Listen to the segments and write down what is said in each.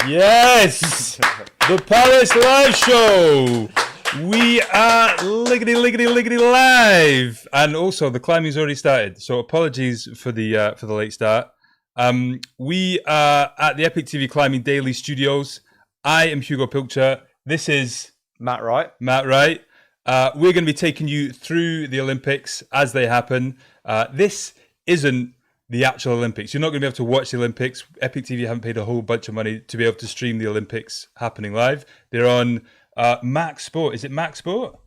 Yes! The Paris Live Show! We are liggity live! And also, the climbing's already started, so apologies for the late start. We are at the EpicTV Climbing Daily Studios. I am Hugo Pilcher. This is... Matt Wright. We're going to be taking you through the Olympics as they happen. This isn't the actual Olympics. You're not going to be able to watch the Olympics. EpicTV haven't paid a whole bunch of money to be able to stream the Olympics happening live. They're on Max Sport. Is it Max Sport?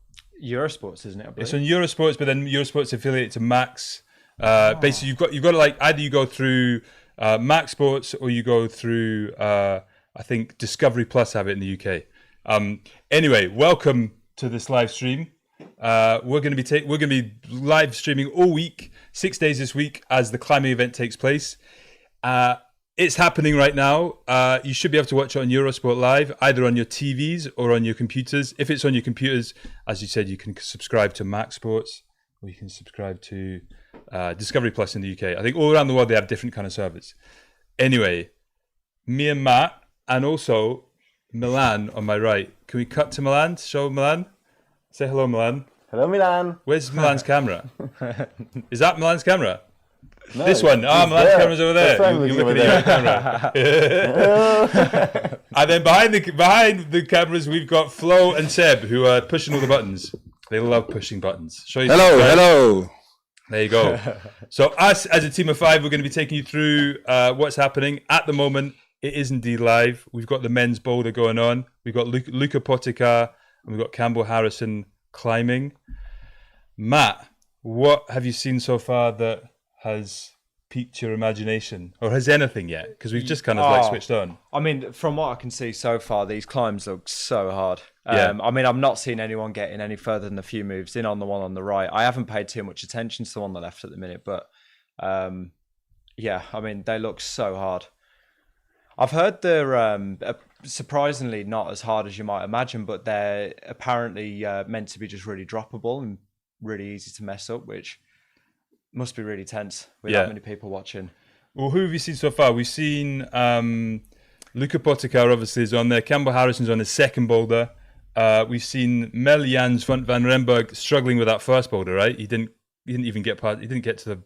Eurosports, isn't it? It's on Eurosports, but then Eurosports affiliated to Max. Basically, you've got to like either you go through Max Sports or you go through I think Discovery Plus have it in the UK. Anyway, welcome to this live stream. We're going to be live streaming all week, 6 days this week as the climbing event takes place. It's happening right now. You should be able to watch it on Eurosport Live, either on your TVs or on your computers. If it's on your computers, as you said, you can subscribe to Max Sports or you can subscribe to Discovery Plus in the UK. I think all around the world they have different kind of servers. Anyway, me and Matt, and also Milan on my right. Can we cut to Milan? Show Milan. Say hello, Milan. Hello, Milan. Where's Milan's camera? Is that Milan's camera? No, this one. Milan's camera's over there. You're looking at your camera. And then behind the cameras, we've got Flo and Seb, who are pushing all the buttons. They love pushing buttons. Hello. There you go. So us, as a team of five, we're going to be taking you through what's happening. At the moment, it is indeed live. We've got the men's boulder going on. We've got Luca Potica and we've got Campbell Harrison climbing. Matt, what have you seen so far that has piqued your imagination? Or has anything yet? Because we've just kind of switched on. I mean, from what I can see so far, these climbs look so hard. Yeah. I mean, I'm not seeing anyone getting any further than a few moves in on the one on the right. I haven't paid too much attention to the one on the left at the minute, but yeah, I mean, they look so hard. I've heard they're surprisingly not as hard as you might imagine, but they're apparently meant to be just really droppable and really easy to mess up, which must be really tense with that many people watching. Well, who have you seen so far? We've seen Luca Potica obviously is on there. Campbell Harrison's on his second boulder. We've seen Mel Jans van Remberg struggling with that first boulder, right? He didn't even get past. He didn't get to the.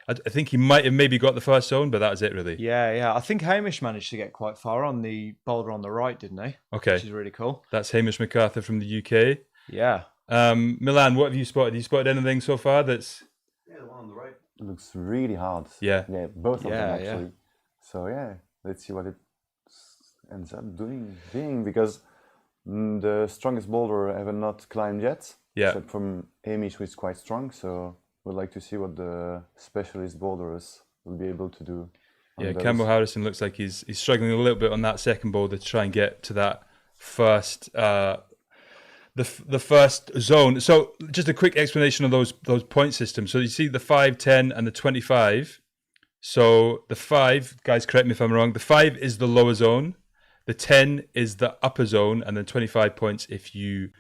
I think he might have maybe got the first zone, but that was it, really. Yeah. I think Hamish managed to get quite far on the boulder on the right, didn't he? Okay. Which is really cool. That's Hamish MacArthur from the UK. Yeah. Milan, what have you spotted? Have you spotted anything so far that's... Yeah, the one on the right. It looks really hard. Yeah. Yeah, both of them actually. Yeah. So yeah, let's see what it ends up being because the strongest boulder I have not climbed yet. Yeah. Except from Hamish, who is quite strong. So we'd like to see what the specialist boulders will be able to do. Yeah, Campbell Harrison looks like he's struggling a little bit on that second boulder to try and get to that first the first zone. So just a quick explanation of those point systems. So you see the 5, 10 and the 25. So the 5, guys, correct me if I'm wrong, the 5 is the lower zone, the 10 is the upper zone, and then 25 points if you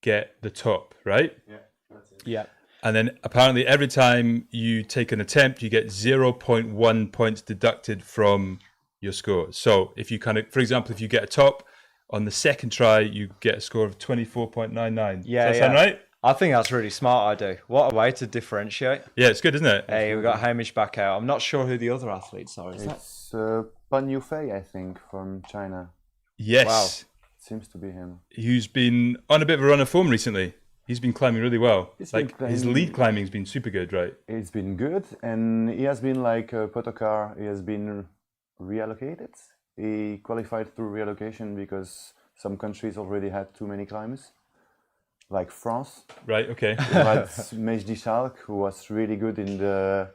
get the top, right? Yeah, that's it. Yeah. And then apparently every time you take an attempt, you get 0.1 points deducted from your score. So if you for example, if you get a top on the second try, you get a score of 24.99. Yeah. Does that sound right? I think that's really smart, I do. What a way to differentiate. Yeah, it's good, isn't it? Hey, we've got Hamish back out. I'm not sure who the other athletes are. Is that? It's Pan Yufei, I think, from China. Yes. Wow. It seems to be him. Who's been on a bit of a run of form recently. He's been climbing really well. He's been His lead climbing's been super good, right? It's been good, and he has been like Potokar. He has been reallocated. He qualified through reallocation because some countries already had too many climbers, like France. Right, okay. We had Mejdi Schalk, who was really good in the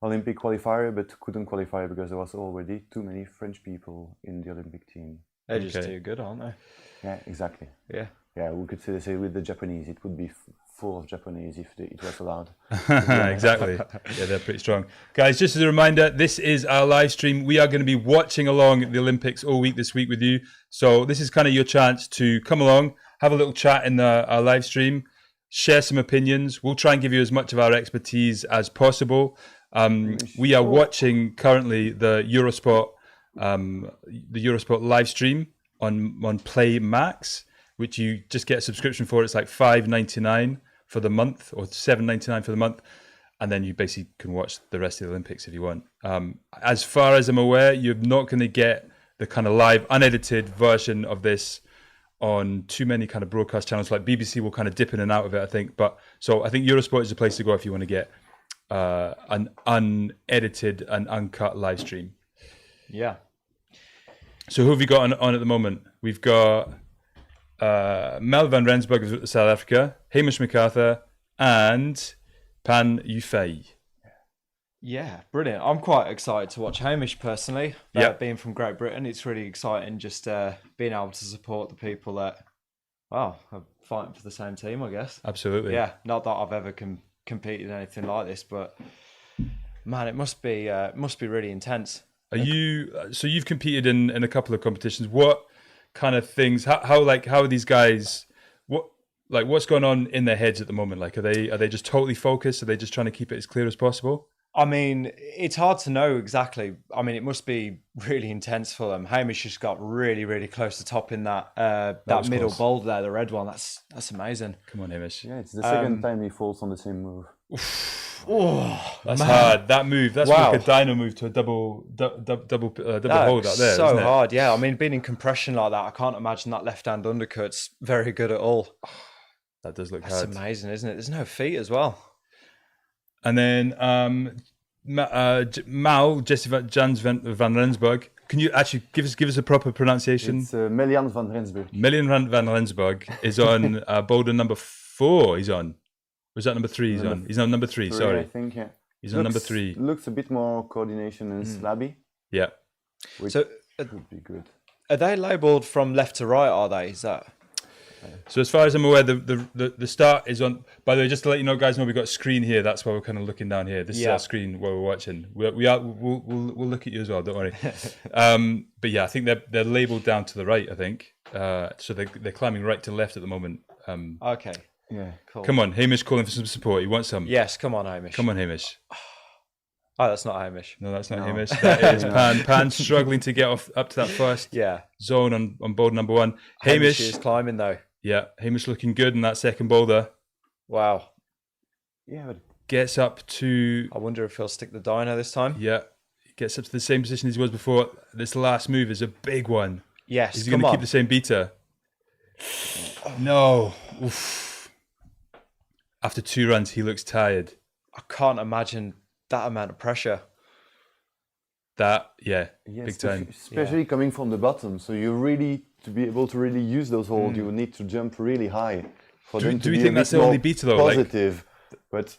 Olympic qualifier, but couldn't qualify because there was already too many French people in the Olympic team. They're just too good, aren't they? Yeah, exactly. Yeah. Yeah, we could say with the Japanese, it would be full of Japanese if it was allowed. Exactly. Yeah, they're pretty strong. Guys, just as a reminder, this is our live stream. We are going to be watching along the Olympics all week this week with you. So this is kind of your chance to come along, have a little chat in our live stream, share some opinions. We'll try and give you as much of our expertise as possible. We are watching currently the Eurosport the Eurosport live stream on Play Max, which you just get a subscription for. It's like $5.99 for the month or $7.99 for the month. And then you basically can watch the rest of the Olympics if you want. As far as I'm aware, you're not going to get the kind of live, unedited version of this on too many kind of broadcast channels. Like BBC will kind of dip in and out of it, I think. So I think Eurosport is the place to go if you want to get an unedited and uncut live stream. Yeah. So who have we got on at the moment? We've got Mel van Rensburg of South Africa, Hamish MacArthur, and Pan Yufei. Yeah, brilliant. I'm quite excited to watch Hamish personally. Being from Great Britain, it's really exciting just being able to support the people that, are fighting for the same team, I guess. Absolutely. Yeah, not that I've ever competed in anything like this, but man, it must be really intense. So you've competed in a couple of competitions. What kind of things? How are these guys? What's going on in their heads at the moment? Like, are they just totally focused? Are they just trying to keep it as clear as possible? I mean, it's hard to know exactly. I mean, it must be really intense for them. Hamish just got really, really close to topping that middle boulder there, the red one. That's amazing. Come on, Hamish. Yeah, it's the second time he falls on the same move. That's hard. That move. That's like a dyno move to a double hold out there. So hard. Yeah. I mean, being in compression like that, I can't imagine that left hand undercut's very good at all. That does look hard. That's amazing, isn't it? There's no feet as well. And then Jans van Rensburg. Can you actually give us a proper pronunciation? It's Melian van Rensburg. Melian van Rensburg is on Boulder number 4. He's on. Was that number 3? He's on number 3. Sorry, I think. Yeah. He's on number 3. Looks a bit more coordination and slabby. Yeah. Which so would be good. Are they labelled from left to right? Are they? Is that? So as far as I'm aware, the start is on. By the way, just to let you know, guys, we've got a screen here. That's why we're kind of looking down here. This is our screen where we're watching. We'll look at you as well. Don't worry. But yeah, I think they're labelled down to the right. I think so. They're climbing right to left at the moment. Okay. Yeah. Cool. Come on, Hamish, calling for some support. You want some? Yes. Come on, Hamish. Come on, Hamish. Oh, that's not Hamish. No, that's not Hamish. That is Pan. Pan struggling to get up to that first zone on boulder number 1. Hamish is climbing though. Yeah, Hamish looking good in that second boulder. Wow. Yeah, but gets up to. I wonder if he'll stick the dyno this time. Yeah, gets up to the same position as he was before. This last move is a big one. Yes, is he going to keep the same beta? No. Oof. After 2 runs, he looks tired. I can't imagine that amount of pressure. Big time. Especially coming from the bottom. So you really, to be able to really use those holds, you need to jump really high. Do we think that's the only beta though? Positive, but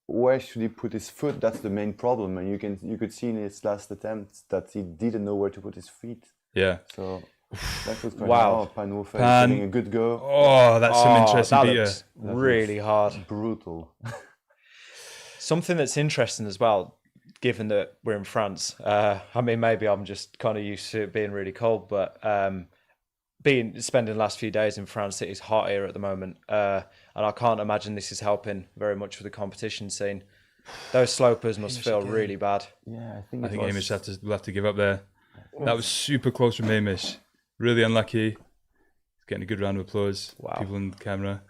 where should he put his foot? That's the main problem. And you could see in his last attempt that he didn't know where to put his feet. Yeah. So that was quite wow. Pan getting a good go. Oh, that's some interesting beta. Really hard. Brutal. Something that's interesting as well, given that we're in France. I mean, maybe I'm just kind of used to it being really cold, but spending the last few days in France, it is hot here at the moment, and I can't imagine this is helping very much with the competition scene. Those slopers must feel really bad. Yeah, I think Hamish will have to give up there. That was super close from Hamish. Really unlucky. He's getting a good round of applause. Wow. People on camera.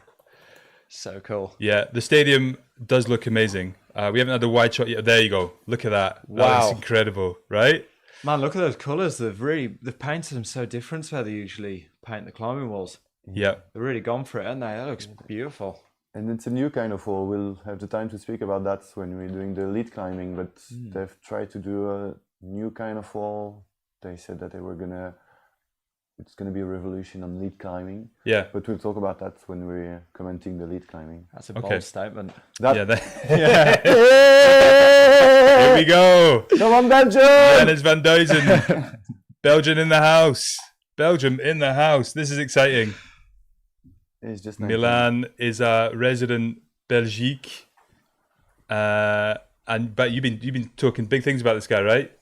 So cool. Yeah, the stadium does look amazing. We haven't had the wide shot yet. There you go. Look at that. Wow. That is incredible, right? Man, look at those colours. They've painted them so different to how they usually paint the climbing walls. Yeah. They've really gone for it, haven't they? That looks beautiful. And it's a new kind of wall. We'll have the time to speak about that when we're doing the lead climbing, but they've tried to do a new kind of wall. They said that it's gonna be a revolution on lead climbing. Yeah. But we'll talk about that when we're commenting the lead climbing. That's a bold statement. Here we go. Come on, Belgium! Dennis Van Duizen. Belgium in the house. Belgium in the house. This is exciting. It's just Milan is a resident Belgique. But you've been talking big things about this guy, right?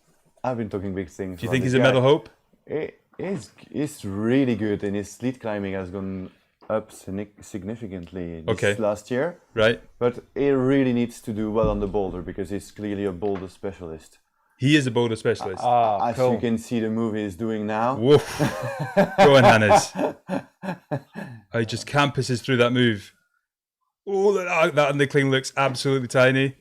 I've been talking big things. Do you think he's a medal hope? He's really good, and his lead climbing has gone up significantly this last year. Right. But he really needs to do well on the boulder because he's clearly a boulder specialist. He is a boulder specialist. As Cool. you can see, the move he's doing now. Woof. Go on, Hannes. He just campuses through that move. Oh, that undercling looks absolutely tiny.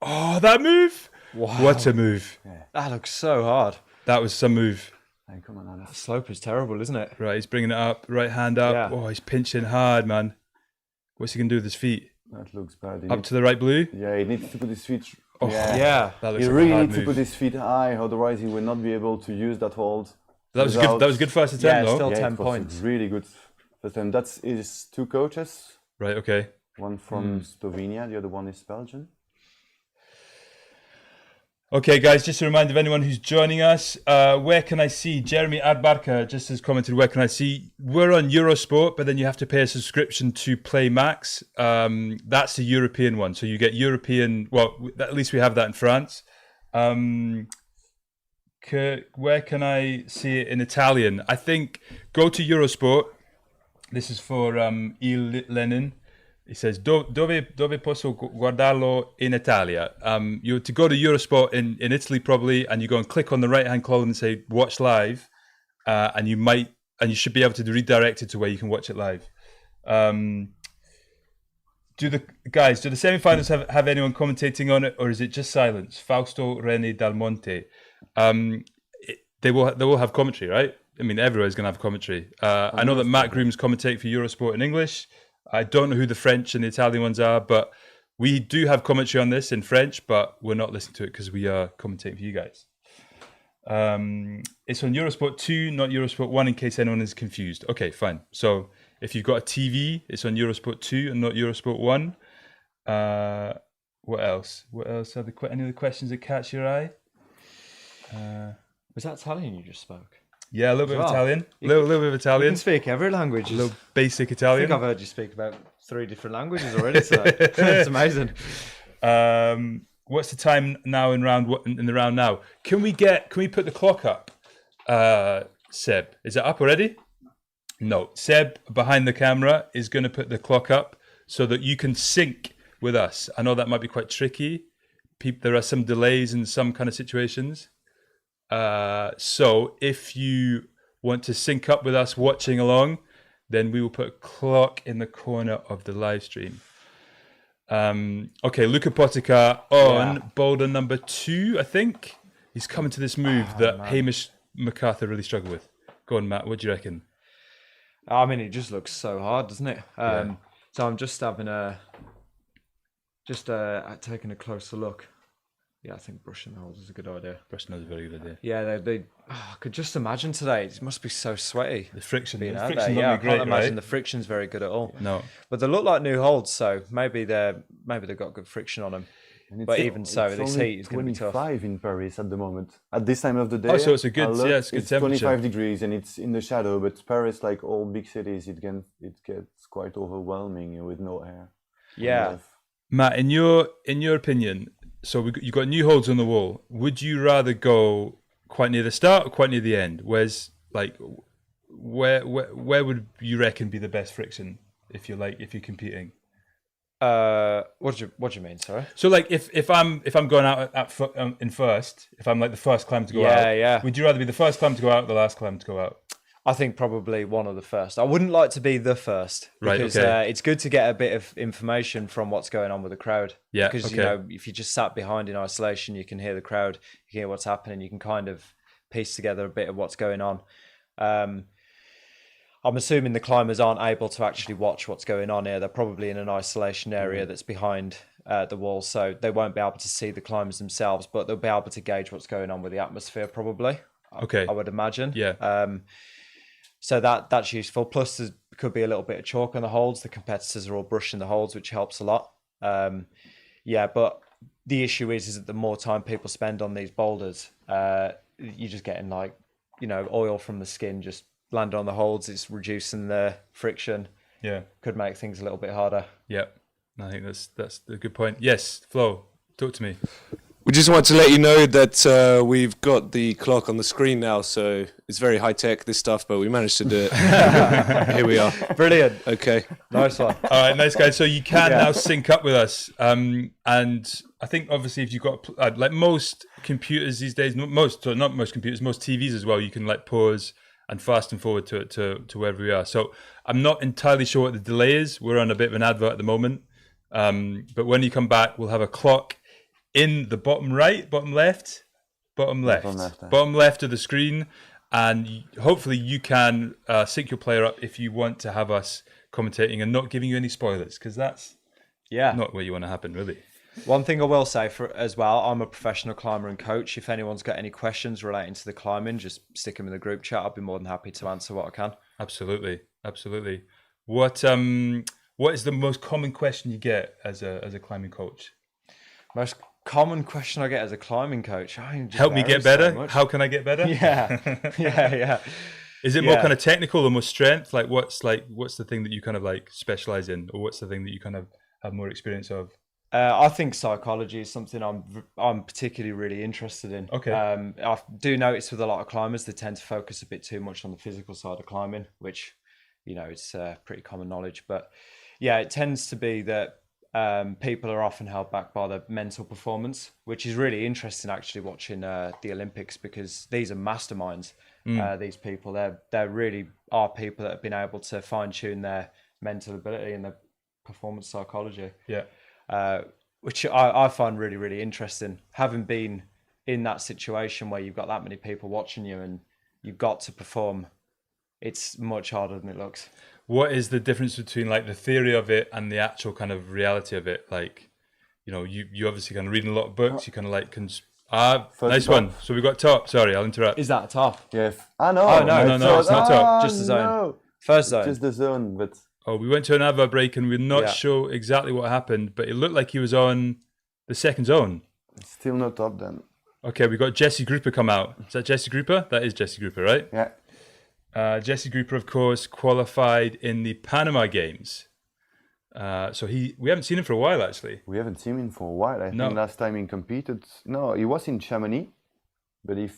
Oh, that move. Wow. What a move. That looks so hard. That was some move. Hey, come on, Anna. The slope is terrible, isn't it? Right, he's bringing it up. Right hand up. Yeah. Oh, he's pinching hard, man. What's he going to do with his feet? That looks bad. Up to the right blue? Yeah, he needs to put his feet. Oh, Yeah. That looks He like really a hard needs to move. put his feet high, otherwise he will not be able to use that hold. That was good. That was good first attempt, though. still Yeah, 10 it was points. really good first time. That's his two coaches. Right. Okay. One from Slovenia, the other one is Belgian. Okay, guys, just a reminder of anyone who's joining us, where can I see? Jeremy Adbarka just has commented, where can I see? We're on Eurosport, but then you have to pay a subscription to Play Max. That's the European one. So you get European, well, at least we have that in France. Where can I see it in Italian? I think go to Eurosport. This is for Il Lenin. He says, dove posso guardarlo in Italia? You to go to Eurosport in Italy probably, and you go and click on the right-hand column and say watch live, and you should be able to redirect it to where you can watch it live. Do the semi-finals have anyone commentating on it, or is it just silence? Fausto Rene Dal Monte. They will have commentary, right? I mean, everywhere's going to have commentary. I know that Matt Groom's commentating for Eurosport in English. I don't know who the French and the Italian ones are, but we do have commentary on this in French, but we're not listening to it because we are commentating for you guys. It's on Eurosport 2, not Eurosport 1, in case anyone is confused. Okay, fine. So if you've got a TV, it's on Eurosport 2 and not Eurosport 1. What else? What else? Are there any other questions that catch your eye? Was that Italian you just spoke? Yeah, a little bit of Wow. Italian. A little bit of You Italian. can speak every language. A little basic I think Italian. I've heard you speak about 3 different languages already today. It's amazing. What's the time now in the round now? Can we put the clock up? Seb, is it up already? No. Seb behind the camera is going to put the clock up so that you can sync with us. I know that might be quite tricky. There are some delays in some kind of situations. So if you want to sync up with us watching along, then we will put a clock in the corner of the live stream. Okay, Luca Potica on Boulder number 2, I think. He's coming to this move that Hamish MacArthur really struggled with. Go on, Matt, what do you reckon? I mean, it just looks so hard, doesn't it? So I'm just having taking a closer look. Yeah, I think brushing the holes is a good idea. Brushing is a very good idea. Yeah, I could just imagine today. It must be so sweaty. The friction being the out friction there. Yeah, I won't be can't great, imagine right? the friction's very good at all. No. But they look like new holds, so maybe they've got good friction on them. And But even so, it's this only heat is going to be tough. 25 in Paris at the moment. At this time of the day. Oh, so it's a good- I looked, yeah, it's a good it's temperature. 25 degrees and it's in the shadow. But Paris, like all big cities, it gets quite overwhelming with no air. Yeah. Matt, in your opinion, so you got new holds on the wall. Would you rather go quite near the start or quite near the end? Where would you reckon be the best friction if you're competing? What do you mean? Sorry. So like if I'm going out in first, if I'm like the first climb to go out, Yeah. would you rather be the first climb to go out or the last climb to go out? I think probably one of the first. I wouldn't like to be the first Right, because okay. it's good to get a bit of information from what's going on with the crowd. Yeah, because okay. if you just sat behind in isolation, you can hear the crowd, you can hear what's happening, you can kind of piece together a bit of what's going on. I'm assuming the climbers aren't able to actually watch what's going on here. They're probably in an isolation area that's behind the wall, so they won't be able to see the climbers themselves, but they'll be able to gauge what's going on with the atmosphere probably. Okay. I would imagine. Yeah. So that's useful. Plus, there could be a little bit of chalk on the holds. The competitors are all brushing the holds, which helps a lot. But the issue is that the more time people spend on these boulders, you're just getting oil from the skin just landing on the holds. It's reducing the friction. Yeah. Could make things a little bit harder. Yeah. I think that's a good point. Yes, Flo, talk to me. We just want to let you know that we've got the clock on the screen now, so it's very high tech, this stuff, but we managed to do it. Here we are. Brilliant. Okay. Nice one. All right, nice guys. So you can now sync up with us, and I think obviously if you've got like most computers these days, not most computers, most TVs as well, you can like pause and fast and forward to wherever we are. So I'm not entirely sure what the delay is. We're on a bit of an advert at the moment. But when you come back, we'll have a clock in the bottom right, bottom left of the screen. And hopefully you can sync your player up if you want to have us commentating and not giving you any spoilers, because that's not what you want to happen, really. One thing I will say as well, I'm a professional climber and coach. If anyone's got any questions relating to the climbing, just stick them in the group chat. I'll be more than happy to answer what I can. Absolutely. What is the most common question you get as a climbing coach? Most common question I get as a climbing coach. Help me get better. So how can I get better? Yeah. Is it more kind of technical or more strength? Like what's the thing that you kind of like specialize in, or what's the thing that you kind of have more experience of? I think psychology is something I'm particularly really interested in. Okay. I do notice with a lot of climbers, they tend to focus a bit too much on the physical side of climbing, which, it's pretty common knowledge. But yeah, it tends to be that people are often held back by the mental performance, which is really interesting actually watching the Olympics, because these are masterminds. These people, they really are people that have been able to fine tune their mental ability and their performance psychology. Yeah. Which I find really, really interesting. Having been in that situation where you've got that many people watching you and you've got to perform, it's much harder than it looks. What is the difference between like the theory of it and the actual kind of reality of it? Like, you obviously kind of reading a lot of books. You kind of like nice one. So we've got top. Sorry, I'll interrupt. Is that a top? Yes. No. Oh no, it's not top. Just the zone. No. First zone. Just the zone, but. Oh, we went to an advert break and we're not sure exactly what happened, but it looked like he was on the second zone. Still not top then. Okay, we got Jesse Grouper come out. Is that Jesse Grouper? That is Jesse Grouper, right? Yeah. Jesse Grouper, of course, qualified in the Panama Games. So we haven't seen him for a while, actually. We haven't seen him for a while. I think last time he competed, he was in Chamonix, but he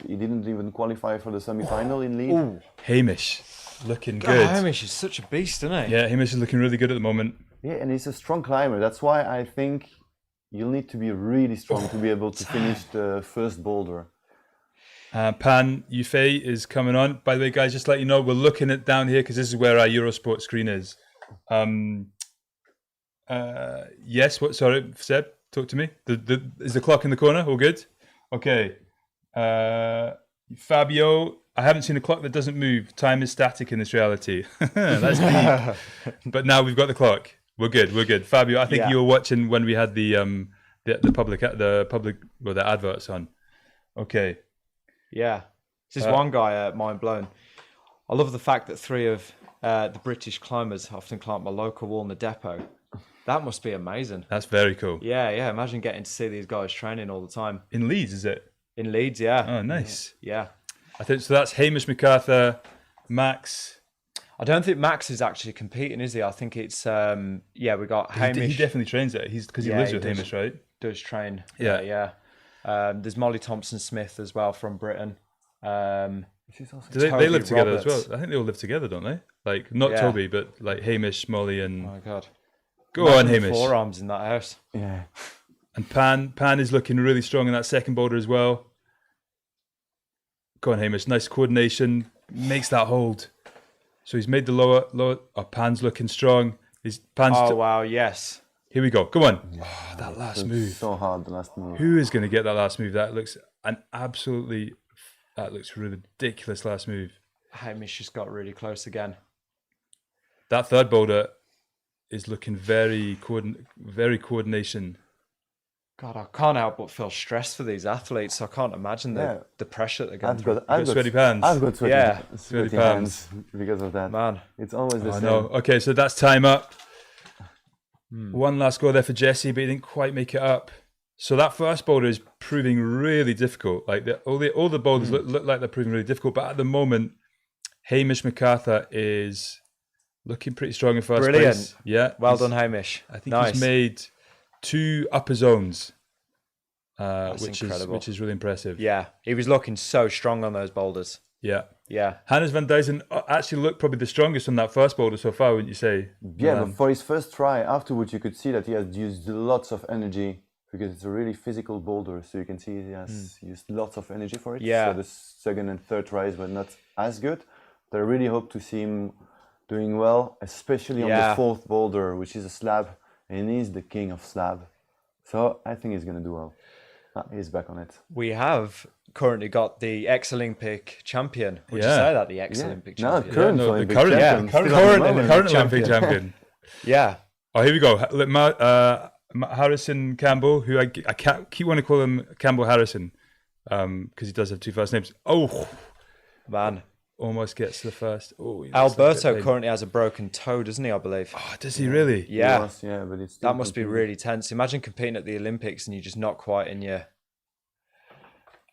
didn't even qualify for the semi-final in Leeds. Ooh. Hamish, looking good. Hamish is such a beast, isn't he? Yeah, Hamish is looking really good at the moment. Yeah, and he's a strong climber. That's why I think you'll need to be really strong to be able to finish the first boulder. Pan Yufei is coming on. By the way, guys, just to let you know, we're looking at down here because this is where our Eurosport screen is. Yes, sorry, Seb, talk to me. Is the clock in the corner? All good? Okay. Fabio, I haven't seen a clock that doesn't move. Time is static in this reality. That's deep. But now we've got the clock. We're good. Fabio, I think you were watching when we had the adverts on. Okay. Yeah. This is one guy mind blown. I love the fact that 3 of the British climbers often climb my local wall in the depot. That must be amazing. That's very cool. Yeah. Imagine getting to see these guys training all the time. In Leeds, is it? In Leeds, yeah. Oh, nice. Yeah. I think so. That's Hamish MacArthur, Max. I don't think Max is actually competing, is he? I think it's we got Hamish. He definitely trains it. Because he lives with Hamish, right? Does train. Yeah. There's Molly Thompson-Smith as well from Britain. Do they live together as well? I think they all live together, don't they? Like not Toby, but like Hamish, Molly, and. Oh my God. Go on, Hamish. Forearms in that house. Yeah. And Pan is looking really strong in that second boulder as well. Go on, Hamish. Nice coordination. Makes that hold. So he's made the lower. Oh, Pan's looking strong. Wow, yes. Here we go. Come on. Oh, that last move. So hard, the last move. Who is going to get that last move? That looks ridiculous last move. Hamish just got really close again. That third boulder is looking very coordination. God, I can't help but feel stressed for these athletes. I can't imagine the pressure that they're going through. I've got sweaty pants. I've got sweaty hands because of that. Man, it's always the same. No. Okay, so that's time up. One last go there for Jesse, but he didn't quite make it up. So that first boulder is proving really difficult. Like all the boulders look like they're proving really difficult, but at the moment, Hamish MacArthur is looking pretty strong in first place. Yeah, well done, Hamish. I think he's made 2 upper zones, which is really impressive. Yeah, he was looking so strong on those boulders. Yeah. Hannes van Duysen actually looked probably the strongest on that first boulder so far, wouldn't you say? Yeah, but for his first try, afterwards you could see that he has used lots of energy because it's a really physical boulder. So you can see he has used lots of energy for it. Yeah. So the second and third tries were not as good. But I really hope to see him doing well, especially on the fourth boulder, which is a slab, and he's the king of slab. So I think he's going to do well. He's back on it. We have currently got the ex-Olympic champion. Would you say that, the ex-Olympic champion? Current Olympic champion. Current Olympic champion. Yeah. Oh, here we go. Harrison Campbell, who I keep wanting to call him Campbell Harrison, because he does have two first names. Oh, man. Almost gets to the first. Oh, Alberto currently has a broken toe, doesn't he, I believe? Oh, does he really? Yeah. Was, but it's that must be really tense. Imagine competing at the Olympics and you're just not quite in your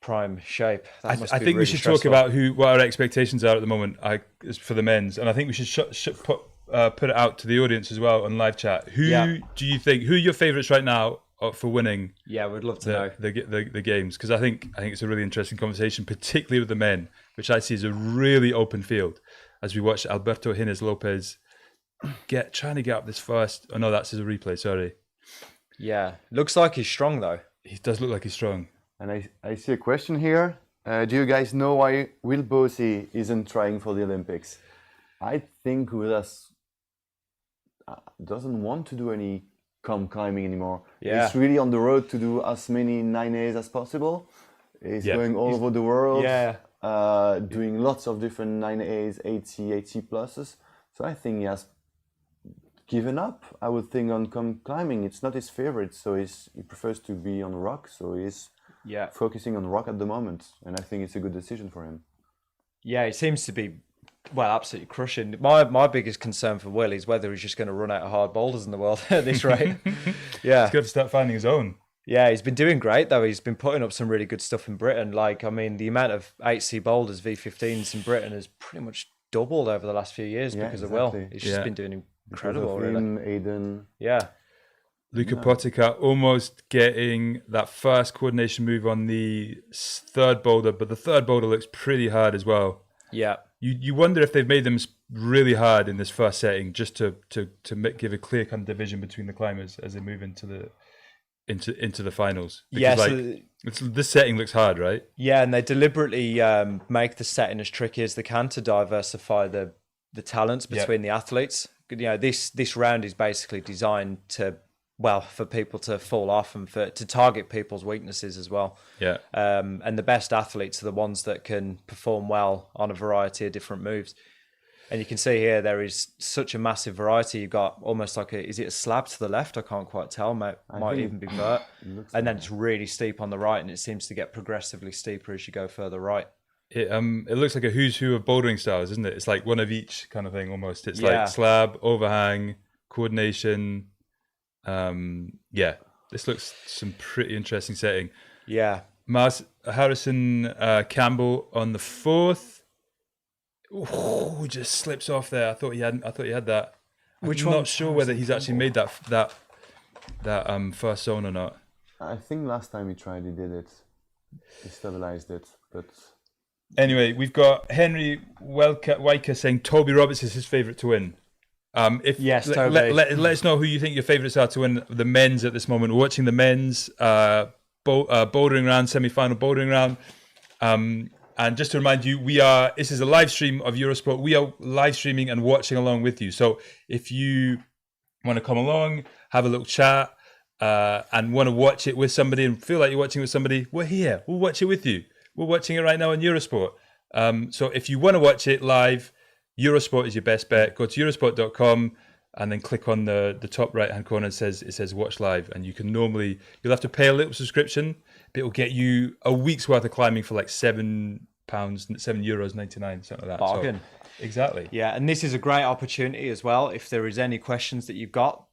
prime shape. I think really we should talk about what our expectations are at the moment for the men's. And I think we should put it out to the audience as well on live chat. Who do you think, who are your favourites right now for winning? Yeah, we'd love to know the games, because I think it's a really interesting conversation, particularly with the men, which I see as a really open field as we watch Alberto Hines Lopez trying to get up this first. Oh no, that's a replay. Sorry. Yeah, looks like he's strong though. He does look like he's strong. And I see a question here. Do you guys know why Will Bosey isn't trying for the Olympics? I think Will doesn't want to do any climbing anymore. Yeah. He's really on the road to do as many 9As as possible. He's going all over the world. Yeah. Doing lots of different 9As, 8C, 8C pluses. So I think he has given up, I would think, on climbing. It's not his favorite, so he prefers to be on rock. So he's focusing on rock at the moment. And I think it's a good decision for him. Yeah, he seems to be, absolutely crushing. My biggest concern for Will is whether he's just going to run out of hard boulders in the world at this rate. Yeah. He's got to start finding his own. Yeah, he's been doing great though. He's been putting up some really good stuff in Britain. The amount of 8C boulders, V15s in Britain has pretty much doubled over the last few years because of Will. He's just been doing incredible, really. Aiden. Yeah. Luca Potica almost getting that first coordination move on the third boulder, but the third boulder looks pretty hard as well. Yeah. You wonder if they've made them really hard in this first setting just to give a clear kind of division between the climbers as they move into the finals. Because this setting looks hard, right? Yeah, and they deliberately make the setting as tricky as they can to diversify the talents between the athletes. This round is basically designed for people to fall off and to target people's weaknesses as well. Yeah. And the best athletes are the ones that can perform well on a variety of different moves. And you can see here there is such a massive variety. You've got almost like is it a slab to the left? I can't quite tell. Might even be vert. And then it's really steep on the right, and it seems to get progressively steeper as you go further right. It looks like a who's who of bouldering styles, isn't it? It's like one of each kind of thing almost. It's like slab, overhang, coordination. This looks some pretty interesting setting. Yeah. Harrison Campbell on the fourth. Oh, just slips off there. I thought he had that. I'm not sure whether he's actually made that first zone or not. I think last time he tried, he did it. He stabilized it, but anyway, we've got Henry Weicker saying Toby Roberts is his favourite to win. Toby. Let us know who you think your favourites are to win the men's at this moment. We're watching the men's bouldering round, semi-final bouldering round. And just to remind you, this is a live stream of Eurosport. We are live streaming and watching along with you. So if you want to come along, have a little chat, and want to watch it with somebody and feel like you're watching with somebody, we're here. We'll watch it with you. We're watching it right now on Eurosport. So if you want to watch it live, Eurosport is your best bet. Go to eurosport.com and then click on the top right hand corner. It says watch live, and you'll have to pay a little subscription, but it'll get you a week's worth of climbing for like €7.99, something like that. Bargain. So, exactly. Yeah, and this is a great opportunity as well. If there is any questions that you've got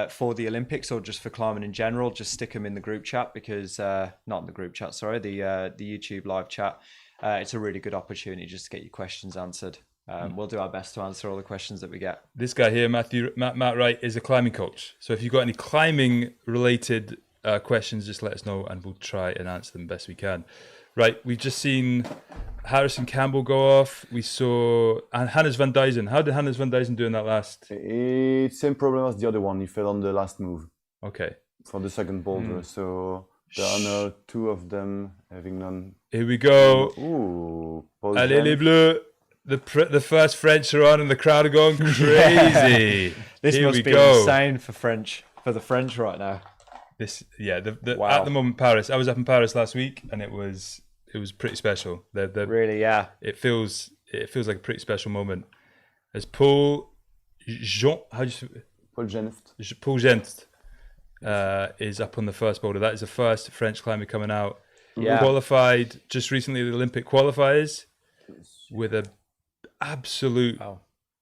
for the Olympics or just for climbing in general, just stick them in the group chat because not in the group chat, sorry, the YouTube live chat. It's a really good opportunity just to get your questions answered. We'll do our best to answer all the questions that we get. This guy here, Matt Wright, is a climbing coach. So if you've got any climbing related questions, just let us know and we'll try and answer them best we can. Right, we've just seen Harrison Campbell go off. We saw Hannes van Duysen. How did Hannes van Duysen do in that last? It's same problem as the other one. He fell on the last move. Okay. for the second boulder. So there are now 2 of them having done. Here we go. Ooh, Allez les bleus. The first French are on and the crowd are going crazy. This Here must we be go. insane for the French right now. Wow. At the moment, Paris. I was up in Paris last week, and it was pretty special. Really, yeah. It feels like a pretty special moment. As Paul Jean, Paul Genest. Paul Gent is up on the first boulder. That is the first French climber coming out. Yeah. Qualified just recently the Olympic qualifiers with a absolute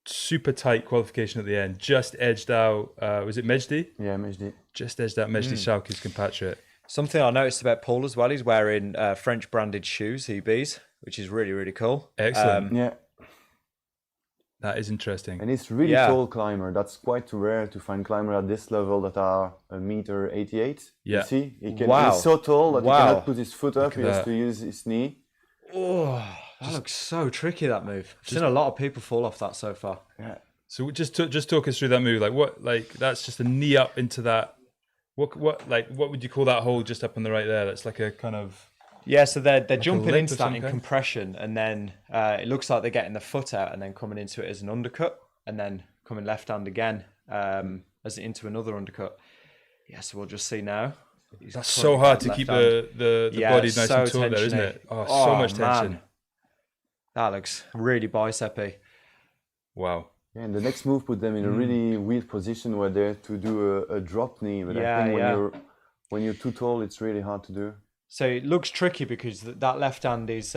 super tight qualification at the end. Just edged out. Was it Mejdi? Yeah, Mejdi. Just edged out Mejdi Shalk, his compatriot. Something I noticed about Paul as well, he's wearing French branded shoes, EBs, which is really, really cool. Excellent. Yeah. That is interesting. And it's really tall climber. That's quite rare to find climber at this level that are 1.88 meters. Yeah. You see? He's so tall that he cannot put his foot up. He has to use his knee. Oh, that looks so tricky, that move. I've seen a lot of people fall off that so far. Yeah. So just talk us through that move. That's just a knee up into that. What would you call that hole just up on the right there? That's like a kind of. Yeah, so they're jumping lip into of that some in kind? compression, and then it looks like they're getting the foot out and then coming into it as an undercut, and then coming left hand again as into another undercut. Yeah, so we'll just see now. That's so hard to keep the body nice and taut there, isn't it? Oh, so much tension. Man. That looks really bicepy. Wow. Yeah, and the next move put them in a really weird position where they have to do a drop knee. But I think when you're too tall, it's really hard to do. So it looks tricky because that left hand is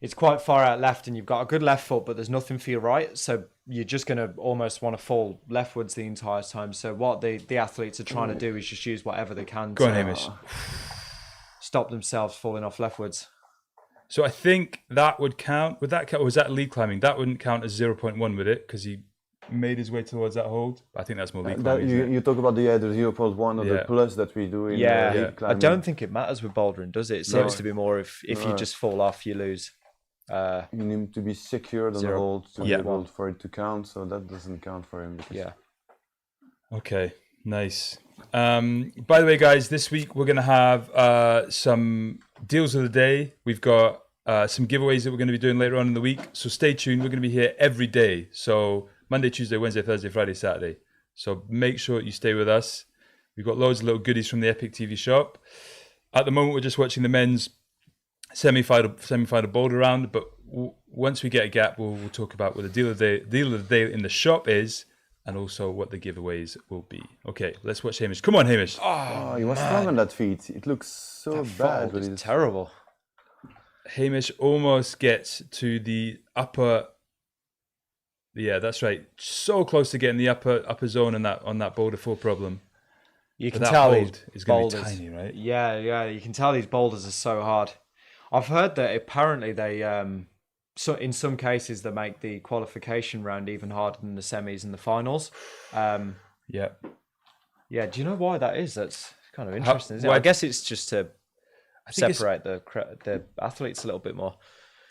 it's quite far out left, and you've got a good left foot, but there's nothing for your right. So you're just going to almost want to fall leftwards the entire time. So what the athletes are trying to do is just use whatever they can Go on, to Hamish. stop themselves falling off leftwards. So I think that would count. Would that count? Or was that lead climbing? That wouldn't count as 0.1, would it? Because he made his way towards that hold. I think that's more lead climbing. You talk about the 0.1 or the plus that we do in lead climbing. I don't think it matters with bouldering, does it? It seems to be more if you just fall off, you lose. You need to be secured on the hold to be able for it to count, so that doesn't count for him. Okay, nice. By the way, guys, this week we're going to have some deals of the day. We've got some giveaways that we're going to be doing later on in the week, so stay tuned. We're going to be here every day, so Monday, Tuesday, Wednesday, Thursday, Friday, Saturday. So make sure you stay with us. We've got loads of little goodies from the EpicTV shop. At the moment, we're just watching the men's semi-final Boulder round, but once we get a gap, we'll talk about what the deal of the day in the shop is, and also what the giveaways will be. Okay, let's watch Hamish. Come on, Hamish. Oh, he was strong on that feet. It looks so bad. But it's terrible. Hamish almost gets to the upper. Yeah, that's right. So close to getting the upper zone on that Boulder 4 problem. You can that tell hold these is going to boulders. be tiny, right? Yeah. You can tell these boulders are so hard. I've heard that apparently they, so in some cases, they make the qualification round even harder than the semis and the finals. Yeah. Do you know why that is? That's kind of interesting, isn't it? I guess it's just to separate the athletes a little bit more.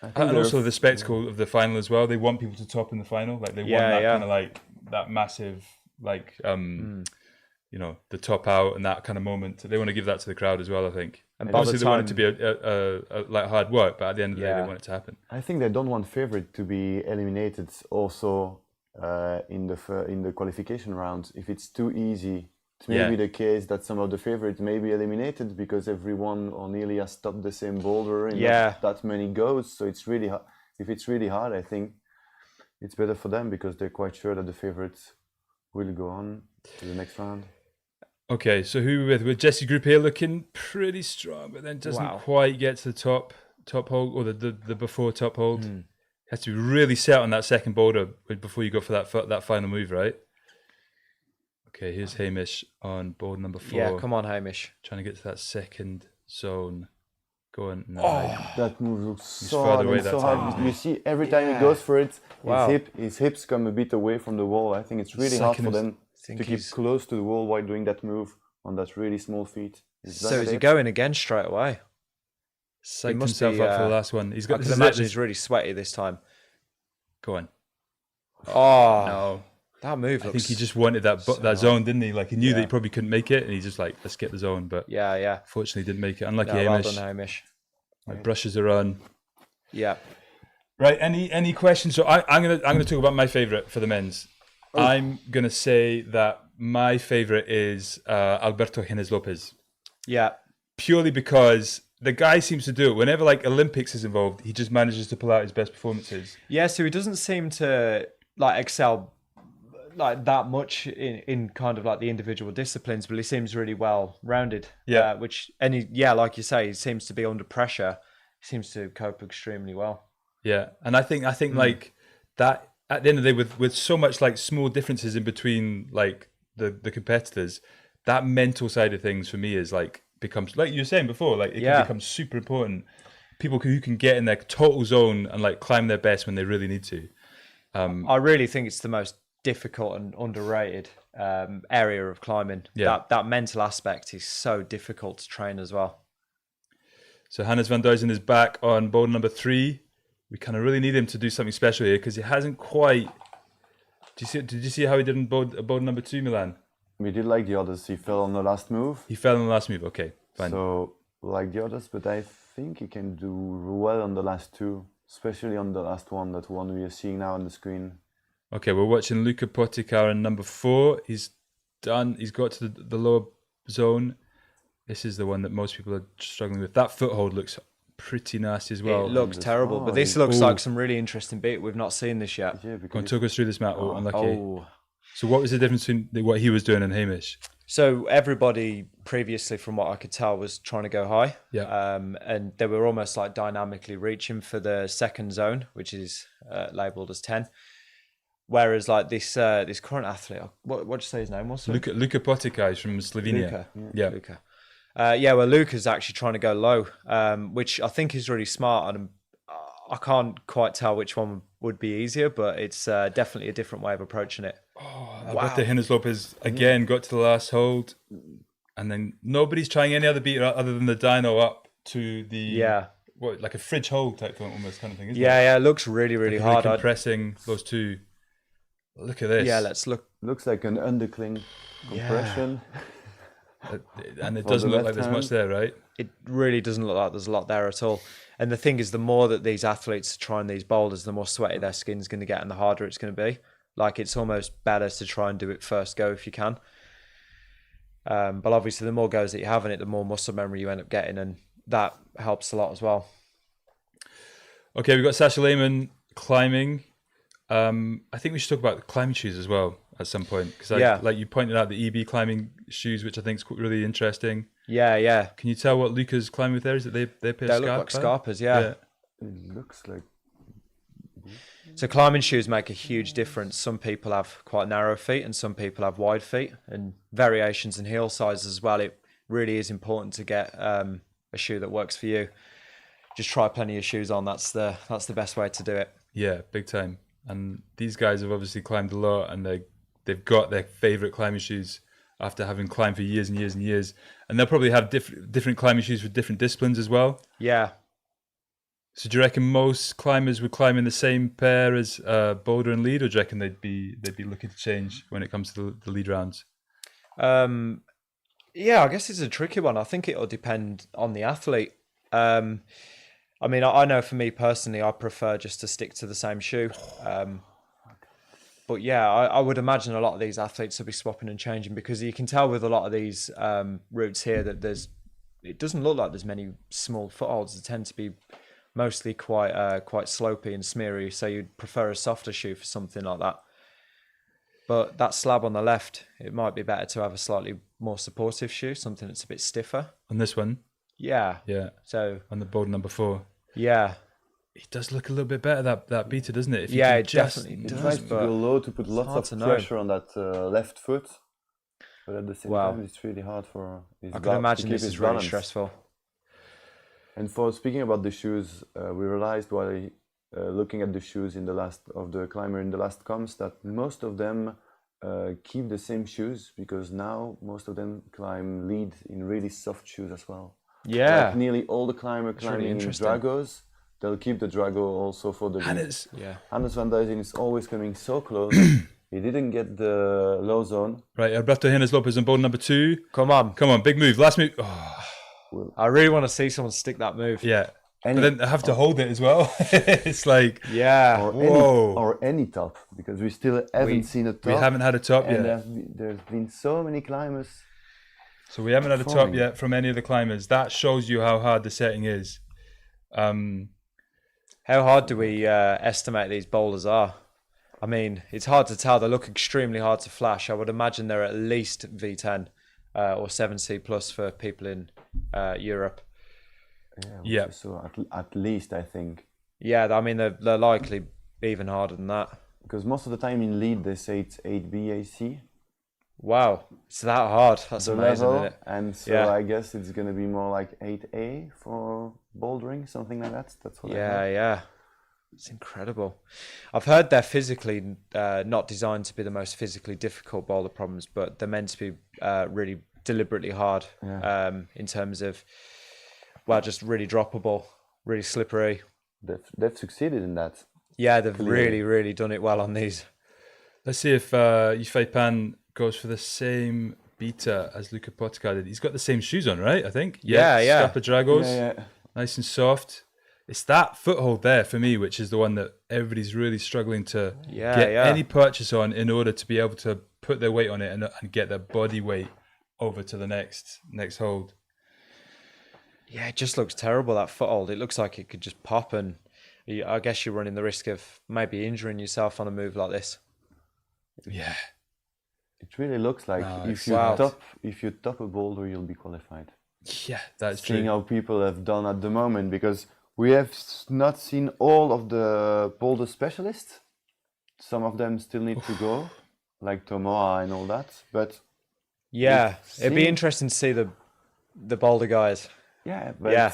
And also the spectacle of the final as well. They want people to top in the final. Like they want that kind of like that massive like the top out and that kind of moment. They want to give that to the crowd as well, I think. And obviously they want it to be a like hard work, but at the end of the day they want it to happen. I think they don't want favorite to be eliminated also in the qualification rounds. If it's too easy, it may be the case that some of the favorites may be eliminated because everyone or nearly has stopped the same boulder and not that many goes. So it's really hard. If it's really hard, I think it's better for them because they're quite sure that the favorites will go on to the next round. Okay, so who are we with Jesse Group here looking pretty strong, but then doesn't quite get to the top hold or the before top hold. Has to be really set on that second boulder before you go for that final move, right? Okay, here's Hamish on board number 4. Yeah, come on, Hamish. Trying to get to that second zone. Going. No, that move looks so further hard. away And that so time. hard. You see, every time he goes for it, his hips come a bit away from the wall. I think it's really hard for them to keep close to the wall while doing that move on that really small feet. So is he going again straight away? Psyched himself up for the last one. He's got. I can imagine he's really sweaty this time. Go on. Oh No. That move I looks... think he just wanted that so zone, didn't he? Like he knew that Yeah. he probably couldn't make it, and he's just like, let's get the zone. But Yeah. fortunately, didn't make it. Unlucky No, well Hamish. done, Hamish. Like, brushes are on. Yeah. Right. Any questions? So I'm gonna talk about my favorite for the men's. I'm gonna say that my favorite is Alberto Gines Lopez, Yeah. purely because the guy seems to do it whenever like Olympics is involved. He just manages to pull out his best performances. Yeah, so he doesn't seem to like excel like that much in kind of like the individual disciplines, but he seems really well rounded. Yeah. Like you say, he seems to be under pressure. He seems to cope extremely well. Yeah, and I think like that at the end of the day, with so much like small differences in between like the competitors, that mental side of things for me is like becomes, like you were saying before, like it can become super important. People who can get in their total zone and like climb their best when they really need to. I really think it's the most difficult and underrated area of climbing. Yeah. That mental aspect is so difficult to train as well. So Hannes van Duizen is back on boulder number 3. We kind of really need him to do something special here because he hasn't quite. Did you see how he did in boulder number 2, Milan? We did like the others. He fell on the last move. He fell on the last move. Okay, fine. So like the others, but I think he can do well on the last 2, especially on the last one. That one we are seeing now on the screen. Okay, we're watching Luca Poticar in number 4. He's done. He's got to the lower zone. This is the one that most people are struggling with. That foothold looks pretty nasty as well. It looks terrible, but this looks like some really interesting bit. We've not seen this yet. Yeah, Go and talk us through this, Matt. Oh, unlucky. Oh. So what was the difference between what he was doing and Hamish? So everybody previously, from what I could tell, was trying to go high. Yeah. And they were almost like dynamically reaching for the second zone, which is labelled as 10. Whereas like this current athlete, what did you say his name was? Luca Poticar is from Slovenia. Luca. Well, Luca's actually trying to go low, which I think is really smart. And I can't quite tell which one would be easier, but it's definitely a different way of approaching it. Alberto Gines Lopez again got to the last hold, and then nobody's trying any other beat other than the dyno up to the like a fridge hold type thing, almost kind of thing, isn't it? Yeah, it looks really, really like hard. Really compressing those two. Look at this. Yeah, let's look. Looks like an undercling compression. And it doesn't look like there's much there, right? It really doesn't look like there's a lot there at all. And the thing is, the more that these athletes are trying these boulders, the more sweaty their skin's going to get and the harder it's going to be. Like, it's almost better to try and do it first go if you can. But obviously, the more goes that you have in it, the more muscle memory you end up getting, and that helps a lot as well. Okay, we've got Sasha Lehman climbing. I think we should talk about the climbing shoes as well at some point, because like you pointed out, the EB climbing shoes, which I think is really interesting. Yeah. Can you tell what Luca's climbing with there? Is it they look like Scarpas, yeah. It looks like. So climbing shoes make a huge difference. Some people have quite narrow feet and some people have wide feet, and variations in heel sizes as well. It really is important to get a shoe that works for you. Just try plenty of shoes on. That's the best way to do it. Yeah, big time. And these guys have obviously climbed a lot, and they've got their favorite climbing shoes after having climbed for years and years and years. And they'll probably have different climbing shoes for different disciplines as well. Yeah. So do you reckon most climbers would climb in the same pair as Boulder and lead, or do you reckon they'd be looking to change when it comes to the lead rounds? Yeah, I guess it's a tricky one. I think it'll depend on the athlete. I mean, I know for me personally, I prefer just to stick to the same shoe. But yeah, I would imagine a lot of these athletes will be swapping and changing, because you can tell with a lot of these routes here that it doesn't look like there's many small footholds. They tend to be mostly quite slopey and smeary. So you'd prefer a softer shoe for something like that. But that slab on the left, it might be better to have a slightly more supportive shoe, something that's a bit stiffer. On this one? Yeah. So on the Boulder number 4. Yeah. It does look a little bit better, that beater, doesn't it? It definitely does. It tries to go low to put lots of pressure on that left foot, but at the same time, it's really hard for his I can imagine this is really stressful. And for speaking about the shoes, we realized while looking at the shoes in the last comps that most of them keep the same shoes, because now most of them climb lead in really soft shoes as well. Yeah. Like nearly all the climbers climbing in Dragos, they'll keep the Drago also for the lead. Hannes van Duizen is always coming so close He didn't get the low zone. Right, Alberto Hines Lopez on boulder number 2. Come on. Come on, big move. Last move. Oh, I really want to see someone stick that move. yeah. Any, But then I have to hold it as well. It's like, Yeah. whoa. any top, because we still haven't seen a top. We haven't had a top and yet. there's been so many climbers. So we haven't had a top Falling. yet from any of the climbers. That shows you how hard the setting is. How hard do we estimate these boulders are? I mean, it's hard to tell. They look extremely hard to flash. I would imagine they're at least V10 or 7C plus for people in Europe. Yeah. So at least I think. Yeah, I mean, they're likely even harder than that. Because most of the time in lead they say it's 8BAC. Wow, it's that hard. That's The amazing, level, isn't it? and so Yeah. I guess it's gonna be more like 8A for bouldering, something like that. That's what I Yeah, heard. yeah. It's incredible. I've heard they're physically not designed to be the most physically difficult boulder problems, but they're meant to be really deliberately hard in terms of, well, just really droppable, really slippery. They've succeeded in that. Yeah, they've really, really done it well on these. Let's see if Yifei Pan goes for the same beta as Luca Potica did. He's got the same shoes on, right? I think. Yeah. Scapa Dragos. Yeah. Nice and soft. It's that foothold there for me, which is the one that everybody's really struggling to get any purchase on in order to be able to put their weight on it and get their body weight over to the next hold. Yeah, it just looks terrible, that foothold. It looks like it could just pop, and I guess you're running the risk of maybe injuring yourself on a move like this. Yeah. It really looks like if you top a boulder, you'll be qualified. Yeah, that's Seeing true. how people have done at the moment, because we have not seen all of the boulder specialists. Some of them still need to go, like Tomoa and all that. But Yeah, it'd be seems- interesting to see the boulder guys. yeah, but Yeah.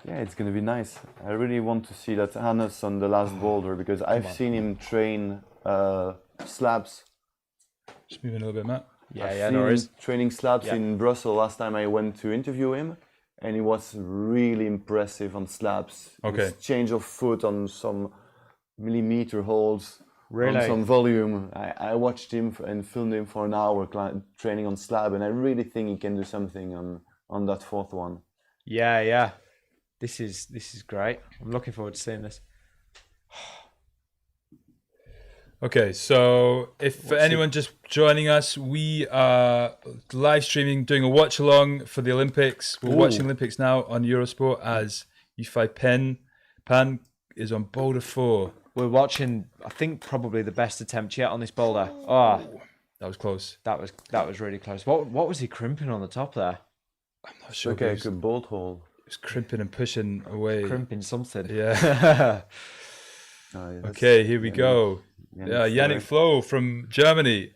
It's gonna be nice. I really want to see that Hannes on the last boulder, because I've seen him train slabs. Just moving a little bit, Matt. Yeah, I've yeah, seen no him worries. training slabs Yeah. in Brussels last time I went to interview him, and he was really impressive on slabs. Okay. His change of foot on some millimeter holds, Really? on some volume. I watched him and filmed him for an hour training on slab, and I really think he can do something on that fourth one. Yeah. This is great. I'm looking forward to seeing this. Okay, so if for anyone just joining us, we are live streaming, doing a watch along for the Olympics. We're watching Olympics now on Eurosport as Yifei Pan is on boulder 4. We're watching, I think, probably the best attempt yet on this boulder. Oh, That was close. that was really close. What was he crimping on the top there? I'm not sure. Okay, but he a bolt hole. was crimping and pushing away. Crimping something. Yeah. Oh, yes. Okay, here we go. Yannick Yannick Flo from Germany.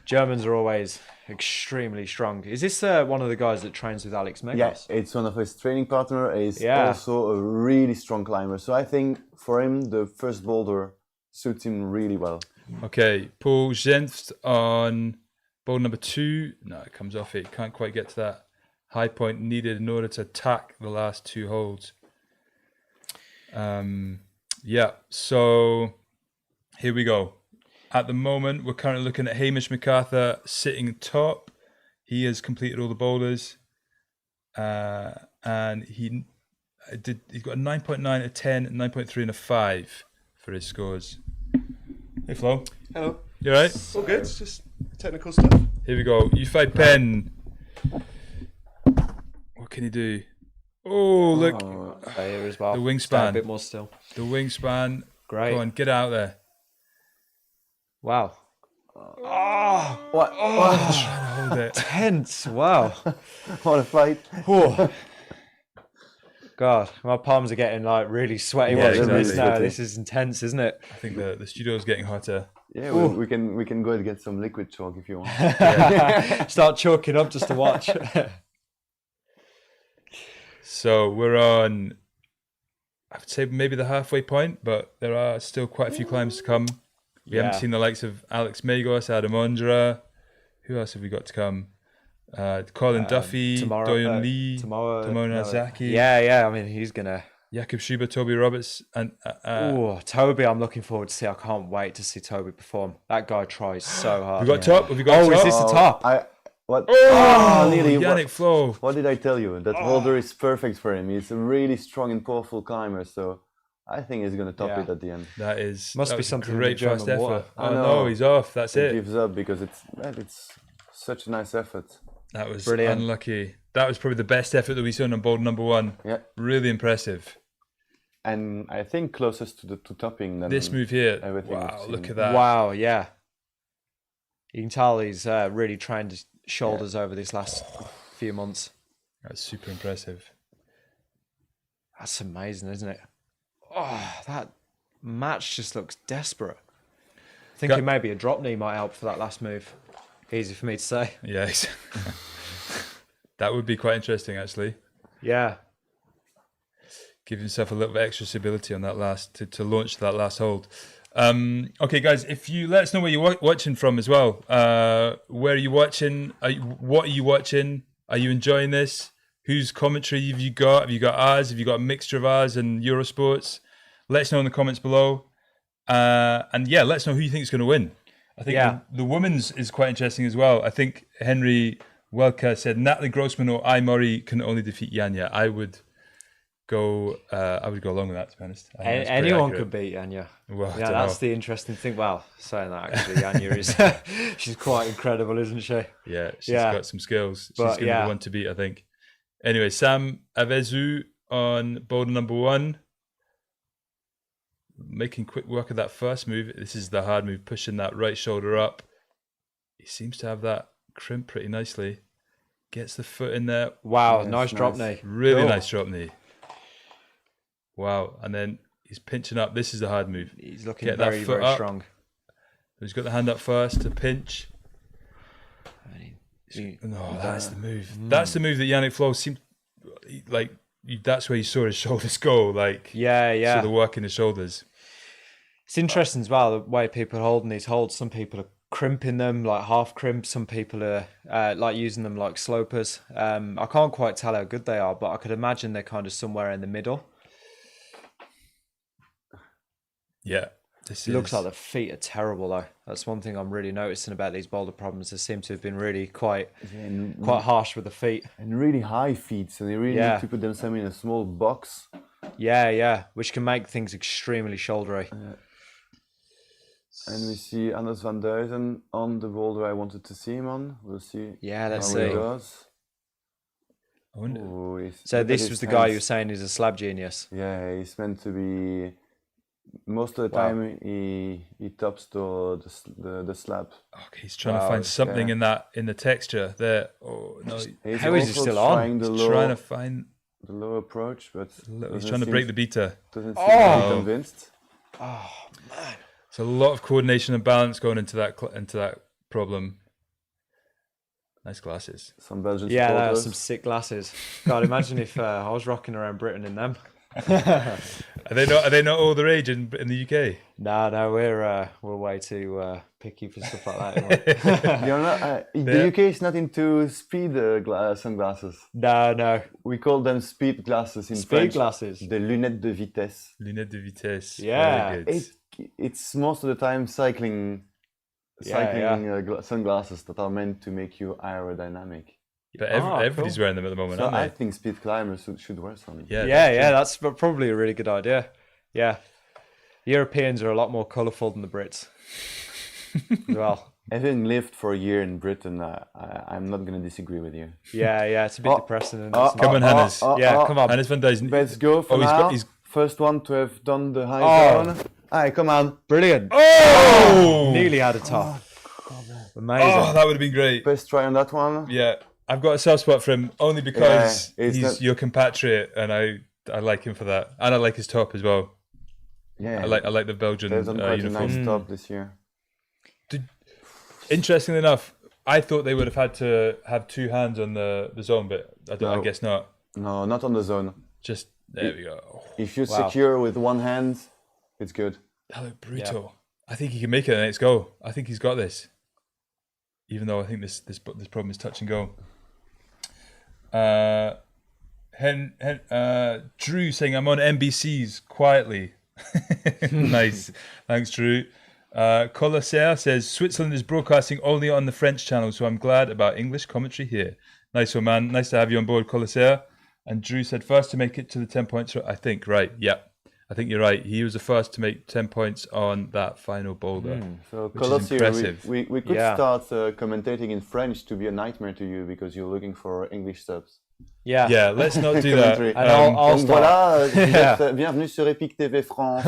Germans are always extremely strong. Is this one of the guys that trains with Alex Megos? Yeah, it's one of his training partner. He's Yeah. also a really strong climber. So I think for him, the first boulder suits him really well. Okay, Paul Jenst on boulder number 2. No, it comes off it. Can't quite get to that high point needed in order to attack the last 2 holds. Yeah, so here we go. At the moment, we're currently looking at Hamish MacArthur sitting top. He has completed all the boulders. And he's got a 9.9, a 10, 9.3 and a 5 for his scores. Hey Flo. Hello. You alright? All good. It's just technical stuff. Here we go. Yifei Pen. What can he do? Oh, look. Here as well. The wingspan. Stand a bit more still. The wingspan. Great. Go on, get out there. Wow. What? Hold it. Tense. Wow. What a fight. Whew. God, my palms are getting like really sweaty Yeah, watching this exactly. now. This is intense, isn't it? I think the studio is getting hotter. Yeah, we can go and get some liquid chalk if you want. Start choking up just to watch. So we're on, I would say maybe the halfway point, but there are still quite a few climbs to come. We haven't seen the likes of Alex Megos, Adam Ondra. Who else have we got to come? Colin Duffy, Doyon Lee, Tomo Nazaki. Yeah. I mean, he's gonna Jakob Schuber, Toby Roberts, and Oh, Toby, I'm looking forward to see. I can't wait to see Toby perform. That guy tries so hard. we got top. Have we got top? is this the top? What? Oh, nearly. Yannick Flo. What did I tell you? That boulder is perfect for him. He's a really strong and powerful climber, so I think he's going to top it at the end. That is Must that be was a something in great the German fast effort. water. Oh I know. no, he's off. That's He it. gives up because it's such a nice effort. That was Brilliant. unlucky. That was probably the best effort that we saw on Boulder number 1. Yeah. Really impressive. And I think closest to topping than This move here. everything we've Wow, seen. look at that. Wow, yeah. You can tell he's really trained his shoulders over these last few months. That's super impressive. That's amazing, isn't it? Oh, that match just looks desperate. Thinking maybe a drop knee might help for that last move. Easy for me to say. Yeah. That would be quite interesting, actually. Yeah. Give himself a little bit extra stability on that last to launch that last hold. Okay, guys, if you let us know where you're watching from as well. Where are you watching? What are you watching? Are you enjoying this? Whose commentary have you got? Have you got ours? Have you got a mixture of ours and Eurosports? Let us know in the comments below. And yeah, let us know who you think is going to win. I think the women's is quite interesting as well. I think Henry Welker said Natalie Grossman or I Murray can only defeat Janja. I would go along with that, to be honest. Anyone could beat Janja. Well, yeah, that's the interesting thing. Well, saying that actually, Janja is she's quite incredible, isn't she? Yeah, she's got some skills. She's But, going to be the one to beat, I think. Anyway, Sam Avezu on Boulder number 1. Making quick work of that first move. This is the hard move, pushing that right shoulder up. He seems to have that crimp pretty nicely. Gets the foot in there. Wow, Yes, nice drop knee. Really Cool. nice drop knee. Wow. And then he's pinching up. This is the hard move. He's looking Get that very, foot very up. strong. He's got the hand up first to pinch. He- No, that's the move. That's the move that Yannick Flo seemed like. That's where you saw his shoulders go. Like, Yeah. saw the work in his shoulders. It's interesting as well, the way people are holding these holds. Some people are crimping them, like half crimp. Some people are like using them like slopers. I can't quite tell how good they are, but I could imagine they're kind of somewhere in the middle. Yeah. It looks like the feet are terrible though. That's one thing I'm really noticing about these boulder problems. They seem to have been really quite harsh with the feet. And really high feet, so they really Yeah. need to put themselves in a small box. Yeah, which can make things extremely shouldery. And we see Anders van Duizen on the boulder I wanted to see him on. We'll see. Yeah, let's how it see. goes. I wonder. Oh, So look at this his was the guy you were hands. saying is a slab genius. Yeah, he's meant to be. Most of the time, he tops the slab. Okay, he's trying to find something in the texture there. Oh no, He's How is he also still on? trying the he's low, trying to find. the low approach, but He's trying to break the beta. Doesn't seem to be convinced. It's a lot of coordination and balance going into that problem. Nice glasses. Some Belgian Yeah, that supporters. was some sick glasses. God, imagine if I was rocking around Britain in them. Are they not all the rage in the UK? No, we're way too picky for stuff like that. You're not, the UK is not into speed sunglasses. No. We call them speed glasses in Speed French. glasses. The lunettes de vitesse. Lunettes de vitesse. Yeah. Very good. It's most of the time cycling sunglasses that are meant to make you aerodynamic. But everybody's wearing them at the moment, So I aren't think speed climbers should wear some. they? Yeah, that's probably a really good idea. Yeah. Europeans are a lot more colourful than the Brits as well. Having lived for a year in Britain, I'm not going to disagree with you. Yeah, it's a bit depressing. Isn't it? Come on, Hannes. Come on. Hannes van Duizen. Let's go for he's now. he's First one to have done the high zone. Alright, come on. Brilliant. Oh! Nearly had a top. Amazing. Oh, that would have been great. Best try on that one. Yeah, I've got a soft spot for him only because Yeah, it's he's not- your compatriot, and I like him for that, and I like his top as well. Yeah, I like the Belgian they've done quite uniform. a nice top this year. Interestingly enough, I thought they would have had to have two hands on the zone, but I No. guess not. No, not on the zone. Just there we go. If you Wow. secure with one hand, it's good. That looked brutal. I think he can make it. Let's go. I think he's got this. Even though I think this problem is touch and go. Drew saying I'm on NBC's quietly. Nice. Thanks, Drew. Colosser says Switzerland is broadcasting only on the French channel, so I'm glad about English commentary here. Nice one, man. Nice to have you on board, Colosser. And Drew said first to make it to the 10 points. I think, right. Yeah. I think you're right. He was the first to make 10 points on that final boulder. So which is impressive. we could start commentating in French to be a nightmare to you because you're looking for English subs. Yeah. Yeah, let's not do that. Commentary. And I'll Donc start. voilà, vous êtes bienvenue sur EpicTV France.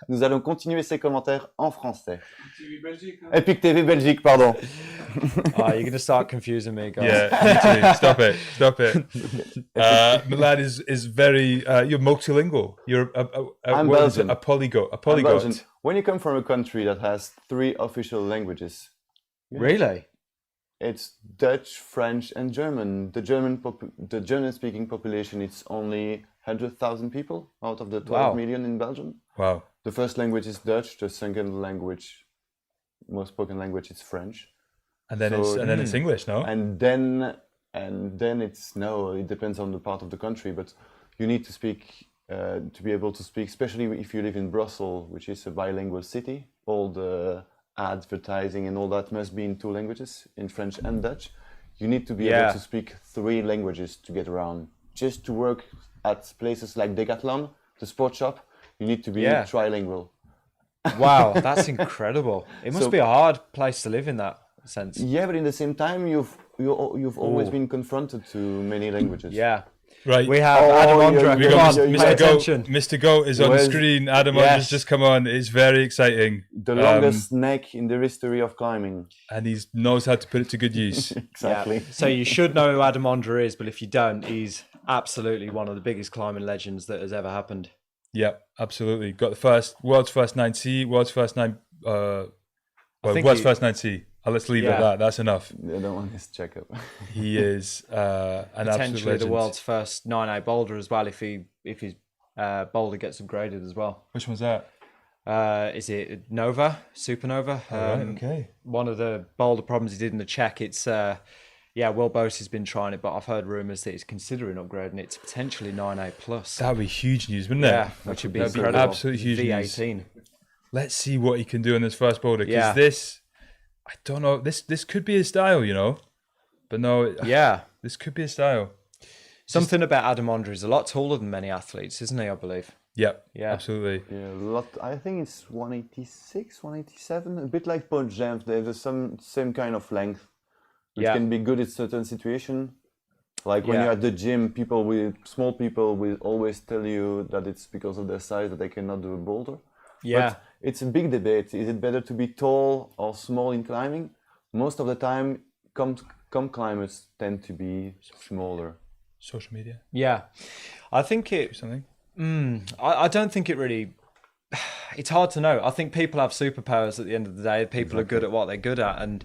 Nous allons continuer ces commentaires en français. EpicTV Belgique, pardon. Oh, you're going to start confusing me, guys. Yeah, me too. Stop it. Stop it. Milan is very, you're multilingual. You're I'm what is it? Belgian. A polyglot. A I'm polyglot. Belgian. When you come from a country that has 3 official languages, Really? it's Dutch, French, and German. The German-speaking population, it's only 100,000 people out of the 12 million in Belgium. Wow. The first language is Dutch. The second language, most spoken language, is French. And then So- it's English, no? And then it depends on the part of the country, but you need to speak to be able to speak, especially if you live in Brussels, which is a bilingual city. All the advertising and all that must be in 2 languages, in French and Dutch. You need to be able to speak 3 languages to get around. Just to work at places like Decathlon, the sports shop, you need to be trilingual. Wow, that's incredible. It must be a hard place to live in that sense. Yeah, but in the same time, you've always been confronted to many languages. Yeah. Right. We have Adam Ondra. We Come got on, pay Mr. attention. Goat. Mr. Goat is on the Where's- screen. Adam Yes. Ondra's just come on. It's very exciting. The longest neck in the history of climbing. And he knows how to put it to good use. Exactly. Yeah. So you should know who Adam Ondra is, but if you don't, he's absolutely one of the biggest climbing legends that has ever happened. Yep, absolutely. Got the world's first 9C, world's first 9, think world's he- first 9C. Let's leave it at that. That's enough. I don't want this checkup. He is an absolute Potentially legend. the world's first 9A boulder as well, if his boulder gets upgraded as well. Which one's that? Is it Nova? Supernova? Right, okay. One of the boulder problems he did in the check, it's Will Bose has been trying it, but I've heard rumours that he's considering upgrading it to potentially 9A plus. That would be huge news, wouldn't it? Yeah, which would be That'd be incredible. absolutely huge news. V18. Let's see what he can do on this first boulder. Because Yeah. this, I don't know, this could be his style, you know? But no, Yeah. this could be his style. Something about Adam Ondra, he's a lot taller than many athletes, isn't he, I believe? Yep, Yeah. absolutely. Yeah, a lot. I think it's 186, 187. A bit like Paul James. They have some same kind of length. It Yeah. can be good in certain situation. Like when Yeah. you're at the gym, small people will always tell you that it's because of their size that they cannot do a boulder. Yeah. But it's a big debate. Is it better to be tall or small in climbing? Most of the time, com climbers tend to be smaller. Social media, Yeah. I think something. I don't think it really. It's hard to know. I think people have superpowers at the end of the day. People are good at what they're good at, and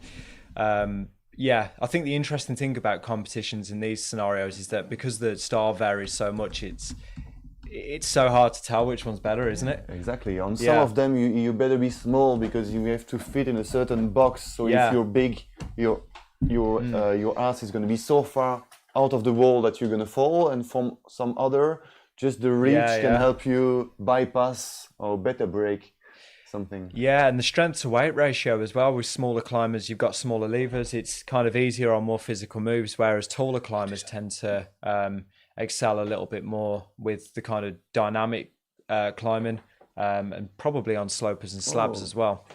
I think the interesting thing about competitions in these scenarios is that because the star varies so much, it's so hard to tell which one's better, isn't it? Exactly. On some Yeah. of them, you better be small because you have to fit in a certain box. So Yeah. if you're big, your ass is going to be so far out of the wall that you're going to fall. And from some other, just the reach can help you bypass or better break something. Yeah, and the strength to weight ratio as well. With smaller climbers, you've got smaller levers. It's kind of easier on more physical moves, whereas taller climbers tend to excel a little bit more with the kind of dynamic climbing and probably on slopers and slabs as well.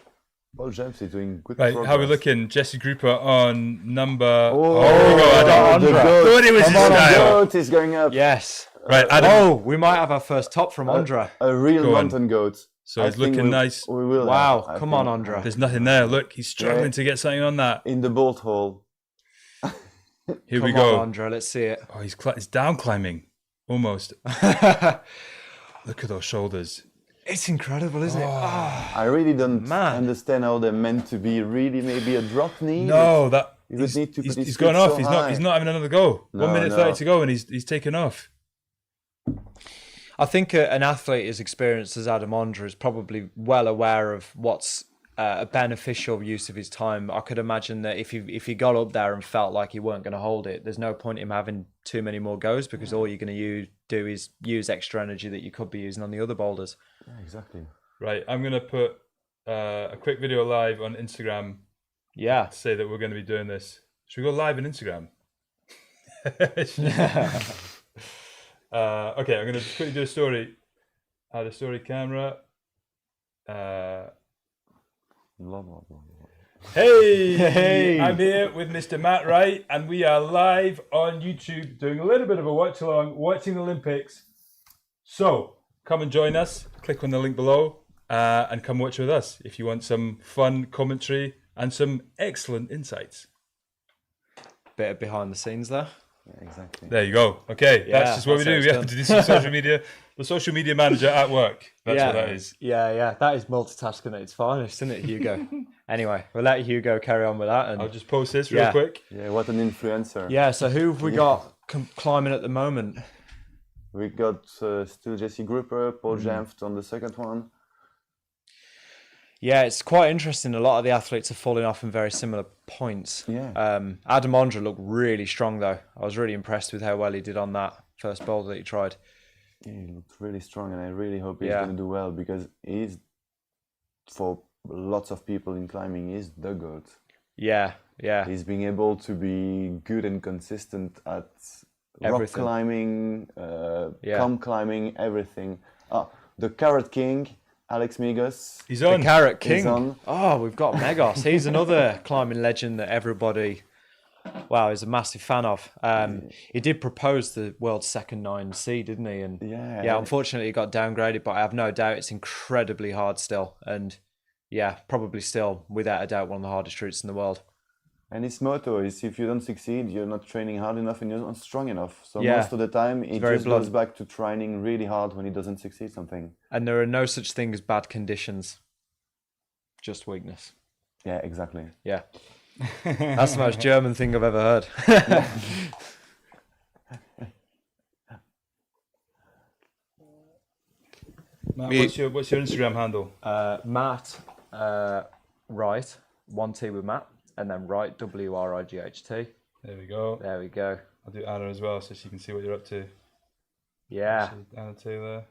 Paul James is doing good Right, progress. how are we looking? Jesse Grouper on number... Oh, here we go, Adam. the Ondra. goat. Thought it was Come his on, the style. goat is going up. Yes. Right, Adam. Oh, we might have our first top from Ondra. A real Go on. mountain goat. So I it's think looking nice. We will. Wow, I come think. on, Ondra. There's nothing there. Look, he's struggling Yeah. to get something on that. In the bolt hole. Here we Come go. on, Ondra, let's see it. Oh, he's down climbing. Almost. Look at those shoulders. It's incredible, isn't it? Oh, I really don't Man. understand how they're meant to be. Really, maybe a drop knee. No, that You would need to put his he's feet going off. so He's high. not having another go. No, 1 minute no. 30 to go, and he's taken off. I think an athlete as experienced as Adam Ondra is probably well aware of what's a beneficial use of his time. I could imagine that if he got up there and felt like he weren't going to hold it, there's no point in him having too many more goes, because all you're going to do is use extra energy that you could be using on the other boulders. Yeah, exactly. Right, I'm going to put a quick video live on Instagram Yeah. to say that we're going to be doing this. Should we go live on Instagram? Okay, I'm going to quickly do a story. Add a story camera. Hey, I'm here with Mr. Matt Wright, and we are live on YouTube doing a little bit of a watch along, watching the Olympics. So come and join us. Click on the link below and come watch with us if you want some fun commentary and some excellent insights. Bit of behind the scenes there. Yeah, exactly. There you go. Okay, Yeah, that's just what we that's do. how We it's have to do some social media. The social media manager at work. That's what that is. Yeah. That is multitasking at its finest, isn't it, Hugo? Anyway, we'll let Hugo carry on with that. And I'll just post this real quick. Yeah, what an influencer. yeah, so who have we got climbing at the moment? We got still Jesse Grouper, Paul Jamft on the second one. Yeah, it's quite interesting. A lot of the athletes are falling off in very similar points. Yeah. Adam Ondra looked really strong, though. I was really impressed with how well he did on that first boulder that he tried. Yeah, he looked really strong, and I really hope he's Yeah. going to do well, because he's, for lots of people in climbing, he's the GOAT. Yeah. He's being able to be good and consistent at rock Everything. climbing, comb climbing, everything. The Carrot King, Alex Migos. He's The on. Carrot He's King. on. Oh, we've got Megos. He's another climbing legend that everybody, is a massive fan of. He did propose the world's second 9C, didn't he? And Yeah. unfortunately he got downgraded, but I have no doubt it's incredibly hard still. And yeah, probably still, without a doubt, one of the hardest routes in the world. And his motto is, if you don't succeed, you're not training hard enough and you're not strong enough. So Yeah. most of the time, he very just blunt. goes back to training really hard when he doesn't succeed something. And there are no such thing as bad conditions, just weakness. Yeah, exactly. Yeah. That's the most German thing I've ever heard. Matt, what's your Instagram handle? Matt Wright, 1T with Matt, and then Wright, WRIGHT. There we go. There we go. I'll do Anna as well so she can see what you're up to. Yeah. Anna Taylor.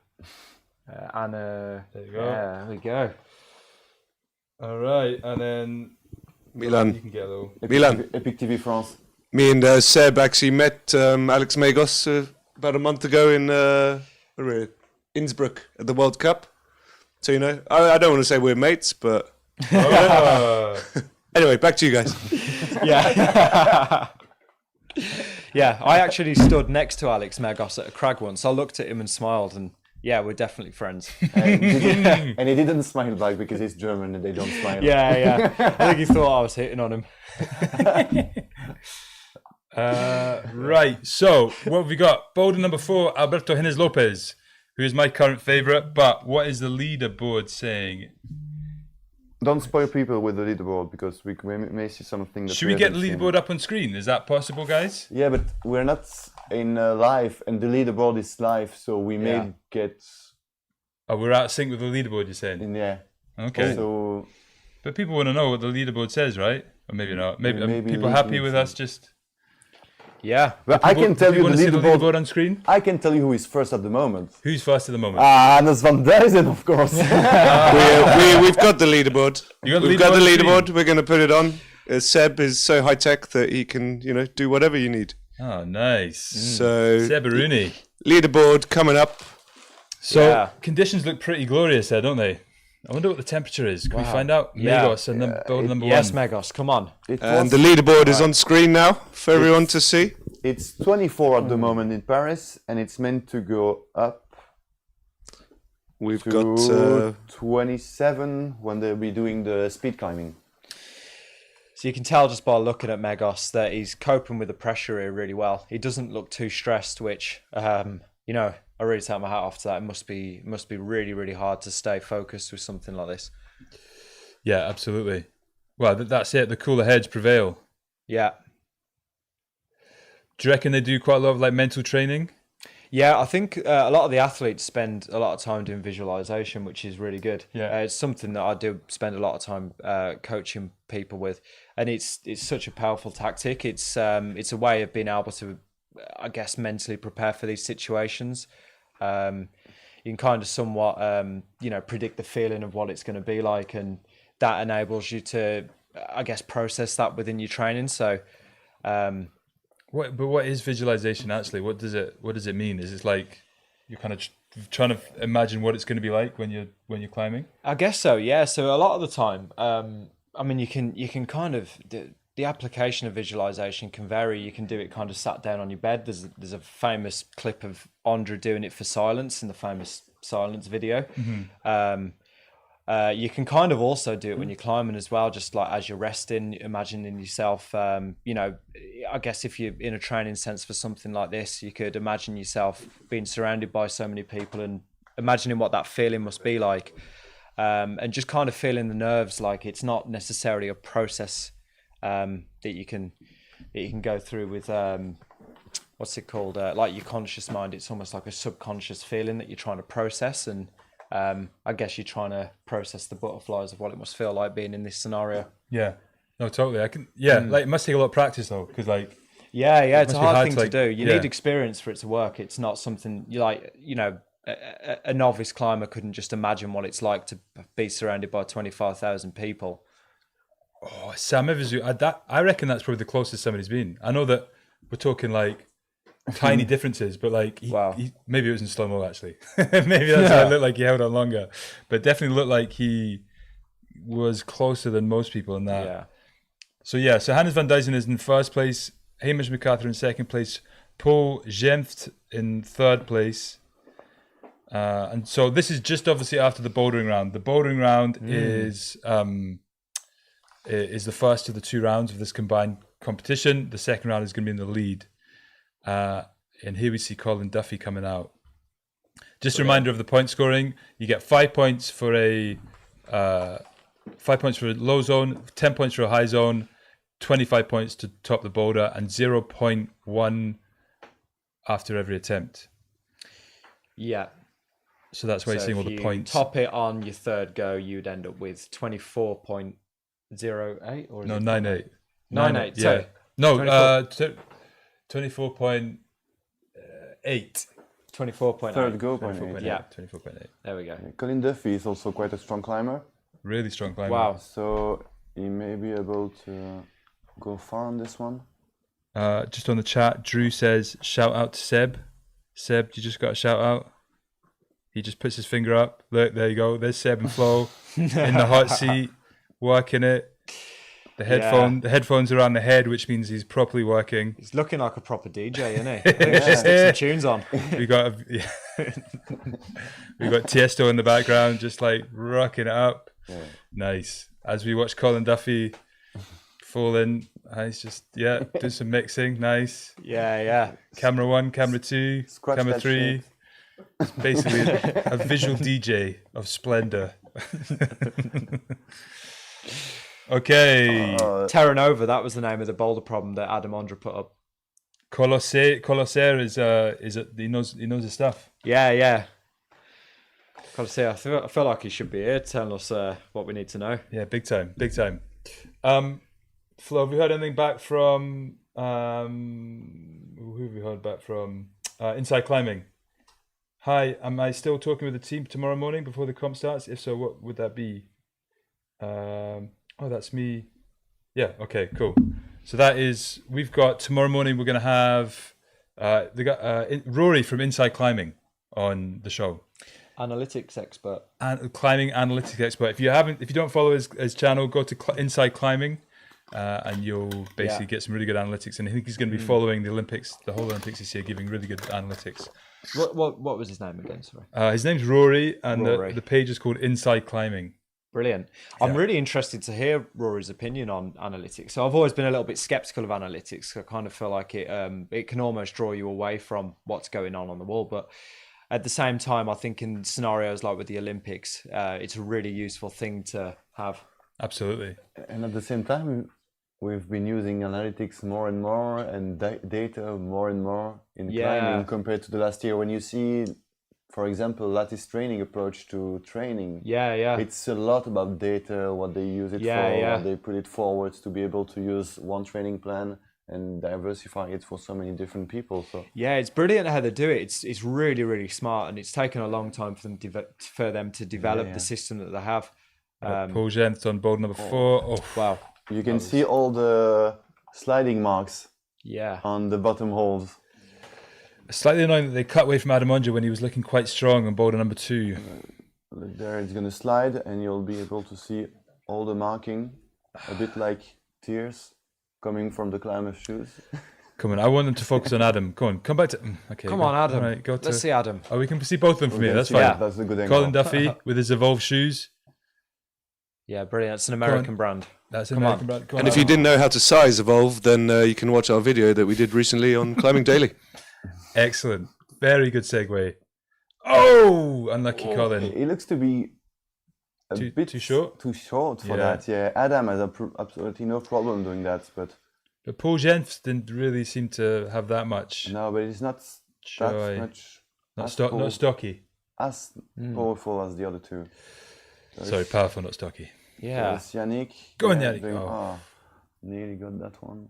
Anna. There you go. Yeah, there we go. All right, and then you Milan. can get a little. Milan. EpicTV France. Me and Seb actually met Alex Megos about a month ago in where were we? Innsbruck at the World Cup. So, you know, I don't want to say we're mates, but anyway, back to you guys. Yeah. Yeah, I actually stood next to Alex Megos at a crag once. I looked at him and smiled, and yeah, we're definitely friends. And he didn't smile back because he's German and they don't smile. Yeah. I think he thought I was hitting on him. Right, so what have we got? Boulder number 4, Alberto Hines Lopez, who is my current favourite, but what is the leaderboard saying? Don't spoil people with the leaderboard, because we may see something that Should we get the haven't seen. leaderboard up on screen? Is that possible, guys? Yeah, but we're not in live, and the leaderboard is live, so we may Yeah. get Oh, we're out of sync with the leaderboard, you're saying? in there. Okay. So But people want to know what the leaderboard says, right? Or maybe not. Maybe people we happy can with see. us just... Yeah. but I can tell you want the to see the leaderboard. leaderboard on screen? I can tell you who is first at the moment. Who's first at the moment? Hannes van Dijzen, of course. We've got the leaderboard. You got the We've got the leaderboard leaderboard. We're going to put it on. Seb is so high tech that he can, you know, do whatever you need. Oh, nice. So Sebaruni. leaderboard coming up. So Yeah. conditions look pretty glorious there, don't they? I wonder what the temperature is. Can we find out? Yeah. Megos and then Boulder number Yes, 1. Megos, come on. And the leaderboard is on screen now for everyone to see. It's 24 at the moment in Paris, and it's meant to go up We've to got 27 when they'll be doing the speed climbing. So you can tell just by looking at Megos that he's coping with the pressure here really well. He doesn't look too stressed, which, you know, I really take my hat off to that. It must be really, really hard to stay focused with something like this. Yeah, absolutely. Well, that's it. The cooler heads prevail. Yeah. Do you reckon they do quite a lot of like mental training? Yeah, I think a lot of the athletes spend a lot of time doing visualization, which is really good. Yeah. It's something that I do spend a lot of time coaching people with, and it's such a powerful tactic. It's a way of being able to, I guess, mentally prepare for these situations. You can kind of somewhat, predict the feeling of what it's going to be like, and that enables you to, I guess, process that within your training. So. What is visualization actually? What does it mean? Is it like you're kind of trying to imagine what it's going to be like when you're climbing? I guess so. Yeah. So a lot of the time, I mean, you can kind of the application of visualization can vary. You can do it kind of sat down on your bed. There's a famous clip of Andra doing it for silence in the famous silence video. Mm-hmm. You can kind of also do it when you're climbing as well, just like as you're resting, imagining yourself, I guess if you're in a training sense for something like this, you could imagine yourself being surrounded by so many people and imagining what that feeling must be like, and just kind of feeling the nerves. Like it's not necessarily a process that you can go through with, what's it called? Like your conscious mind. It's almost like a subconscious feeling that you're trying to process, and I guess you're trying to process the butterflies of what it must feel like being in this scenario. Yeah, no, totally. I can. Yeah, like it must take a lot of practice though, because like. Yeah, it's a hard thing to, like, to do. You need experience for it to work. It's not something you like. A novice climber couldn't just imagine what it's like to be surrounded by 25,000 people. Oh, Sam Evans, I reckon that's probably the closest somebody's been. I know that we're talking like tiny differences, but like maybe it was in slow mo actually. Maybe that's why it looked like he held on longer, but definitely looked like he was closer than most people in that. Yeah. So Hannes van Duysen is in first place, Hamish MacArthur in second place, Paul Gemft in third place. And so this is just obviously after the bouldering round. The bouldering round is the first of the two rounds of this combined competition. The second round is going to be in the lead. And here we see Colin Duffy coming out. Just a reminder of the point scoring. You get 5 points for a 5 points for a low zone, 10 points for a high zone, 25 points to top the boulder, and 0.1 after every attempt. Yeah. So that's why you're seeing all the points. Top it on your third go, you'd end up with 24.08 or is no, it 9.8. 9.8. Yeah. Sorry. No, 24.8. 24.8. Third go, 24.8. Yeah. 24.8. There we go. Colin Duffy is also quite a strong climber, Really strong climber. Wow. so he may be able to go far on this one. Just on the chat, Drew says, shout out to Seb. Seb, you just got a shout out. He just puts his finger up. Look, there you go. There's Seb and Flo in the hot seat, working it. The headphones are on the head, which means he's properly working. He's looking like a proper DJ, isn't he? I think we should stick some tunes on. We got Tiesto in the background, just like rocking it up. Yeah. Nice. As we watch Colin Duffy fall in, he's just doing some mixing. Nice. Yeah. Camera 1, camera 2, Scratch camera that 3. shit. It's basically a visual DJ of splendor. Okay. Terra Nova, that was the name of the boulder problem that Adam Ondra put up. Colosser is he knows his stuff. Yeah. Gotta say, I feel like he should be here telling us what we need to know. Yeah, big time. Flo, have we heard anything back from who have we heard back from? Inside Climbing. Hi, am I still talking with the team tomorrow morning before the comp starts? If so, what would that be? That's me. Yeah, okay, cool. So we've got tomorrow morning, we're going to have Rory from Inside Climbing on the show. Analytics expert. And climbing analytics expert. If you don't follow his channel, go to Inside Climbing, and you'll basically get some really good analytics. And I think he's going to be following the Olympics, the whole Olympics this year, giving really good analytics. What was his name again? Sorry. His name's Rory, and Rory. the page is called Inside Climbing. Brilliant. I'm really interested to hear Rory's opinion on analytics. So I've always been a little bit skeptical of analytics. I kind of feel like it can almost draw you away from what's going on the wall. But at the same time, I think in scenarios like with the Olympics, it's a really useful thing to have. Absolutely. And at the same time, we've been using analytics more and more and data more and more in Yeah. climbing compared to the last year. When you see, for example, lattice training approach to training, Yeah. it's a lot about data, what they use it Yeah, for, yeah. what they put it forwards to be able to use one training plan and diversify it for so many different people. So Yeah, it's brilliant how they do it. It's really, really smart, and it's taken a long time for them to develop yeah. the system that they have. Paul Gent on board number 4. Oh, Wow. you can see all the sliding marks Yeah. on the bottom holes. slightly annoying that they cut away from Adam Unja when he was looking quite strong on boulder number 2. Look there, it's going to slide and you'll be able to see all the marking, a bit like tears coming from the climber's shoes. Come on, I want them to focus on Adam. Come on, come back to... Okay, Come go. on, Adam. All right, go to... Let's see Adam. Oh, we can see both of them from We here. can That's see fine. that, that's a good angle. Colin Duffy with his Evolve shoes. Yeah, brilliant. It's an American brand. That's an Come American on. brand. Come And on, if you Adam. didn't know how to size Evolve, then you can watch our video that we did recently on Climbing Daily. Excellent. Very good segue. Oh, unlucky Colin. It looks to be a Too- bit too short? Too short for Yeah. that. Yeah, Adam has absolutely no problem doing that, but But Paul Jenf didn't really seem to have that much. no, but it's not Joy. that much Not, as not stocky. as powerful as the other two. Sorry, powerful, not stocky. Yeah. There's Yannick. Go on, yeah, Yannick. doing- Oh. Nearly got that one.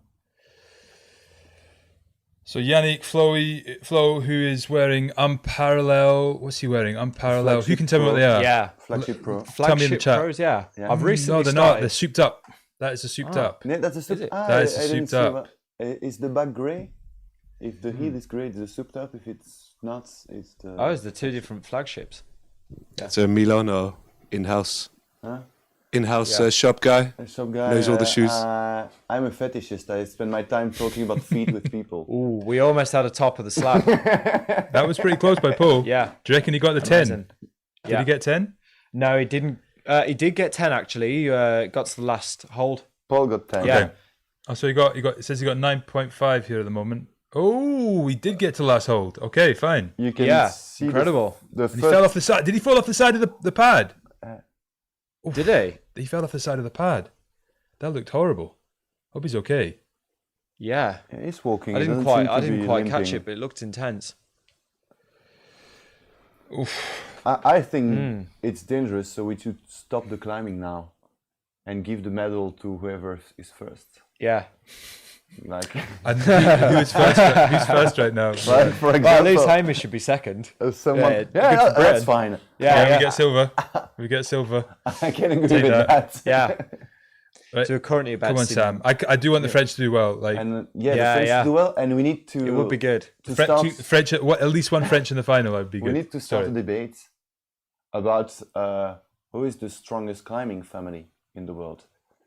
So Yannick Flo, who is wearing unparalleled. What's he wearing? Unparalleled. Who can tell me what they are? Yeah. Flagship Pro. Tell me in the Flagship chat. Pros, yeah. Yeah. I've recently No, they're started. not. They're souped up. That is a souped up. Yeah, that's a soup. it? Ah, That is a I didn't souped see up. that. Is the back grey? If the heel is grey, it's a souped up. If it's not, it's the. Oh, it's the two different flagships. So Milan, our in-house Huh? shop guy. A shop guy knows all the shoes. I'm a fetishist. I spend my time talking about feet with people. Ooh, we almost had a top of the slab. That was pretty close by Paul. Yeah. Do you reckon he got the 10? Amazing. Did Yeah. he get 10? No, he didn't. He did get 10 actually. He got to the last hold. Paul got 10. Yeah. Okay. Oh, so he got. It says he got 9.5 here at the moment. Oh, he did get to last hold. Okay, fine. You can Yeah, see incredible. The And he first, fell off the side. Did he fall off the side of the pad? Did he? He fell off the side of the pad. That looked horrible. Hope he's okay. Yeah. He's walking. I He didn't doesn't quite. seem to be catch limping. it, but it looked intense. I think it's dangerous, so we should stop the climbing now, and give the medal to whoever is first. Yeah. Like, And who's first right now? for example, Well, at least Hamish should be second. someone. Yeah, Yeah, good for that's Britain. fine. Yeah. Yeah, Yeah. we get silver. We get silver. I can agree Take with that. that. Yeah. Right. So we're currently about Come on, to see Sam. I do want the French to do well. Like And Yeah, the French yeah. do well, and we need to. It would be good. To French, start, French, at least one French in the final would be we good. need to start Sorry. a debate about who is the strongest climbing family in the world.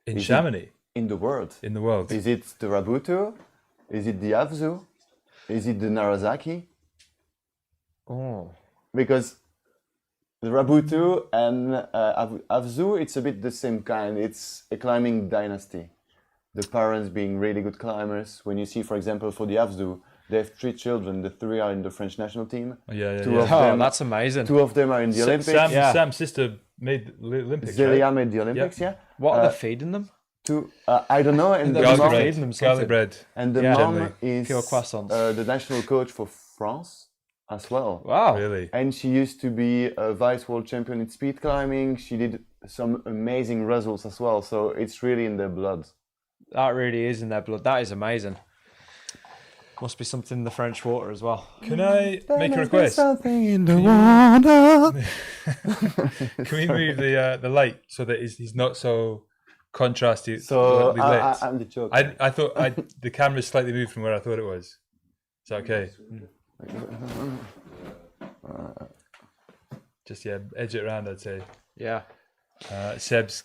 in is it- Chamonix, In the world. in the world. Is it the Rabuto? Is it the Avzu? Is it the Narasaki? Oh. Because the Rabuto and Avzu, it's a bit the same kind. It's a climbing dynasty. The parents being really good climbers. When you see, for example, for the Avzu, they have 3 children. The 3 are in the French national team. Yeah. Two of Oh, them, that's amazing. 2 of them are in the Olympics. Yeah. Sam's sister made the Olympics. Zelia Right? made the Olympics, yeah. What are they feeding them? 2, I don't know. And the Garlic mom, bread. Garlic feeding them bread. Garlic something. bread. and the Yeah. mom Generally. is Pure croissants. the national coach for France as well. Wow. Really? And she used to be a vice world champion in speed climbing. She did some amazing results as well. So it's really in their blood. That really is in their blood. That is amazing. Must be something in the French water as well. Can I make a request? Something in the water. Can we move the light so that he's not so contrasty? So lit? I'm the joke. I thought the camera's slightly moved from where I thought it was. Is that okay? Just edge it around, I'd say. Yeah. Seb's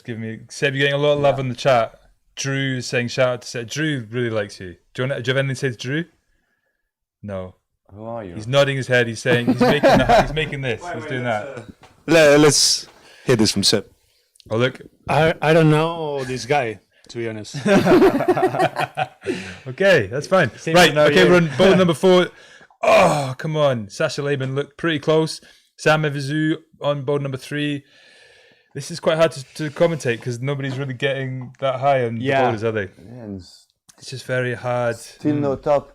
giving me. Seb, you're getting a lot of love in the chat. Drew is saying shout out to Seb. Drew really likes you. Do you have anything to say to Drew? No. Who are you? He's nodding his head. He's saying he's making this. He's doing that. Let's hear this from Seb. Oh look. I don't know this guy, to be honest. Okay, that's fine. Seems Right. to know Okay, you. we're on bowl number 4. Oh, come on. Sasha Laban looked pretty close. Sam Evizu on bowl number 3. This is quite hard to commentate because nobody's really getting that high on the boulders, are they? Yeah, and It's just very hard. still no top.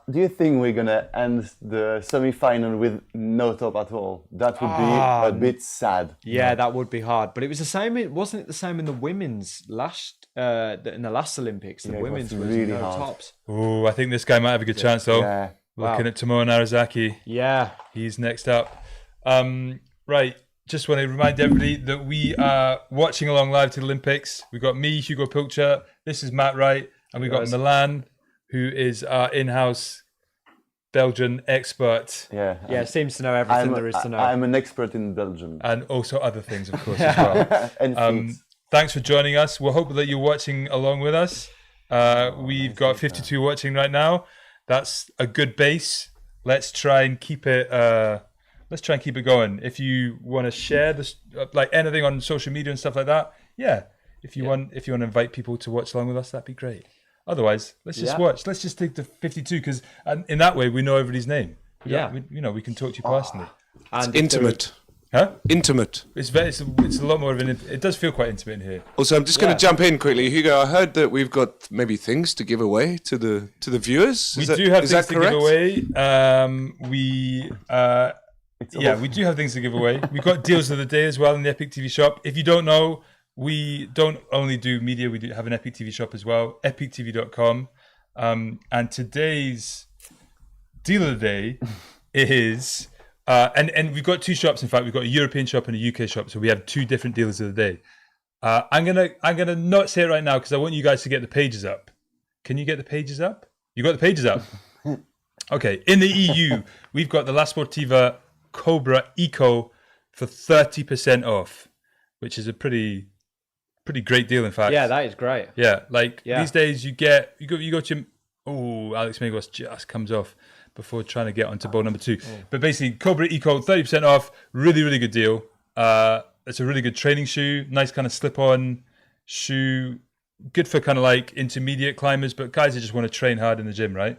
Do you think we're gonna end the semi-final with no top at all? That would be a bit sad. Yeah, that would be hard. But it was the same. Wasn't it the same in the women's in the last Olympics? The Yeah, it was women's was really no hard. tops. Oh, I think this guy might have a good chance though. Yeah. Looking Wow. at Tomoe Narazaki. Yeah. He's next up. Right. Just want to remind everybody that we are watching along live to the Olympics. We've got me, Hugo Pilcher. This is Matt Wright. And we've got Guys. Milan, who is our in-house Belgian expert. Yeah. Yeah, seems to know everything there is to know. I'm an expert in Belgium. And also other things, of course, as well. And feet. Thanks for joining us. We'll hope that you're watching along with us. We've got 52 watching right now. That's a good base. Let's try and keep it. Let's try and keep it going. If you want to share this, like anything on social media and stuff like that, yeah. If you want to invite people to watch along with us, that'd be great. Otherwise, let's just watch. Let's just take the 52 because in that way we know everybody's name. We can talk to you personally. And Intimate. Huh? Intimate. It's a lot more of an. It does feel quite intimate in here. Also, I'm just going to jump in quickly, Hugo. I heard that we've got maybe things to give away to the viewers. We do have things to give correct? away. We do have things to give away. We've got deals of the day as well in the Epic TV shop. If you don't know, we don't only do media, we do have an Epic TV shop as well, epictv.com. And today's deal of the day is, and we've got two shops. In fact, we've got a European shop and a UK shop. So we have two different deals of the day. I'm gonna not say it right now because I want you guys to get the pages up. Can you get the pages up? You got the pages up? Okay. In the EU, we've got the La Sportiva Cobra Eco for 30% off, which is a pretty great deal, in fact. Yeah, that is great. Yeah, these days you go to Alex Megos just comes off before trying to get onto bowl number 2. But basically, Cobra Eco 30% off, really good deal. It's a really good training shoe, nice kind of slip-on shoe, good for kind of like intermediate climbers, but guys that just want to train hard in the gym, right?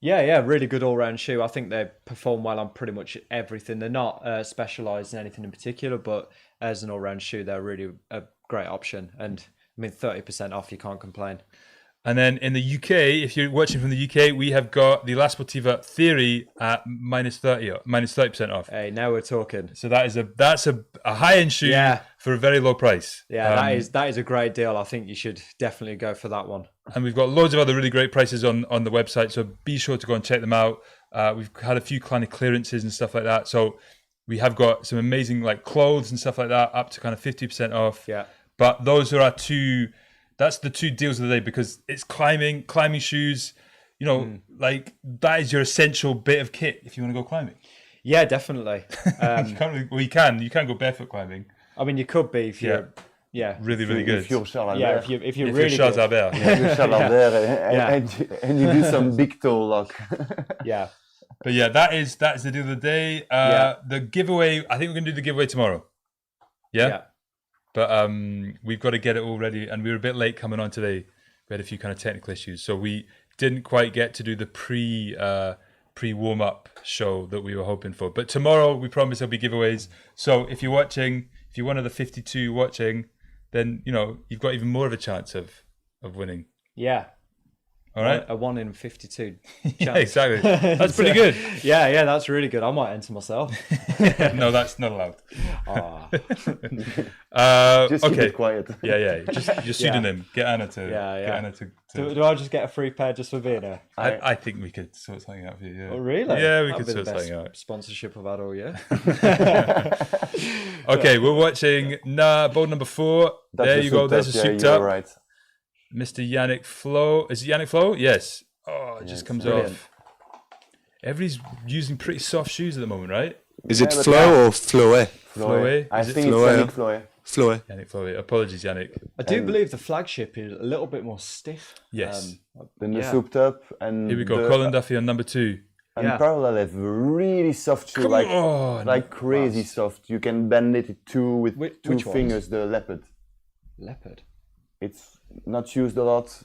Yeah, really good all-round shoe. I think they perform well on pretty much everything. They're not specialised in anything in particular, but as an all-round shoe, they're really a great option. And I mean, 30% off, you can't complain. And then in the UK, if you're watching from the UK, we have got the La Sportiva Theory at minus 30% off. Hey, now we're talking. So that's a high-end shoe for a very low price. Yeah, that is a great deal. I think you should definitely go for that one. And we've got loads of other really great prices on the website, so be sure to go and check them out. We've had a few kind of clearances and stuff like that. So we have got some amazing like clothes and stuff like that up to kind of 50% off. Yeah. But those are that's the two deals of the day because it's climbing shoes, like that is your essential bit of kit if you want to go climbing. Yeah, definitely. You can go barefoot climbing. I mean, you could be if you're really good. If you're Charles Yeah, Albert. if you're If really you're Charles good. Albert. If you're Charles Albert and you do some big toe lock. Yeah. But yeah, that's the deal of the day. The giveaway, I think we're gonna do the giveaway tomorrow. Yeah. But we've got to get it all ready, and we were a bit late coming on today. We had a few kind of technical issues, so we didn't quite get to do the pre warm up show that we were hoping for. But tomorrow, we promise there'll be giveaways. So if you're watching, if you're one of the 52 watching, then you've got even more of a chance of winning. Yeah. All right. A 1 in 52 chance. Yeah, exactly. That's pretty good. Yeah, that's really good. I might enter myself. No, that's not allowed. Just keep okay. it quiet. Yeah. Just your pseudonym. Get Anna to. Yeah. Get Anna to. Do I just get a free pair just for being here? I think we could sort something out for you. Yeah. Oh, really? Yeah, we That'd could be the sort best something out. sponsorship I've had all year. Okay, we're watching bowl number 4. That's there a you go. souped There's a up, yeah, souped you're up. right. Mr. Yannick Flo. Is it Yannick Flo? Yes. Oh, it just comes brilliant. off. Everybody's using pretty soft shoes at the moment, right? Is it Yeah, but Flo or Floe? Floe? I Is it think it's Floe? Yannick Floe. Floe. Yannick Flo. Apologies, Yannick. I do believe the flagship is a little bit more stiff. Yes. Then the Yeah. souped up and Here we go. the- Colin Duffy on number 2. And Yeah. parallel have really soft shoe, Come on. like crazy soft. You can bend it with Which two ones? fingers. The leopard. Leopard. It's not used a lot.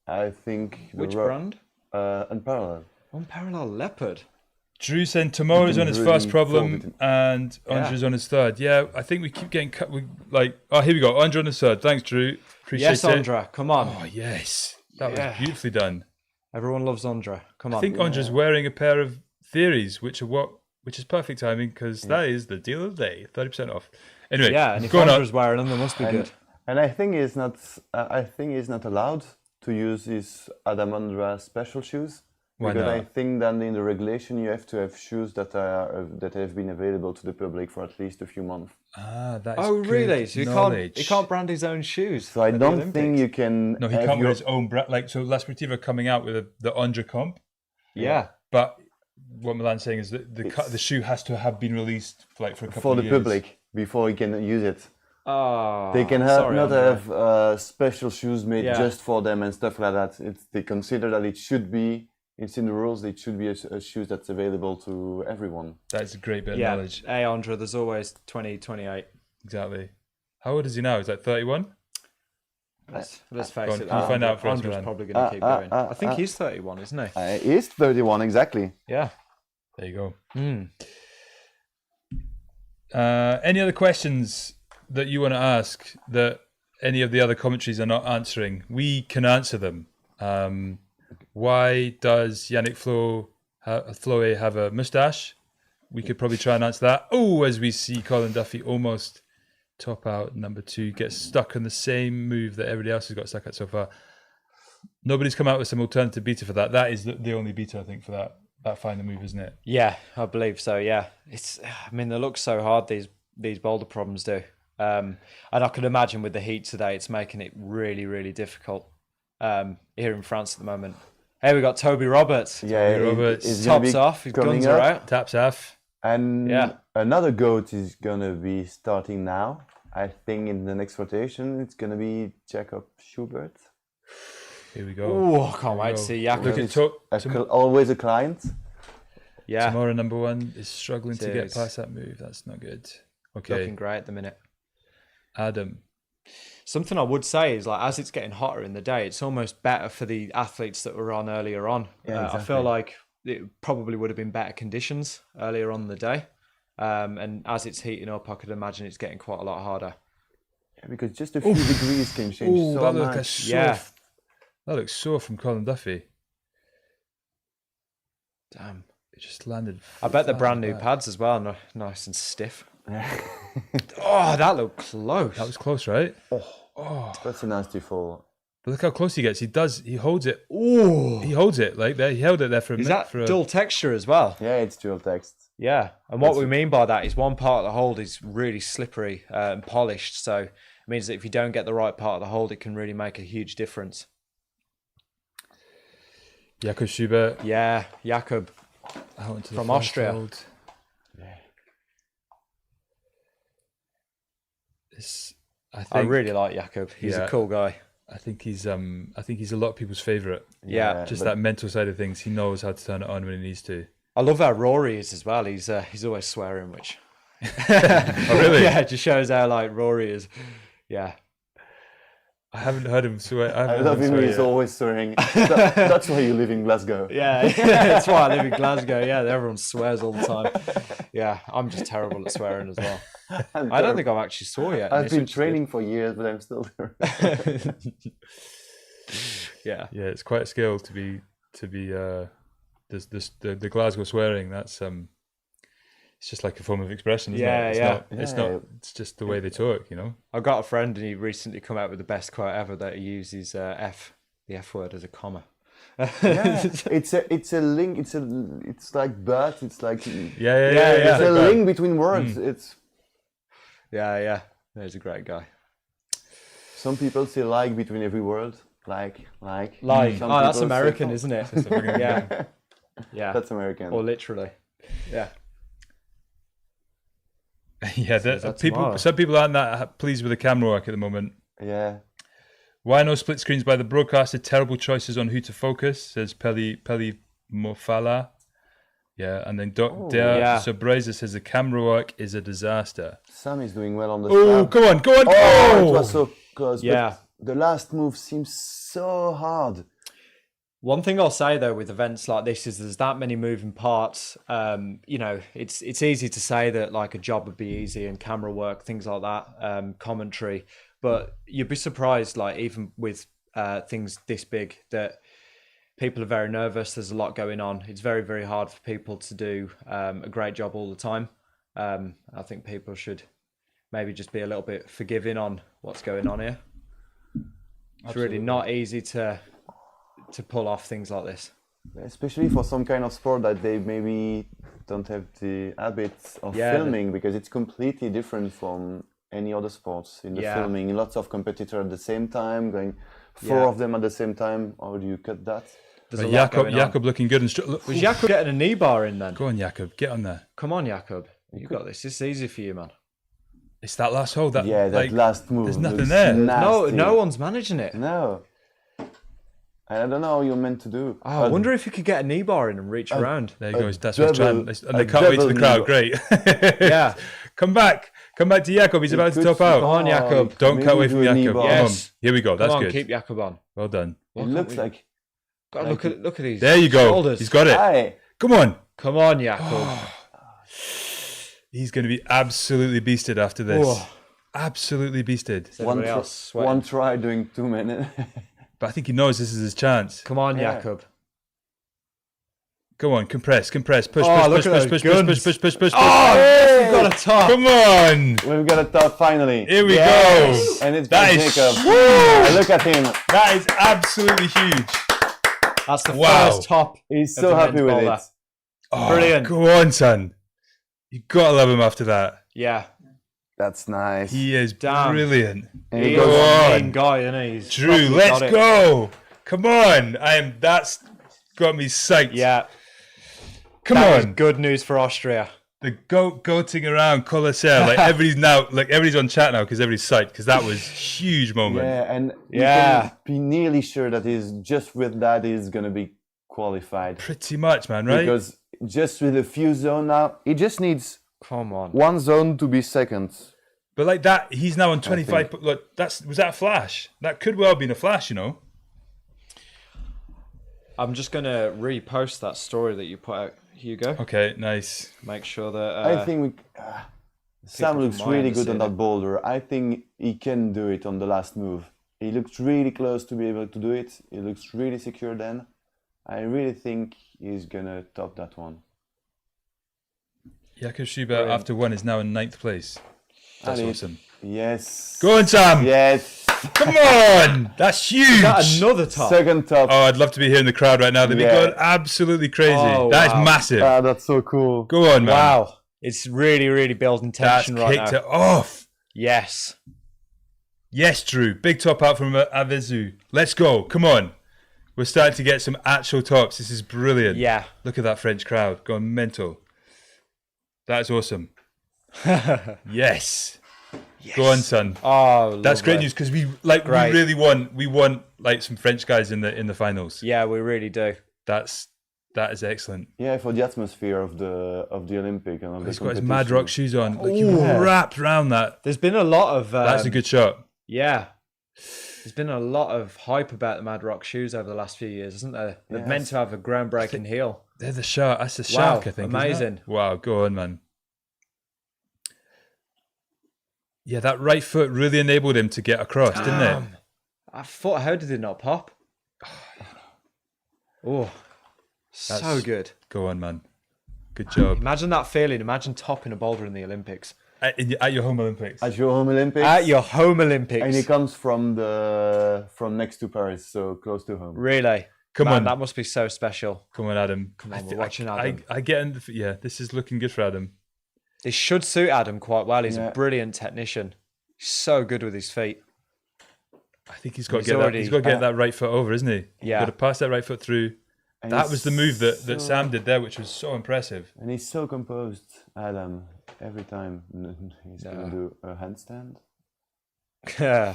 I think. Which brand? Unparalleled. Unparalleled leopard. Drew saying Tomorrow's on his really first problem forward. and Andre's on his third. Yeah, I think we keep getting cut. Oh, here we go. Andre on his third. Thanks, Drew. Appreciate Yes, it. Andra, come on. Oh, yes. That was beautifully done. Everyone loves Andra. Come on. I think Andre's wearing a pair of Theories, which is perfect timing because that is the deal of the day. 30% off. Anyway, yeah, and if going on. Andra's wearing them, they must be good. And I think he's not. I think he's not allowed to use his Adam Andra special shoes. Why Because not? I think that in the regulation you have to have shoes that have been available to the public for at least a few months. That is Oh, really? good So knowledge. he can't brand his own shoes. So I at the don't Olympics? think you can. No, he have can't your- wear his own brand. Like, so La Sportiva coming out with the Andre comp. Yeah. But what Milan's saying is that the shoe has to have been released for a couple for of the years. public before you can use it. Oh, They can sorry, not Andra. have special shoes made Yeah. just for them and stuff like that. They consider that it should be. It's in the rules. It should be a shoes that's available to everyone. That's a great bit of Yeah. knowledge. Hey, Andra, there's always 20, 28. Exactly. How old is he now? He's like 31? Let's face Go on, it. can you find out for us, Andra's Milan? probably going to keep going. I think he's 31, isn't he? He's 31 exactly. Yeah. There you go. Mm. Any other questions that you want to ask that any of the other commentaries are not answering? We can answer them. Why does Yannick Floe have a moustache? We could probably try and answer that. Oh, as we see Colin Duffy almost top out number 2, gets stuck on the same move that everybody else has got stuck at so far. Nobody's come out with some alternative beta for that. That is the only beta, I think, for that final move, isn't it? Yeah, I believe so. Yeah, they look so hard. These boulder problems do, and I can imagine with the heat today, it's making it really, really difficult here in France at the moment. Hey, we got Toby Roberts. Yeah, Roberts. it's gonna Tops be off. His coming guns are up. out. Taps off. And Yeah. another goat is gonna be starting now. I think in the next rotation it's gonna be Jacob Schubert. Here we go. Oh, I can't wait to see Look Jakob. at Always a client. Yeah, Tomorrow number 1 is struggling to get Cheers. past that move. That's not good. Okay, looking great at the minute. Adam. Something I would say is as it's getting hotter in the day, it's almost better for the athletes that were on earlier on. Yeah, I feel like it probably would have been better conditions earlier on in the day. And as it's heating up, I could imagine it's getting quite a lot harder. Yeah, because just a few degrees can change Oh, so that looks much. so. Yeah. That looks so from Colin Duffy. Damn. It just landed. I bet they're flat brand new back. pads as well, nice and stiff. Oh, that looked close. That was close, right? That's a nasty fall. But look how close he gets. He holds it. Oh, he holds it like there. He held it there for a Is minute. that For a, dual texture as well? Yeah, it's dual text. Yeah, and what we mean by that is one part of the hold is really slippery and polished, so it means that if you don't get the right part of the hold, it can really make a huge difference. Jakob Schubert Yeah, Jakob. out into the From first Austria. hold. This, I really like Jakob. He's Yeah. a cool guy. I think he's a lot of people's favourite. Yeah. Just but- that mental side of things. He knows how to turn it on when he needs to. I love how Rory is as well. He's always swearing, which Oh, really? yeah, it just shows how Rory is. Yeah. I haven't heard him swear. I haven't love heard him. swear He's yet. always swearing. That's why you live in Glasgow. Yeah, that's why I live in Glasgow. Yeah, everyone swears all the time. Yeah, I'm just terrible at swearing as well. I don't think I've actually swore yet. I've This been is good. training for years, but I'm still there. Yeah. Yeah, it's quite a skill to be the Glasgow swearing. That's it's just like a form of expression, isn't Yeah, it? yeah. It's Yeah. not. It's just the way they talk, you know. I've got a friend and he recently come out with the best quote ever that he uses the F word as a comma. Yeah, it's a link. It's like but. It's like Yeah. it's a link between words. It's Yeah. He's a great guy. some people say like between every word. Like. Some Oh, that's people American, say, isn't it? Yeah. Yeah. That's American. Or literally. Yeah. Yeah, that people. tomorrow. Some people aren't that pleased with the camera work at the moment. Yeah. Why no split screens by the broadcaster? Terrible choices on who to focus, says Peli Mofala. Yeah, and then Dr. yeah. Sobreza says the camera work is a disaster. Sam is doing well on the Oh, snap. go on. Oh, it was so close. Yeah. But the last move seems so hard. One thing I'll say though with events like this is there's that many moving parts. You know, it's easy to say that like a job would be easy and camera work, things like that, commentary, but you'd be surprised, like even with things this big, that people are very nervous. There's a lot going on. It's very, very hard for people to do a great job all the time. I think people should maybe just be a little bit forgiving on what's going on here. It's really not easy to pull off things like this. Especially for some kind of sport that they maybe don't have the habit of filming, because it's completely different from any other sports in the filming. Lots of competitors at the same time, going four of them at the same time. How do you cut that? Jakob looking good. Was Jakob getting a knee bar in then? Go on, Jakob. Get on there. Come on, Jakob. You got this. It's easy for you, man. It's that last hole. That last move. There's nothing there. No one's managing it. No. I don't know how you're meant to do. Oh, I wonder if you could get a knee bar in and reach around. There he goes. That's what's trying. And they cut away to the crowd. Great. Yeah. Come back to Jakob. He's about to top out. Come on, Jakob. Don't cut away from Jakob. Come on. Here we go. That's good. Keep Jakob on. Well done. It looks like. God, look at these. There you go. Shoulders. He's got it. Hi. Come on. Come on, Jakob. He's going to be absolutely beasted after this. Absolutely beasted. One try doing 2 minutes. But I think he knows this is his chance. Come on, Jakob. Go on, compress. Push. Oh, We've got a top. Come on. We've got a top finally. Here we go. And it's That by is Jacob. huge. Look at him. That is absolutely huge. That's the first top. He's so happy with it. Oh, Brilliant. Go on, son. You gotta love him after that. Yeah. That's nice. He is brilliant. And He he is goes a main guy, isn't he? Drew, let's go. Come on. That's got me psyched. Yeah. Come That is on. good news for Austria. The goating around Colosseum. Everybody's on chat now because everybody's psyched because that was a huge moment. Yeah, and you can be nearly sure that he's just with that he's gonna be qualified. Pretty much, man, right? Because just with a few zones now, he just needs Come on. one zone to be second. But like that, he's now on 25. Look, was that a flash? That could well have been a flash, you know. I'm just going to repost that story that you put out, Hugo. Okay, nice. Make sure that... I think Sam looks really good on it. that boulder. I think he can do it on the last move. He looks really close to be able to do it. He looks really secure then. I really think he's going to top that one. Jakob Schubert, after one, is now in 9th place. That's awesome. Yes. Go on, Sam. Yes. Come on. That's huge. Is that another top? Second top. Oh, I'd love to be here in the crowd right now. They'd be going absolutely crazy. That is massive. That's so cool. Go on, man. Wow. It's really, really building tension right now. Kicked it off. Yes. Yes, Drew. Big top out from Avezu. Let's go. Come on. We're starting to get some actual tops. This is brilliant. Yeah. Look at that French crowd going mental. That's awesome. Yes. Go on, son. Oh, that's great news because we really want like some French guys in the finals. Yeah, we really do. That is excellent. Yeah, for the atmosphere of the Olympic and of the He's got his competition. Mad Rock shoes on. Like you wrapped around that. There's been a lot of... that's a good shot. Yeah. There's been a lot of hype about the Mad Rock shoes over the last few years, isn't there? They're meant to have a groundbreaking heel. They're the shark. That's the shark, I think. Amazing. Wow, go on, man. Yeah, that right foot really enabled him to get across, didn't it? I thought, how did it not pop? Oh, so good. Go on, man. Good job. Imagine that feeling. Imagine topping a boulder in the Olympics. At your home Olympics. At your home Olympics. At your home Olympics. And he comes from next to Paris, so close to home. Really? Come on. That must be so special. Come on, Adam. Come on, we're watching Adam. I get in. Yeah, this is looking good for Adam. This should suit Adam quite well. He's a brilliant technician. He's so good with his feet. I think he's got to get that. He's got to get that right foot over, isn't he? Yeah. Got to pass that right foot through. And that was the move that Sam did there, which was so impressive. And he's so composed, Adam. Every time he's going to do a handstand. Yeah.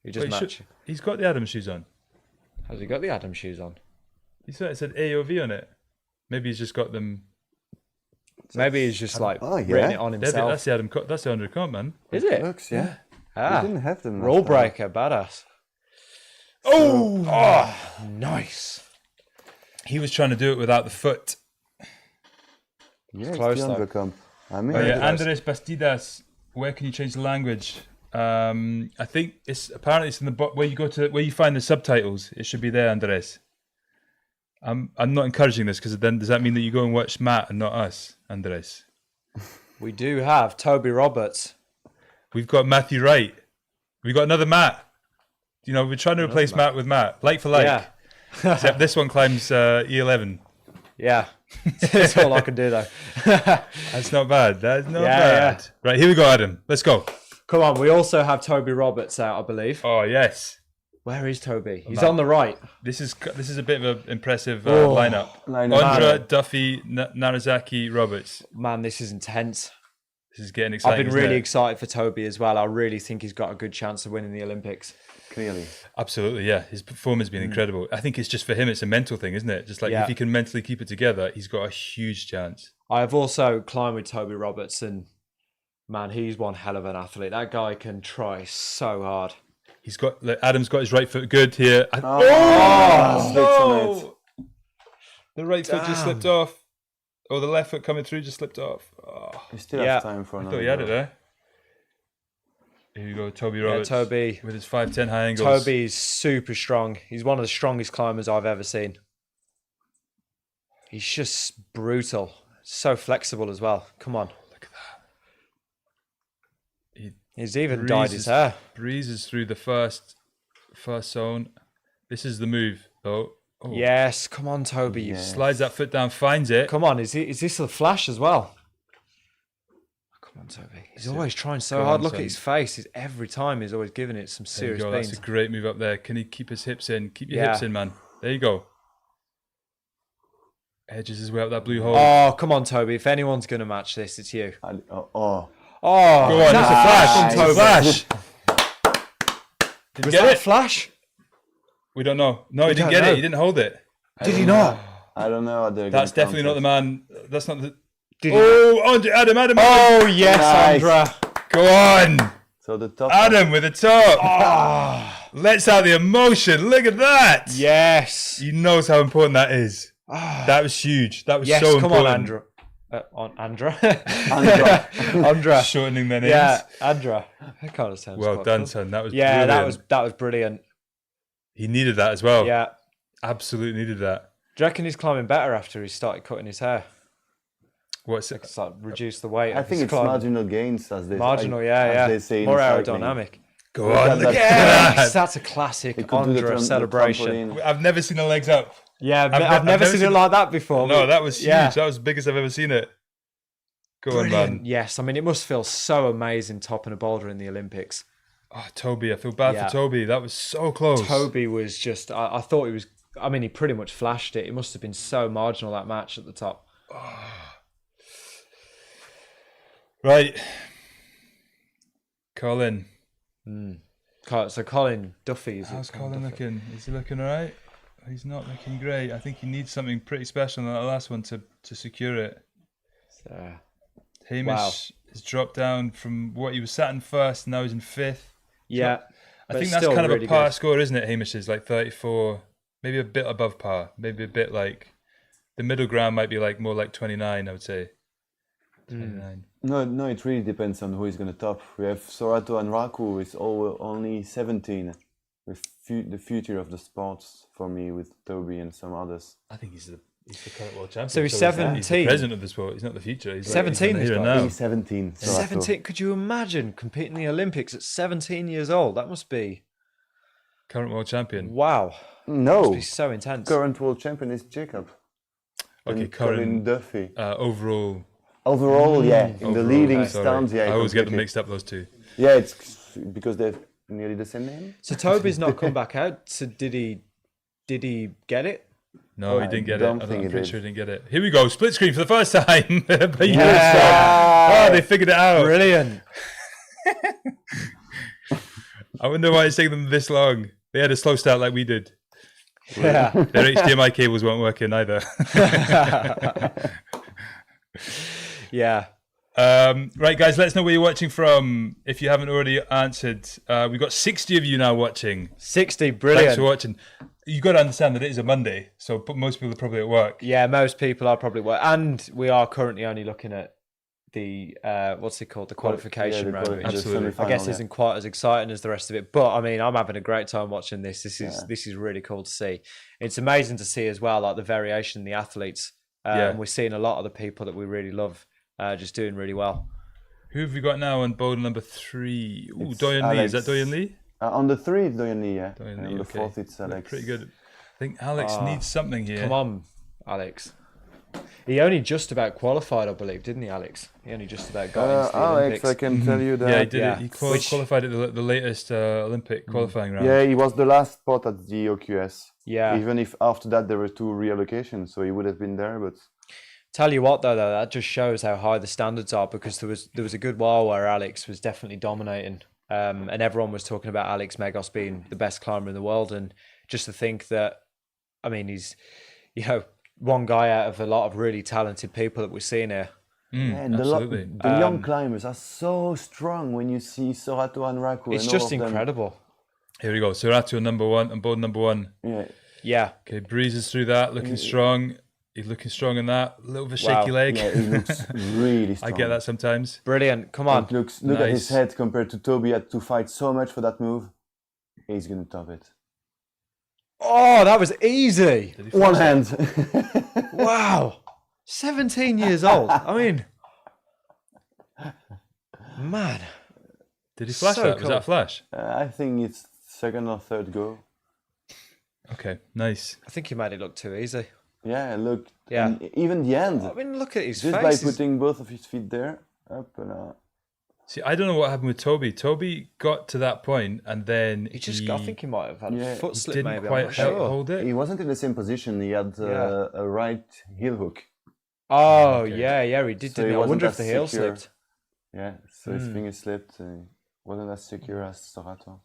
He just match. He's got the Adam shoes on. Has he got the Adam shoes on? He thought it said AOV on it. Maybe he's just got them. Maybe he's just written it on himself. That's the Adam. That's the under comp, man. Is it? Looks, yeah. Ah, we didn't have them. Rule breaker, badass. Oh, Nice. He was trying to do it without the foot. Yeah, it's close, the though. undercomp. I mean, Oh yeah, Andres Bastidas. Where can you change the language? I think it's apparently it's in the where you find the subtitles. It should be there, Andres. I'm not encouraging this because then does that mean that you go and watch Matt and not us, Andres? We do have Toby Roberts. We've got Matthew Wright. We've got another Matt. You know, we're trying to replace Matt with Matt, like for like. Yeah. Except this one climbs E11. Yeah. That's all I can do, though. That's not bad. That's not Yeah, bad. yeah. Right, here we go, Adam. Let's go. Come on, we also have Toby Roberts out, I believe. Oh yes, Where is Toby? He's on the right. this is a bit of an impressive lineup. Ondra, Duffy, Narazaki, Roberts. Man, this is intense. This is getting I've exciting. been isn't really it? excited for Toby as well. I really think he's got a good chance of winning the Olympics. clearly. Absolutely, yeah. His performance has been incredible. I think it's just for him, it's a mental thing, isn't it? Just like Yeah. if he can mentally keep it together, he's got a huge chance. I have also climbed with Toby Roberts, and man, he's one hell of an athlete. That guy can try so hard. He's got Adam's got his right foot good here. Slips on it. No! The right foot just slipped off. Oh, the left foot coming through just slipped off. Oh, You still Yeah. have time for I another thought he had it go. there. Here you go, Toby Yeah, Roberts. Toby. With his 5'10" high angles. Toby's super strong. He's one of the strongest climbers I've ever seen. He's just brutal. So flexible as well. Come on. Look at that. He He's even dyed his hair. breezes through the first zone. This is the move, though. Oh. Yes, come on, Toby. You Slides that foot down, finds it. Come on, is this a flash as well? Come on, Toby. He's always trying so Go hard. on, Look son. at his face. Every time he's always giving it some There serious you go. That's beans. a great move up there. Can he keep his hips in? Keep your Yeah. hips in, man. There you go. Edges his way up that blue hole. Oh, come on, Toby. If anyone's going to match this, it's you. Oh, Oh, Go on, it's a flash. Nice. Flash. Did he Was get that a it? flash? We don't know. No, he didn't don't get know. it. He didn't hold it. Did he not? I don't know. That's definitely not the man. That's not the. Did he? Oh, Andre, Adam. Oh, yes, Nice. Andra. Go on. So the top. Adam with the top. Lets out the emotion. Look at that. Yes. He knows how important that is. That was huge. That was Yes, so come important. on, Andra. Andra? Andra. Andra. Shortening their names. Yeah, Andra. That kind of sounds Well quite done, cool. son. That was Yeah, brilliant. that was brilliant. He needed that as well. Yeah. Absolutely needed that. Do you reckon he's climbing better after he started cutting his hair? What's it? It's like reduce the weight. I of think his it's climbing. marginal gains as they Marginal, as they yeah. say in More cycling. aerodynamic. Go Look at on. Look that. at Yes, that. that's a classic It could do the Andra the celebration. trampoline. I've never seen the legs up. Yeah, I've I've never never seen seen it like that before. No, that was huge. Yeah. That was the biggest I've ever seen it. Go on, Brilliant. man. Yes, I mean, it must feel so amazing topping a boulder in the Olympics. Oh, Toby. I feel bad Yeah. for Toby. That was so close. Toby was just, I thought he was, I mean, he pretty much flashed it. It must have been so marginal, that match at the top. Right. Colin. So Colin Duffy is How's Colin looking? Is he looking all right? He's not looking great. I think he needs something pretty special in that last one to secure it. Hamish Wow. has dropped down from what he was sat in first, now he's in fifth. Yeah. I but think that's still kind of really a par good. score, isn't it, Hamish's? Like 34, maybe a bit above par. Maybe a bit like, the middle ground might be like more like 29, I would say. 29. No, it really depends on who is going to top. We have Sorato and Raku with only 17. With the future of the sports for me with Toby and some others. I think he's the current world champion. So he's He's 17. the president of the sport. He's not the future. He's 17 Like, he's this here guy. and now. He's 17. Sorato. 17. Could you imagine competing in the Olympics at 17 years old? That must be, Current world champion. wow. No, Must be so intense. current world champion is Jacob. Okay, And Colin Duffy. Overall. Overall, yeah, in the overall, leading okay, sorry. stands, yeah. I always get them completely. mixed up, those two. Yeah, it's because they've nearly the same name. So Toby's not come back out. So did he get it? No, he I didn't get it. don't I'm think he pretty did. sure he didn't get it. Here we go. Split screen for the first time. But Yeah. Oh, they figured it out. Brilliant. I wonder why it's taking them this long. They had a slow start like we did. Yeah. Their HDMI cables weren't working either. Yeah. Right, guys, let us know where you're watching from. If you haven't already answered, we've got 60 of you now watching. 60. Thanks Brilliant. for watching. you got to understand that it is a Monday, so most people are probably at work. Yeah, most people are probably work, and we are currently only looking at the what's it called, the qualification round, which Absolutely. I guess isn't quite as exciting as the rest of it. But I mean, I'm having a great time watching this. This is really cool to see. It's amazing to see as well, like the variation in the athletes. And we're seeing a lot of the people that we really love just doing really well. Who have we got now on boulder number 3? Ooh, It's Doyen Lee. Alex. Is that Doyen Lee? On the 3, it's Doyen Lee, yeah. Doyen And Lee, on the okay. 4th, it's Alex. Pretty good. I think Alex needs something here. Come on, Alex. He only just about qualified, I believe, didn't he, Alex? He only just about got into the Alex, Olympics. I can tell you that. Yeah, he did Yeah. it. He qualified at the latest Olympic qualifying round. Yeah, he was the last spot at the OQS. Yeah. Even if after that there were 2 reallocations, so he would have been there, but... Tell you what, though, that just shows how high the standards are, because there was a good while where Alex was definitely dominating, and everyone was talking about Alex Megos being the best climber in the world. And just to think that, I mean, he's, one guy out of a lot of really talented people that we're seeing here. And absolutely. the young climbers are so strong when you see Sorato and Raku. It's and just all of them. incredible. Here we go. Serato number 1 on board number 1. Yeah. Yeah. Okay, breezes through that, looking strong. He's looking strong in that. A little bit of a shaky leg. Yeah, he looks really strong. I get that sometimes. Brilliant. Come on. Look at his Nice. head compared to Toby. Had to fight so much for that move. He's going to top it. Oh, that was easy. One hand. Wow. 17 years old. I mean, man. Did he flash So that? Was cool. that a flash? I think it's 2nd or 3rd go. Okay, nice. I think he made it look too easy. Yeah, look. Yeah. And even the end. I mean, look at his Just face. by He's- putting both of his feet there. Up and See, I don't know what happened with Toby. Toby got to that point and then He just, I think he might have had Yeah, a he foot slip, didn't maybe. I'm quite not sure. hold it. he wasn't in the same position. He had Yeah. a right heel hook. Oh, Okay. yeah, he did. So Didn't he he? I wasn't wonder if as the heel secure. slipped. Yeah, so his finger slipped. Wasn't as secure as Sorato.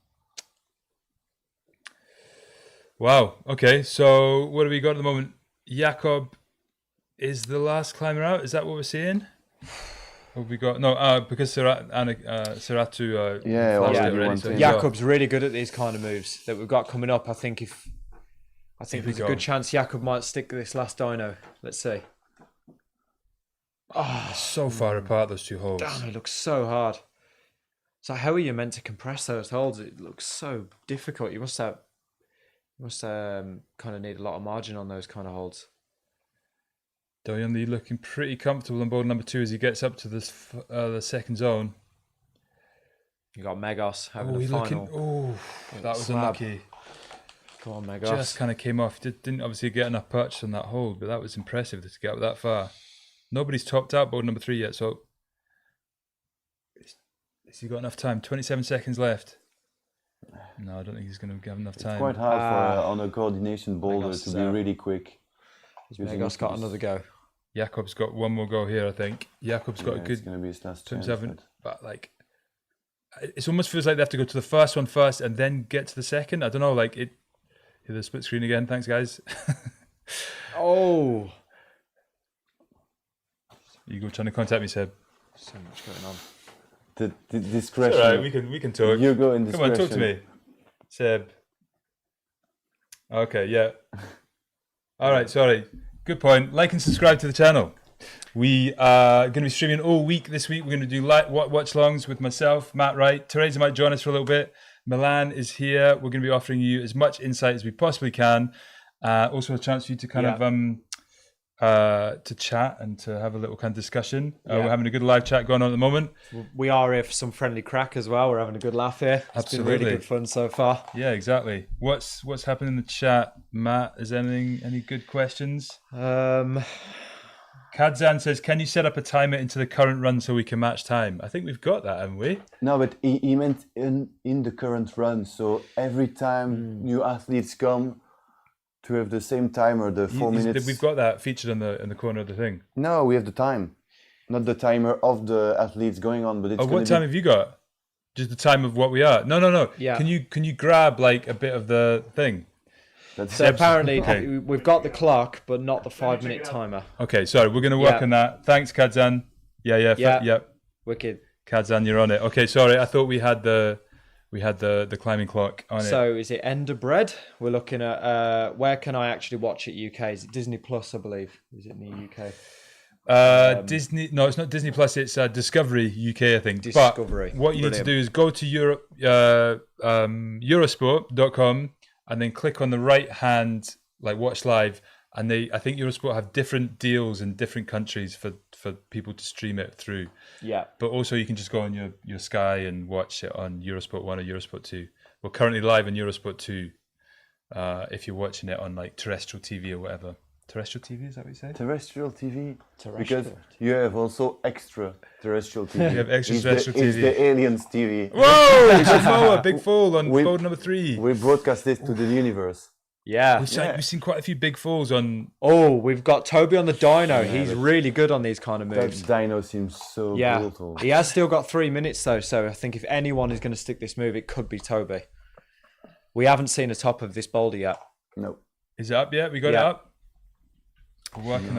Wow. Okay, so what do we got at the moment? Jakob is the last climber out. Is that what we're seeing? Or have we got because Seratu Yeah, flashed already it already, one so thing. he's got- Jakob's really good at these kind of moves that we've got coming up. I think we there's a go. good chance Jakob might stick this last dyno. Let's see. Oh, so far apart, those two holes. damn, it looks so hard. So how are you meant to compress those holds? It looks so difficult. You must kind of need a lot of margin on those kind of holds. Doyen Lee looking pretty comfortable on board number 2 as he gets up to this the second zone. You got Megos having Oh, a he's final. looking. Oh, that was Slab. unlucky. Come on, Megos. Just kind of came off. Didn't obviously get enough purchase on that hold, but that was impressive to get up that far. Nobody's topped out board number 3 yet, so has he got enough time? 27 seconds left. No, I don't think he's going to have enough time. Quite hard for on a coordination boulder Megos to is be out. really quick. Megos got another go. Jakob's got one more go here, I think. Jakob's got a It's good going to be his last chance. 27, but like, it almost feels like they have to go to the first one first and then get to the second. I don't know, like it. Hear the split screen again. Thanks, guys. Oh, You go trying to contact me, Seb. so much going on. The discretion. All right, we can talk. You go in Come discretion. on, talk to me, Seb. Okay, yeah. All right, sorry. Good point. Like and subscribe to the channel. We are going to be streaming all week this week. We're going to do watch longs with myself, Matt Wright. Teresa might join us for a little bit. Milan is here. We're going to be offering you as much insight as we possibly can. Also a chance for you to kind of to chat and to have a little kind of discussion. We're having a good live chat going on at the moment. We are here for some friendly crack as well. We're having a good laugh here. It's been really Absolutely. good fun so far. Yeah, exactly. What's happening in the chat, Matt? Is any good questions? Kadzan says, can you set up a timer into the current run so we can match time? I think we've got that, haven't we? No, but he meant in the current run. So every time new athletes come to have the same timer, the 4 minutes. We've got that featured in the corner of the thing. No, we have the time, not the timer of the athletes going on. But it's Oh, gonna what time have you got? Just the time of what we are? No. Yeah. Can you grab like a bit of the thing? That's So apparently Okay. we've got the clock, but not the 5-minute timer. Okay, sorry, we're going to work Yeah. on that. Thanks, Kadzan. Yeah. Wicked. Kadzan, you're on it. Okay, sorry, I thought we had the we had the climbing clock on it. So is it Enderbread? We're looking at where can I actually watch it UK? Is it Disney Plus, I believe? Is it in the UK? Disney? No, it's not Disney Plus. It's Discovery UK, I think. Discovery. But what you need to do is go to Eurosport.com and then click on the right hand, like watch live. And I think Eurosport have different deals in different countries for people to stream it through. Yeah. But also you can just go on your Sky and watch it on Eurosport 1 or Eurosport 2. We're currently live on Eurosport 2 if you're watching it on like terrestrial TV or whatever. Terrestrial TV, is that what you say? Terrestrial TV? Terrestrial Because you have also extra terrestrial TV. You have extra terrestrial It's TV. the aliens TV. Whoa! a big fall on fold number 3. We broadcast this to the universe. Yeah. We've seen quite a few big falls on. Oh, we've got Toby on the dyno. He's really good on these kind of That moves. dino seems so brutal. He has still got 3 minutes though, so I think if anyone is going to stick this move, it could be Toby. We haven't seen the top of this boulder yet. No. Is it up yet? We got it Yeah. up? We're working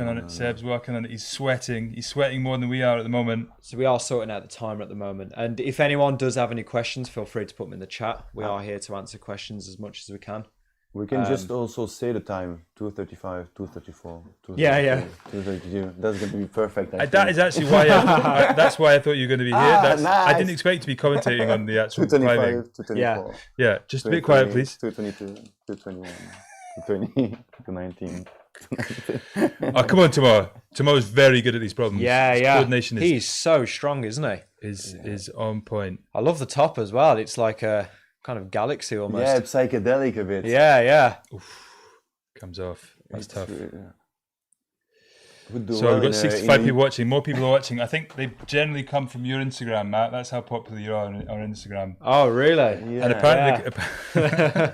on it. Seb's working on it. He's sweating. He's sweating more than we are at the moment. So we are sorting out the timer at the moment. And if anyone does have any questions, feel free to put them in the chat. We are here to answer questions as much as we can. We can just also say the time, 2:35, 2:34, 2:32, Yeah. 2:32. That's going to be perfect. That is actually why that's why I thought you were going to be here. I nice. didn't expect to be commentating on the actual climbing. 2:25, 2:24. Yeah, just a bit quiet, please. 2:22, 2:21, 2:20, 2:19. Oh, come on, Tomo. Tomo's very good at these problems. His coordination He's so strong, isn't he? is on point. I love the top as well. It's like a kind of galaxy almost. Yeah, psychedelic a bit. Yeah. Comes off. That's tough. Would do So well we've got in 65 people watching. More people are watching. I think they generally come from your Instagram, Matt. That's how popular you are on Instagram. Oh, really? Yeah. And apparently,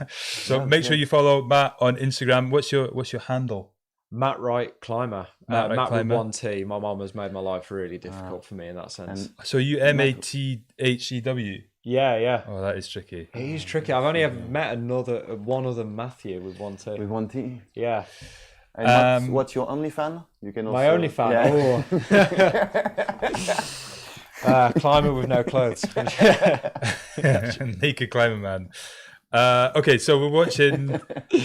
so make sure you follow Matt on Instagram. What's your handle? Matt Wright Climber. Matt Wright Matt Climber. with 1T. My mum has made my life really difficult for me in that sense. So you MATHEW. Yeah. Oh, that is tricky. He's tricky. I've only ever met one other Matthew with 1T. With 1T. Yeah. And what's your OnlyFan? You can also. My only fan. Yeah. Climber with no clothes. Naked climber man. Okay, so we're watching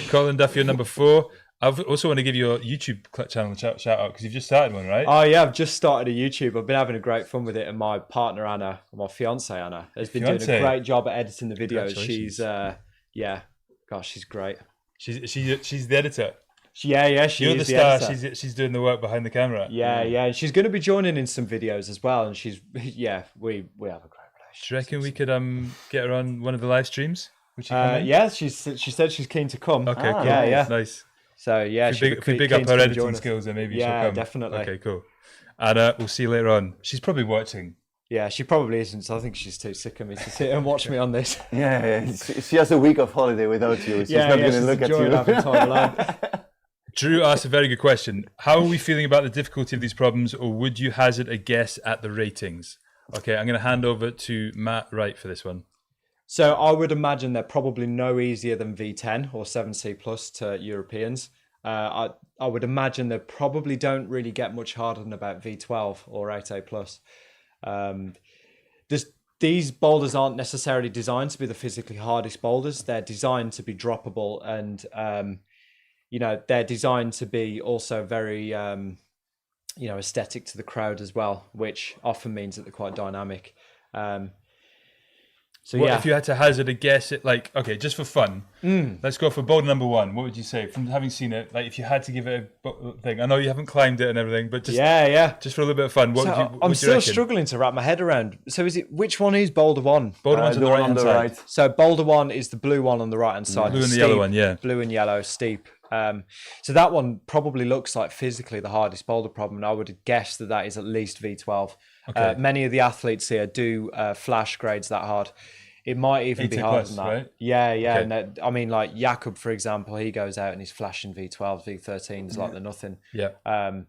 Colin Duffy on number 4. I also want to give your YouTube channel a shout out because you've just started one, right? Oh yeah, I've just started a YouTube. I've been having a great fun with it, and my partner Anna, my fiance Anna, has been doing a great job at editing the videos. She's she's great. She's the editor. You're the star. editor. She's doing the work behind the camera. Yeah. She's going to be joining in some videos as well, and we have a great relationship. Do you reckon we could get her on one of the live streams? Yeah, she said she's keen to come. Okay, cool. Yeah. Nice. So yeah, if we big up her editing skills, then maybe she'll come. Definitely. Okay, cool. And we'll see you later on. She's probably watching. Yeah, she probably isn't. So I think she's too sick of me to sit and watch me on this. Yeah. She has a week of holiday without you. She's not going to look at you. Having time alone. Drew asked a very good question. How are we feeling about the difficulty of these problems, or would you hazard a guess at the ratings? Okay, I'm going to hand over to Matt Wright for this one. So I would imagine they're probably no easier than V10 or 7C plus to Europeans. I would imagine they probably don't really get much harder than about V12 or 8A plus. These boulders aren't necessarily designed to be the physically hardest boulders. They're designed to be droppable, and they're designed to be also very aesthetic to the crowd as well, which often means that they're quite dynamic. If you had to hazard a guess at just for fun, let's go for boulder number 1. What would you say from having seen it? Like if you had to give it a thing, I know you haven't climbed it and everything, but just just for a little bit of fun, I'm still struggling to wrap my head around. So which one is boulder 1? Boulder 1's on the right-hand side. So boulder 1 is the blue one on the right hand side. Blue and the yellow one, yeah. Blue and yellow, steep. So that one probably looks like physically the hardest boulder problem. I would guess that is at least V12. Okay. Many of the athletes here do flash grades that hard. It might even be harder than that. Right? Yeah. Okay. And I mean, like Jakub, for example, he goes out and he's flashing V12, V13s like they're nothing. Yeah. So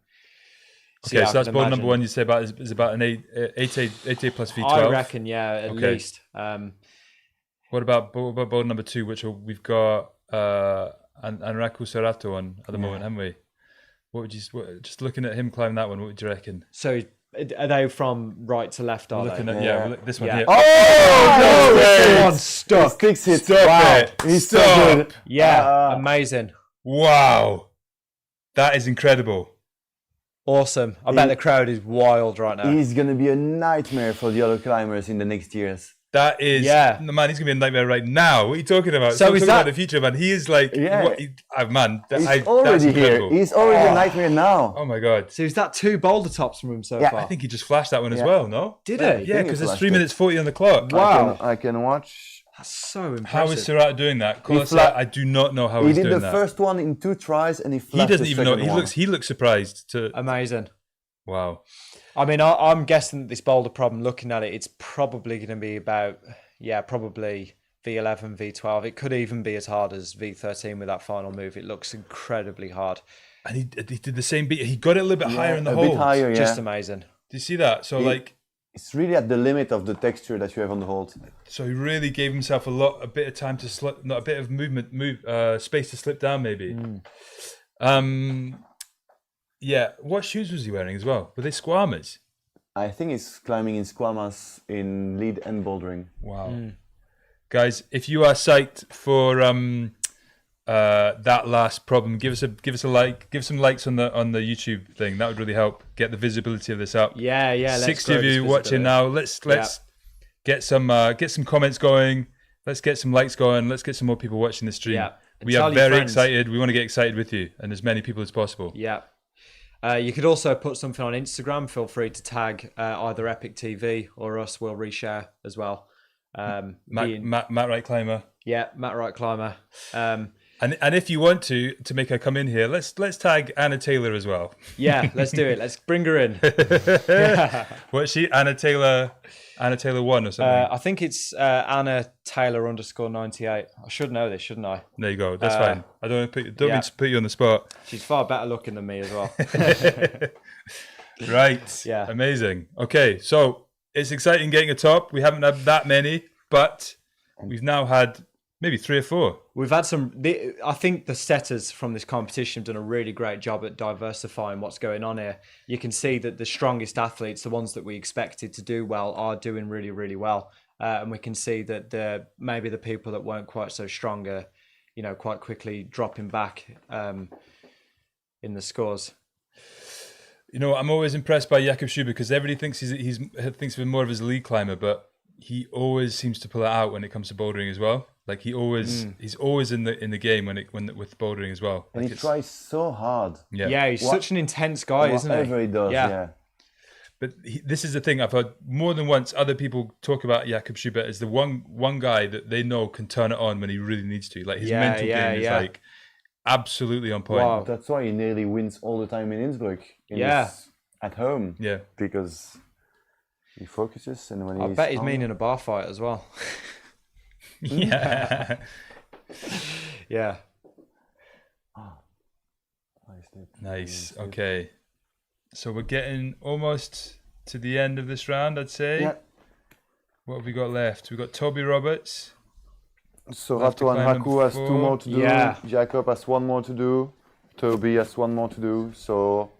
that's boulder number 1. You say is about an 8A plus V12. I reckon, at least. What about boulder number 2, which we've got and Raku Serato on at the moment, haven't we? What would you just looking at him climb that one? What would you reckon? So Are they from right to left? Are Looking they? at, Yeah. this one Yeah. here. Oh, This one He stuck. sticks it. Stop it. He's so Stop. good. Yeah, amazing, Wow. That is incredible. awesome. I bet the crowd is wild right now. He's gonna be a nightmare for the other climbers in the next years. That is, Yeah. man, he's going to be a nightmare right now. What are you talking about? So Stop is talking that- about the future, man. He is like, Yeah. man, He's that's already here. incredible. He's already a nightmare now. Oh my God. So is that 2 boulder tops from him so Yeah. far? I think he just flashed that one as Yeah. well, no? Did Yeah. he? Yeah, think because he there's flashed 3 it. minutes 40 on the clock. Wow. I can watch. That's so impressive. How is Surratt doing that? Call He us fla- out. I do not know how He he's did doing the that. first one in 2 tries, and he He flashed doesn't the even know. second one. He looks surprised. Amazing. Wow. I mean, I'm guessing that this boulder problem, looking at it, it's probably going to be about, probably V11, V12. It could even be as hard as V13 with that final move. It looks incredibly hard. And he did the same beat. He got it a little bit higher in the a hole. bit higher, yeah. Just amazing. Do you see that? So It's really at the limit of the texture that you have on the hold. so he really gave himself a bit of time to slip, not a bit of space to slip down, maybe. Yeah. What shoes was he wearing as well? Were they Squamas? I think he's climbing in squamas in lead and bouldering. Wow. Guys, if you are psyched for that last problem, give us a like, give some likes on the YouTube thing. That would really help get the visibility of this up. Yeah. Let's 60 grow of this you watching visibility. now. Let's get some comments going. Let's get some likes going. Let's get some more people watching the stream. Yeah. We Tell are your very friends. excited. We want to get excited with you and as many people as possible. Yeah. You could also put something on Instagram. Feel free to tag either EpicTV or us. We'll reshare as well. Matt Wright Climber. Yeah, Matt Wright Climber. And if you want to make her come in here, let's tag Anna Taylor as well. Yeah, let's do it. Let's bring her in. What's she? Anna Taylor 1 or something. I think it's Anna Taylor _98. I should know this, shouldn't I? There you go. That's fine. I don't want to mean yeah. to put you on the spot. She's far better looking than me as well. Right. Yeah. Amazing. Okay, so it's exciting getting a top. We haven't had that many, but we've now had maybe 3 or 4. We've had I think the setters from this competition have done a really great job at diversifying what's going on here. You can see that the strongest athletes, the ones that we expected to do well, are doing really, really well. And we can see that maybe the people that weren't quite so strong are, quite quickly dropping back in the scores. I'm always impressed by Jakob Schuber because everybody thinks he thinks of him more of as a lead climber, but he always seems to pull it out when it comes to bouldering as well. Like he's always in the game when with bouldering as well. And Like he tries so hard. Yeah, he's such an intense guy, isn't he? Whatever he does, yeah. But this is the thing. I've heard more than once other people talk about Jakob Schuber as the one guy that they know can turn it on when he really needs to. Like his mental game is like absolutely on point. Wow. That's why he nearly wins all the time in Innsbruck. At home. Yeah. Because he focuses and when I he's bet he's on- mean in a bar fight as well. Yeah. Yeah. Nice. Okay. So we're getting almost to the end of this round, I'd say. Yeah. What have we got left? We've got Toby Roberts. So Left to Rato and climb Haku has 2 4. more to do. Yeah. Jacob has 1 more to do. Toby has 1 more to do. So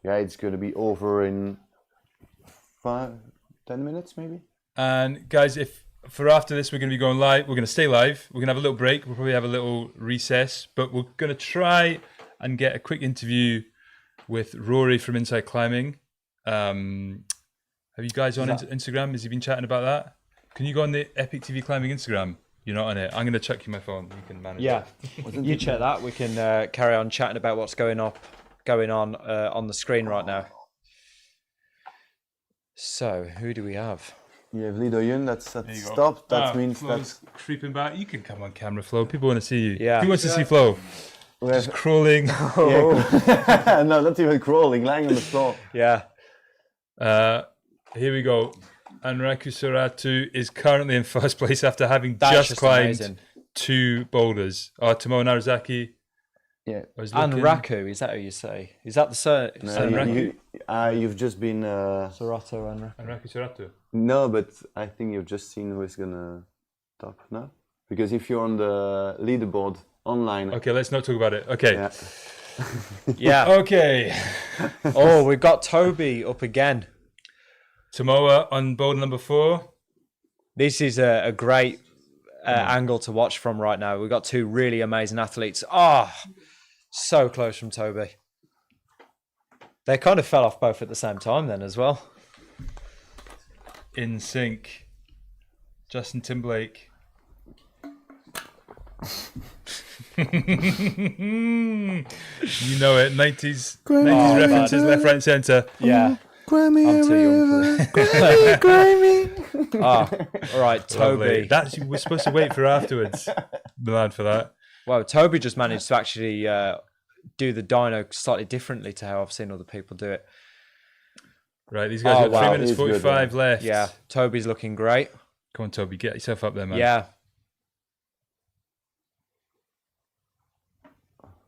yeah, it's going to be over in 10 minutes maybe. And guys, if for after this we're going to be going live, we're going to stay live. We're going to have a little break. We'll probably have a little recess, but we're going to try and get a quick interview with Rory from Inside Climbing. Have you guys on Instagram? Has he been chatting about that? Can you go on the EpicTV Climbing Instagram? You're not on it. I'm going to chuck you my phone. You can manage it. You check that. We can carry on chatting about what's going on the screen right now. So, who do we have? You have Lido Yun that's stopped. That means Flo's creeping back. You can come on camera, Flo. People want to see you. Yeah. Who wants to see Flo? Just crawling. no, not even crawling, lying on the floor. Yeah. Here we go. Anraku Suratu is currently in first place after having That's just climbed amazing. 2 boulders. Tomo Narazaki. Yeah. Anraku, is that how you say? Is that the surname? You've just been... Sorato Anraku. Anraku Suratu. No, but I think you've just seen who's gonna top, no? Because if you're on the leaderboard online... Okay, let's not talk about it. Okay. Yeah. Yeah. Okay. Oh, we've got Toby up again. Tomoa on boulder number 4. This is a great angle to watch from right now. We've got two really amazing athletes. So close from Toby. They kind of fell off both at the same time then as well. In sync. Justin Timberlake. You know it. 90s references, left, right, centre. Yeah. I'm too young for that. All right, Toby. We're supposed to wait for afterwards. Milan for that. Well, Toby just managed to actually do the dyno slightly differently to how I've seen other people do it. Right, these guys got 3 minutes He's good, 45 left. Yeah, Toby's looking great. Come on, Toby, get yourself up there, man. Yeah.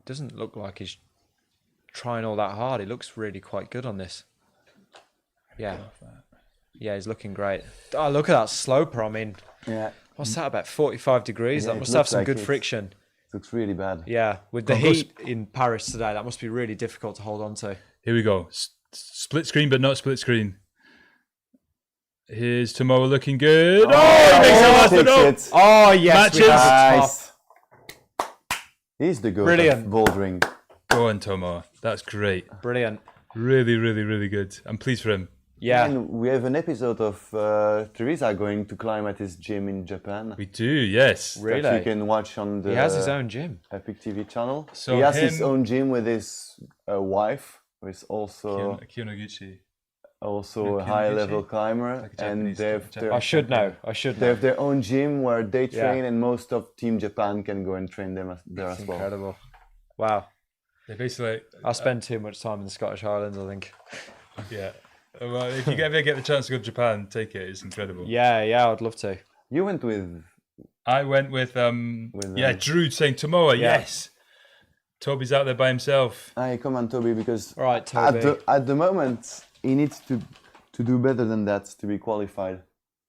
Doesn't look like he's trying all that hard. He looks really quite good on this. Yeah. Yeah, he's looking great. Oh, look at that sloper. I mean, what's that, about 45 degrees? Yeah, That it must have looks some like good it. friction. Looks really bad. Yeah, with the heat in Paris today, that must be really difficult to hold on to. Here we go. Split screen, but not split screen. Here's Tomoa looking good. Oh, he makes the last one up. Takes it. Oh, yes. Matches. We have it. Nice. He's the goat Brilliant. of bouldering. Go on, Tomoa. That's great. Brilliant. Really, really, really good. I'm pleased for him. Yeah. And we have an episode of Teresa going to climb at his gym in Japan. We do, yes. Really? That you can watch on the He has his own gym. EpicTV channel. So he has his him- own gym with his wife, who is also Kyonoguchi. a high-level climber, like a and Japanese- they have Japanese- I should know. they have their own gym where they Yeah. train, and most of Team Japan can go and train them there as well. Incredible. Wow. They basically, I spend too much time in the Scottish Highlands, I think. yeah. Well, if you ever get the chance to go to Japan, take it. It's incredible. Yeah, I'd love to. You went with I went with Drew saying Tomoa, Yeah. yes. Toby's out there by himself. Hey, come on, Toby, because All right, Toby. at the moment he needs to do better than that to be qualified.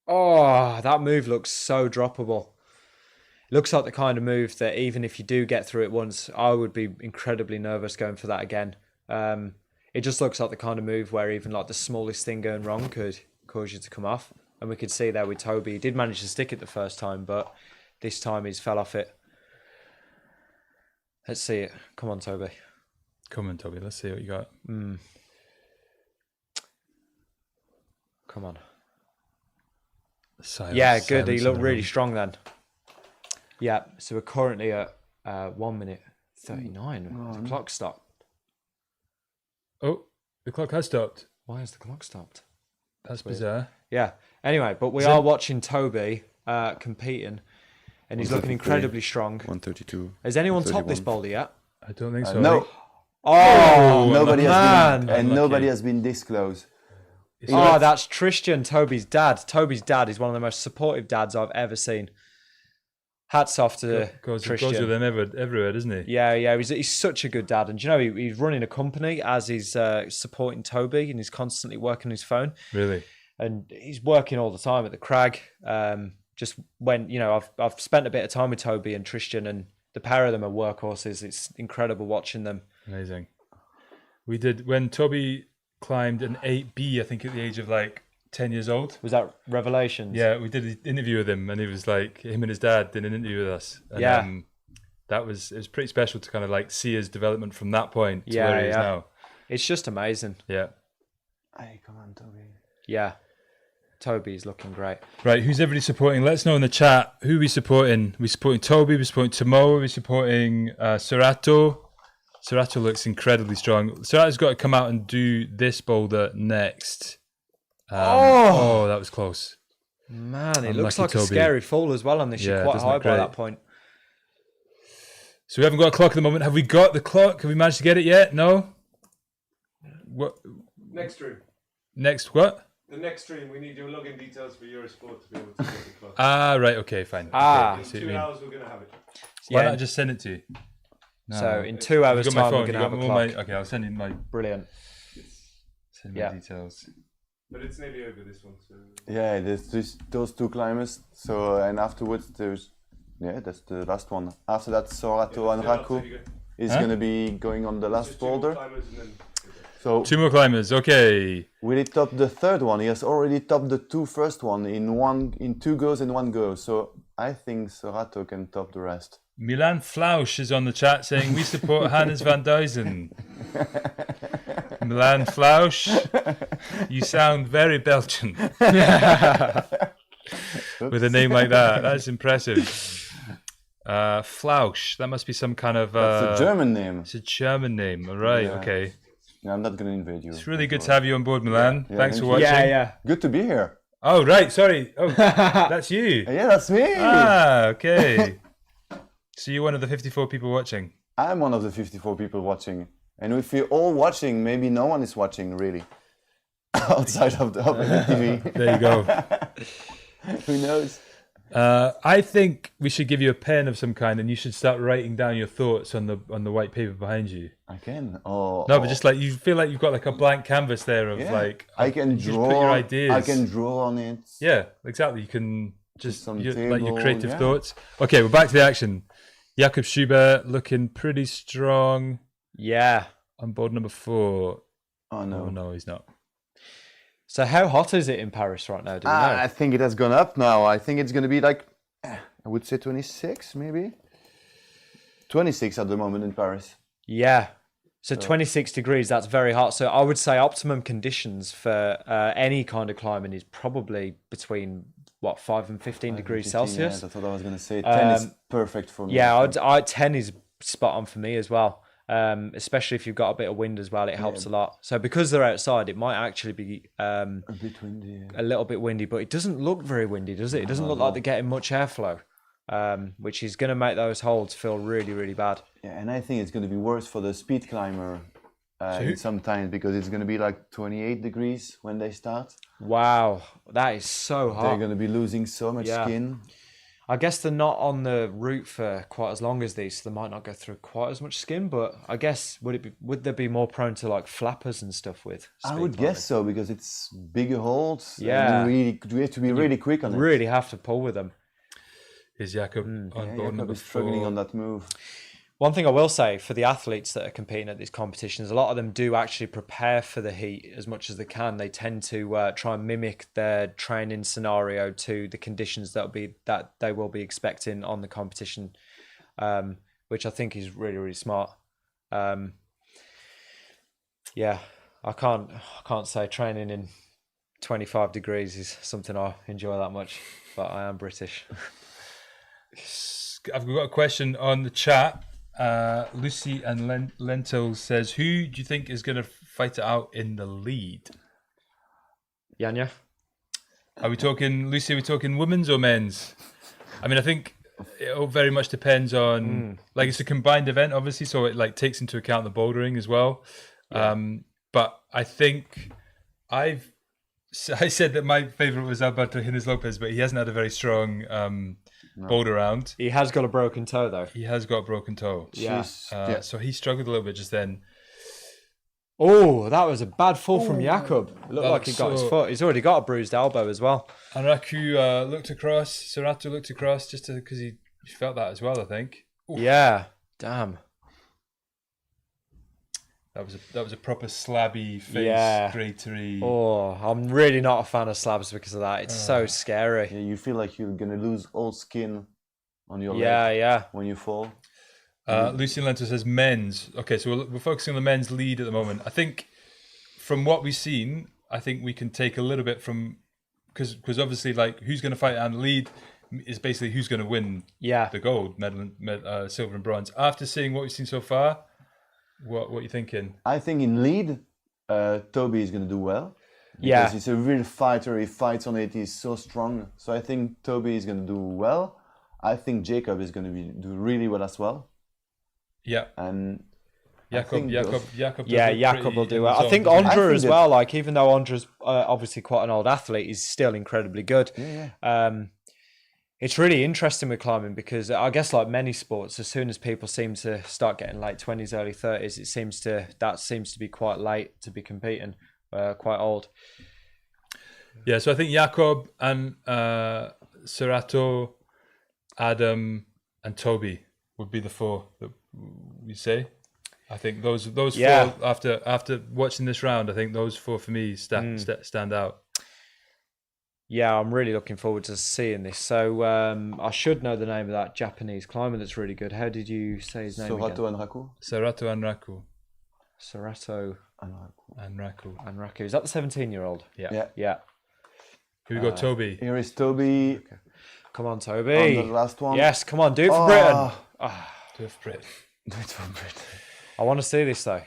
Oh, that move looks so droppable. Looks like the kind of move that even if you do get through it once, I would be incredibly nervous going for that again. It just looks like the kind of move where even like the smallest thing going wrong could cause you to come off. And we could see there with Toby, he did manage to stick it the first time, but this time he's fell off it. Let's see it. Come on, Toby. Come on, Toby. Let's see what you got. Come on. Silence, Yeah, good. He silence looked in the really room. strong then. Yeah, so we're currently at 1 minute 39. The clock stopped. Oh, the clock has stopped. Why has the clock stopped? That's bizarre. Yeah. Anyway, but we are watching Toby competing, and he's looking 133. incredibly strong. 132. Has anyone topped this 31. boulder yet? I don't think so. No, Oh, nobody has man. been, and Unlucky. nobody has been this close. Oh, that's Tristan, Toby's dad. Toby's dad is one of the most supportive dads I've ever seen. Hats off to Goes Tristan. with them everywhere, doesn't he? Yeah, he's such a good dad. And you know, he's running a company as he's supporting Toby, and he's constantly working his phone. Really? And he's working all the time at the crag. Just when, you know, I've spent a bit of time with Toby and Tristan, and the pair of them are workhorses. It's incredible watching them. Amazing. We did, when Toby climbed an 8B, I think at the age of like 10 years old. Was that Revelations? Yeah, we did an interview with him, and he was like, him and his dad did an interview with us. And, Yeah. it was pretty special to kind of like see his development from that point to where he is now. It's just amazing. Yeah. Hey, come on, Toby. Yeah. Toby's looking great. Right, who's everybody supporting? Let us know in the chat who we supporting. We supporting Toby, we supporting Tomoa, we supporting Serato. Serato looks incredibly strong. Serato's got to come out and do this boulder next. That was close. Man, it Unlucky looks like Toby. a scary fall as well on this. Yeah, You're it quite doesn't high look by great. that point. So we haven't got a clock at the moment. Have we got the clock? Have we managed to get it yet? No? What? Next stream. Next what? The next stream, we need your login details for Eurosport to be able to get the clock. Ah, right, okay, fine. Ah. Okay, I see what you 2 mean. hours, we're going to have it. Why Yeah. not just send it to you? No. So in 2 You hours' got my time, phone. we're You going to got have a all clock. my. Okay, I'll send you my Brilliant. Yeah. details. But it's nearly over this one, so... Yeah, there's just those two climbers. So and afterwards that's the last one. After that, Sorato and Raku is Huh? gonna be going on the last boulder. So 2 more climbers. Okay. will he top the third one? He has already topped the 2 first one in 2 goes and 1 go. So I think Sorato can top the rest. Milan Flausch is on the chat saying we support Hannes van Duysen. Milan Flausch, you sound very Belgian. With a name like that. That's impressive. Flausch, that must be some kind of... It's a German name. It's a German name. All right, Yeah. okay. Yeah, I'm not going to invade you. It's really good to have you on board, Milan. Yeah, Thanks for thank you. watching. Yeah. Good to be here. Oh, right, sorry. Oh, that's you. Yeah, that's me. Ah, okay. So you're one of the 54 people watching. I'm one of the 54 people watching. And if we're all watching, maybe no one is watching, really. Outside of the TV. There you go. Who knows? I think we should give you a pen of some kind, and you should start writing down your thoughts on the white paper behind you. I can. Oh, No, but just like you feel like you've got like a blank canvas there of yeah. like I can you just draw. put your ideas. I can draw on it. Yeah, exactly. You can just some like your table, creative yeah. thoughts. Okay, we're back to the action. Jakob Schubert looking pretty strong Yeah. on board number 4. Oh no. Oh no, he's not. So how hot is it in Paris right now? Do we know? I think it has gone up now. I think it's going to be like, I would say 26 maybe. 26 at the moment in Paris. Yeah. So 26 degrees, that's very hot. So I would say optimum conditions for any kind of climbing is probably between, 5 and 15 degrees 15, Celsius? Yeah, that's what I was going to say. 10 is perfect for me. Yeah, 10 is spot on for me as well. Especially if you've got a bit of wind as well, it helps a lot. So because they're outside, it might actually be A bit windy. a little bit windy, but it doesn't look very windy, does it? It doesn't look like they're getting much airflow, which is going to make those holds feel really, really bad. Yeah, and I think it's going to be worse for the speed climber sometimes because it's going to be like 28 degrees when they start. Wow, that is so They're hot. going to be losing so much skin. I guess they're not on the route for quite as long as these, so they might not go through quite as much skin. But I guess would they be more prone to like flappers and stuff with? I would guess so because it's bigger holds. Yeah. And we have to be really quick on it. Really have to pull with them. Is Jakob on Yeah, board Jakob number is struggling 4? on that move. One thing I will say for the athletes that are competing at these competitions, a lot of them do actually prepare for the heat as much as they can. They tend to try and mimic their training scenario to the conditions that they will be expecting on the competition, which I think is really, really smart. Yeah, I can't say training in 25 degrees is something I enjoy that much, but I am British. I've got a question on the chat. Lucy and Lentils says, who do you think is going to fight it out in the lead? Yanya? Are we talking, Lucy, are we talking women's or men's? I mean, I think it all very much depends on, like it's a combined event, obviously, so it like takes into account the bouldering as well. Yeah. But I think I said that my favourite was Alberto Hines Lopez, but he hasn't had a very strong boulder round. He has got a broken toe, though. He has got a broken toe. Yeah. So he struggled a little bit just then. Oh, that was a bad fall from Jakob. It looked like he got his so- foot. He's already got a bruised elbow as well. Anraku looked across. Sorato looked across just because he felt that as well, I think. Oof. Yeah. Damn. That was a proper slabby face, Yeah. cratery. Oh, I'm really not a fan of slabs because of that. It's so scary. Yeah, you feel like you're going to lose all skin on your Yeah, leg yeah. when you fall. Lucy Lento says men's. Okay, so we're focusing on the men's lead at the moment. I think from what we've seen, I think we can take a little bit from because obviously like who's going to fight and lead is basically who's going to win Yeah. the gold medal, silver and bronze. After seeing what we've seen so far, what are you thinking? I think in lead, Toby is going to do well. Yeah. Because he's a real fighter. He fights on it. He's so strong. So I think Toby is going to do well. I think Jacob is going to do really well as well. Yeah, And Jakob. Yeah, does Jakob look will pretty do well. I in think his own, doesn't he? Ondra think as that- well. Like, even though Ondra's obviously quite an old athlete, he's still incredibly good. yeah. It's really interesting with climbing because I guess like many sports, as soon as people seem to start getting late 20s, early 30s, that seems to be quite late to be competing, quite old. Yeah, so I think Jakob and Sorato, Adam and Toby would be the 4 that we say. I think those Yeah. four after watching this round, I think those four for me stand out. Yeah, I'm really looking forward to seeing this. So I should know the name of that Japanese climber that's really good. How did you say his name Sorato again? and Raku. Serato and Raku. Serato And Raku. and Raku. Is that the 17-year-old? Yeah. Yeah. Here we go, Toby. Here is Toby Come on, on Toby. the last one. Yes, come on, do it for Britain. Do it for Britain. Do it for Britain. I want to see this though.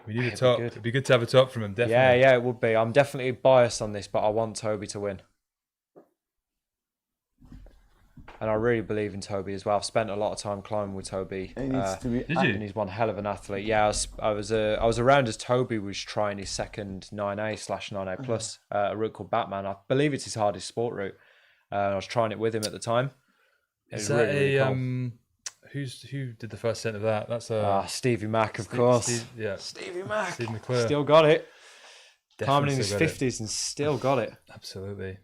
We need a top. It'd be good to have a top from him, definitely. Yeah, it would be. I'm definitely biased on this, but I want Toby to win. And I really believe in Toby as well. I've spent a lot of time climbing with Toby. It needs to be. Did And you? he's one hell of an athlete. Yeah, I was around as Toby was trying his second 9A/9A plus a route called Batman. I believe it's his hardest sport route. I was trying it with him at the time. It Is was that really, really cool. who did the first set of that? That's Stevie Mac, of course. Stevie Mac. Steve McClure. Still got it. Definitely Climbing in his still got it. 50s and still got it. Absolutely.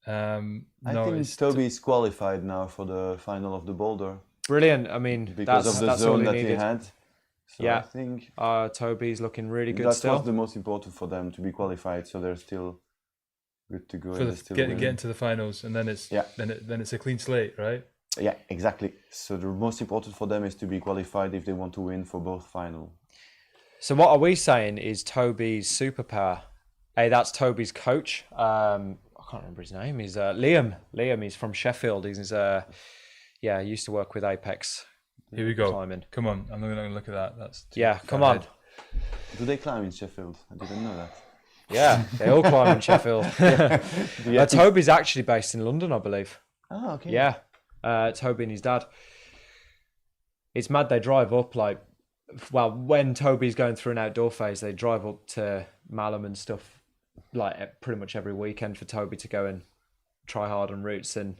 I No, think it's Toby is qualified now for the final of the Boulder Brilliant. I mean, because of the that's all zone he that he needed. had. So Yeah. I think Toby's looking really good that still. was the most important for them to be qualified, so they're still good to go. for and the, they're still get winning. into the finals, and then it's Yeah. then it's a clean slate, right? Yeah, exactly. So the most important for them is to be qualified if they want to win for both final. So what are we saying is Toby's superpower? Hey, that's Toby's coach. I can't remember his name. He's Liam. Liam. He's from Sheffield. He's he used to work with Apex. Here we go. Climbing. Come on, I'm not going to look at that. That's too Yeah, far come on. ahead. Do they climb in Sheffield? I didn't know that. Yeah, they all climb in Sheffield. Yeah. Toby's actually based in London, I believe. Oh, okay. Yeah, Toby and his dad. It's mad. They drive up when Toby's going through an outdoor phase, they drive up to Malham and stuff pretty much every weekend for Toby to go and try hard on routes. And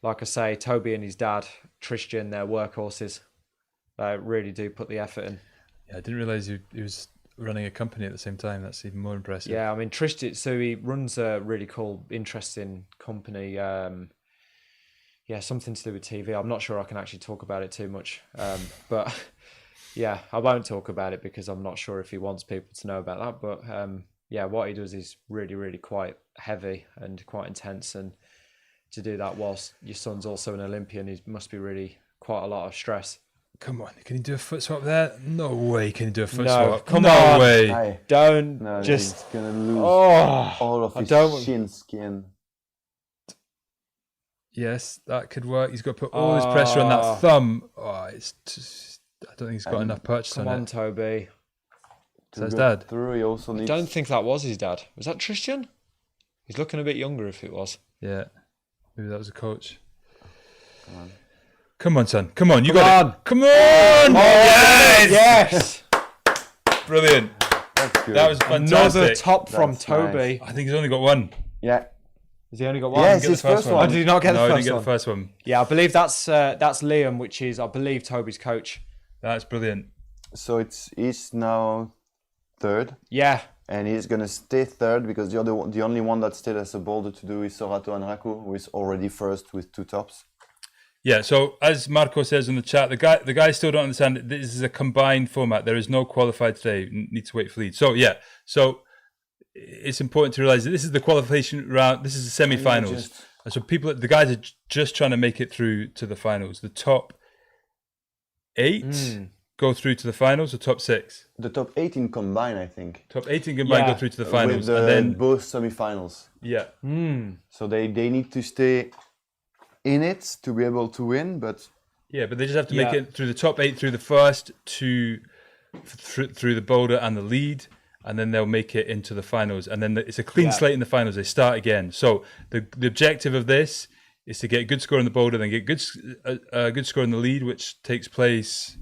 like I say, Toby and his dad, Tristan, they're workhorses. They really do put the effort in. Yeah, I didn't realize he was running a company at the same time. That's even more impressive. Yeah, I mean, Tristan, so he runs a really cool, interesting company. Something to do with TV. I'm not sure I can actually talk about it too much. But yeah, I won't talk about it because I'm not sure if he wants people to know about that. But what he does is really, really quite heavy and quite intense. And to do that whilst your son's also an Olympian, it must be really quite a lot of stress. Come on, can you do a foot swap there? No way can you do a foot No, swap. come no on. way. Aye. Don't No, just... he's gonna lose Oh, all of I his don't- shin skin. Yes, that could work. He's got to put all his pressure on that thumb. Oh, it's just, I don't think he's got enough purchase come on on, it. Toby. So his To dad. go through, he also I needs. don't think that was his dad. Was that Tristan? He's looking a bit younger if it was. Yeah, maybe that was a coach. Come on. Come on, son. Come on, you Come got on. it. Come on. Yes! Yes! Brilliant. That's good. That was fantastic. Another top from That's Toby. I think he's only got one. Yeah. Has he only got one? Yes, Get his the first one. Oh, did he not get the No, he first didn't get one? the first one. Yeah, I believe that's Liam, which is, I believe, Toby's coach. That's brilliant. So he's now third, Yeah. and he's gonna stay third because the only one that still has a boulder to do is Sorato and Raku, who is already first with 2 tops. Yeah, so as Marco says in the chat, the guys still don't understand that this is a combined format. There is no qualified today. Need to wait for lead. So yeah, so it's important to realize that this is the qualification round. This is the semi-finals. And so the guys are just trying to make it through to the finals. The top 8 go through to the finals, or top 6? The top 18 combined, I think. Top 18 combined Yeah. go through to the finals, With and then both semi-finals. yeah, So they need to stay in it to be able to win, but yeah, but they just have to make Yeah. it through the top 8 through the first through the boulder and the lead, and then they'll make it into the finals, and then it's a clean slate in the finals. They start again. So the objective of this is to get a good score in the boulder, then get a good score in the lead, which takes place.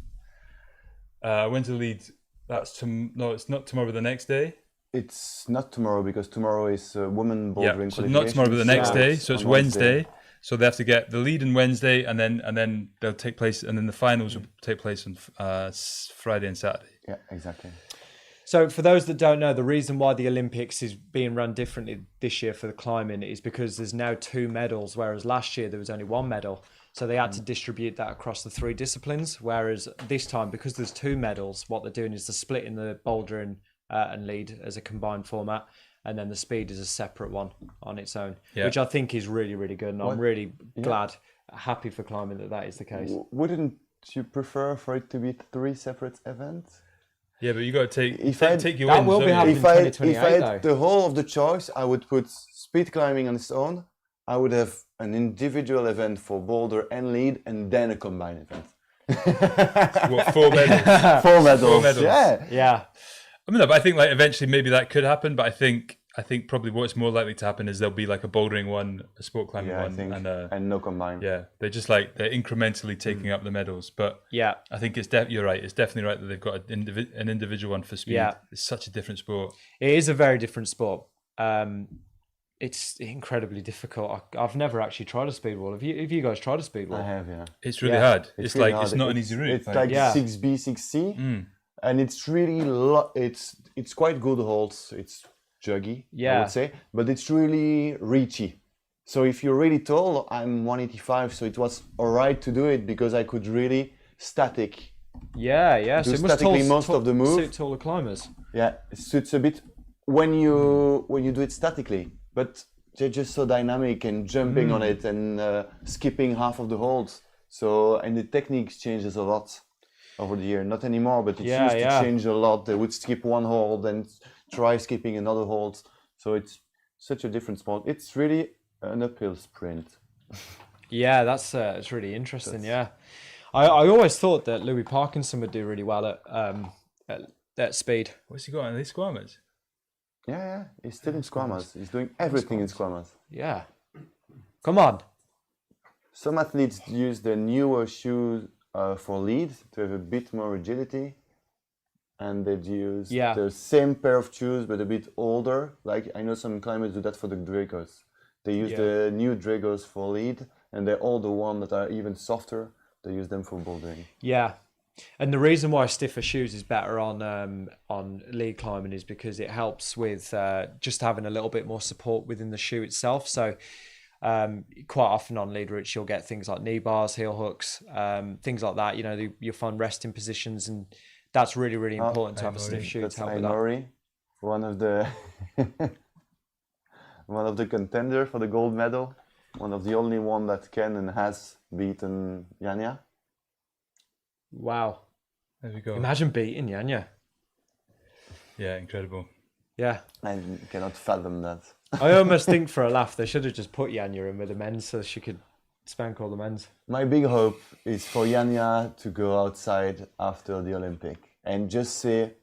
When's the lead? No, it's not tomorrow. But the next day. it's not tomorrow because tomorrow is women Yeah, bouldering so not tomorrow, but the next day. So it's on Wednesday. So they have to get the lead on Wednesday, and then they'll take place, and then the finals will take place on Friday and Saturday. Yeah, exactly. So for those that don't know, the reason why the Olympics is being run differently this year for the climbing is because there's now 2 medals, whereas last year there was only 1 medal. So they had to distribute that across the 3 disciplines. Whereas this time, because there's 2 medals, what they're doing is they're splitting the bouldering and lead as a combined format. And then the speed is a separate one on its own, which I think is really, really good. And I'm really happy for climbing that is the case. Wouldn't you prefer for it to be 3 separate events? Yeah, but you got to take your that wins. will be don't you? happening. If I 2028 had though. the whole of the choice, I would put speed climbing on its own. I would have an individual event for boulder and lead, and then a combined event. What, 4 medals? 4 medals. 4 medals. Yeah. Yeah. I mean, no, but I think like eventually maybe that could happen. But I think probably what's more likely to happen is there'll be like a bouldering one, a sport climbing Yeah, I one, think, and and no combined. yeah, they're just like they're incrementally taking up the medals. But Yeah. I think you're right. It's definitely right that they've got an individual one for speed. Yeah. It's such a different sport. It is a very different sport. It's incredibly difficult. I've never actually tried a speed wall. Have you guys tried a speed wall? I have, yeah. It's really Yeah. hard. It's really like hard. it's not an easy route. It's like Yeah. 6B, 6C, and it's really it's quite good holds. It's juggy, I Yeah. would say, but it's really reachy. So if you're really tall, I'm 185, so it was alright to do it because I could really static. Yeah. Do So it must statically most of the move. suit taller climbers. Yeah, it suits a bit when you do it statically, but they're just so dynamic and jumping on it and skipping half of the holds. So and the techniques changes a lot over the year. Not anymore, but it used to change a lot. They would skip one hold and try skipping another hold. So it's such a different sport. It's really an uphill sprint. Yeah, that's it's really interesting. Yeah, I always thought that Louis Parkinson would do really well at speed. What's he got on these squammers? Yeah, he's still in Squammas. He's doing everything in Squammas. Yeah, come on. Some athletes use the newer shoes for lead to have a bit more rigidity, and they use the same pair of shoes but a bit older. Like I know some climbers do that for the Dragos. They use the new Dragos for lead, and they're all the ones that are even softer. They use them for bouldering. Yeah, and the reason why stiffer shoes is better on lead climbing is because it helps with just having a little bit more support within the shoe itself. So quite often on lead routes you'll get things like knee bars, heel hooks, things like that. You know, you'll find resting positions, and that's really, really important to have a stiff shoe to help with that. Murray, one of the one of the contender for the gold medal, one of the only one that can and has beaten Yanya. Wow. There we go. Imagine beating Yanya. Yeah, incredible. Yeah. I cannot fathom that. I almost think for a laugh they should have just put Yanya in with the men's so she could spank all the men's. My big hope is for Yanya to go outside after the Olympic and just say,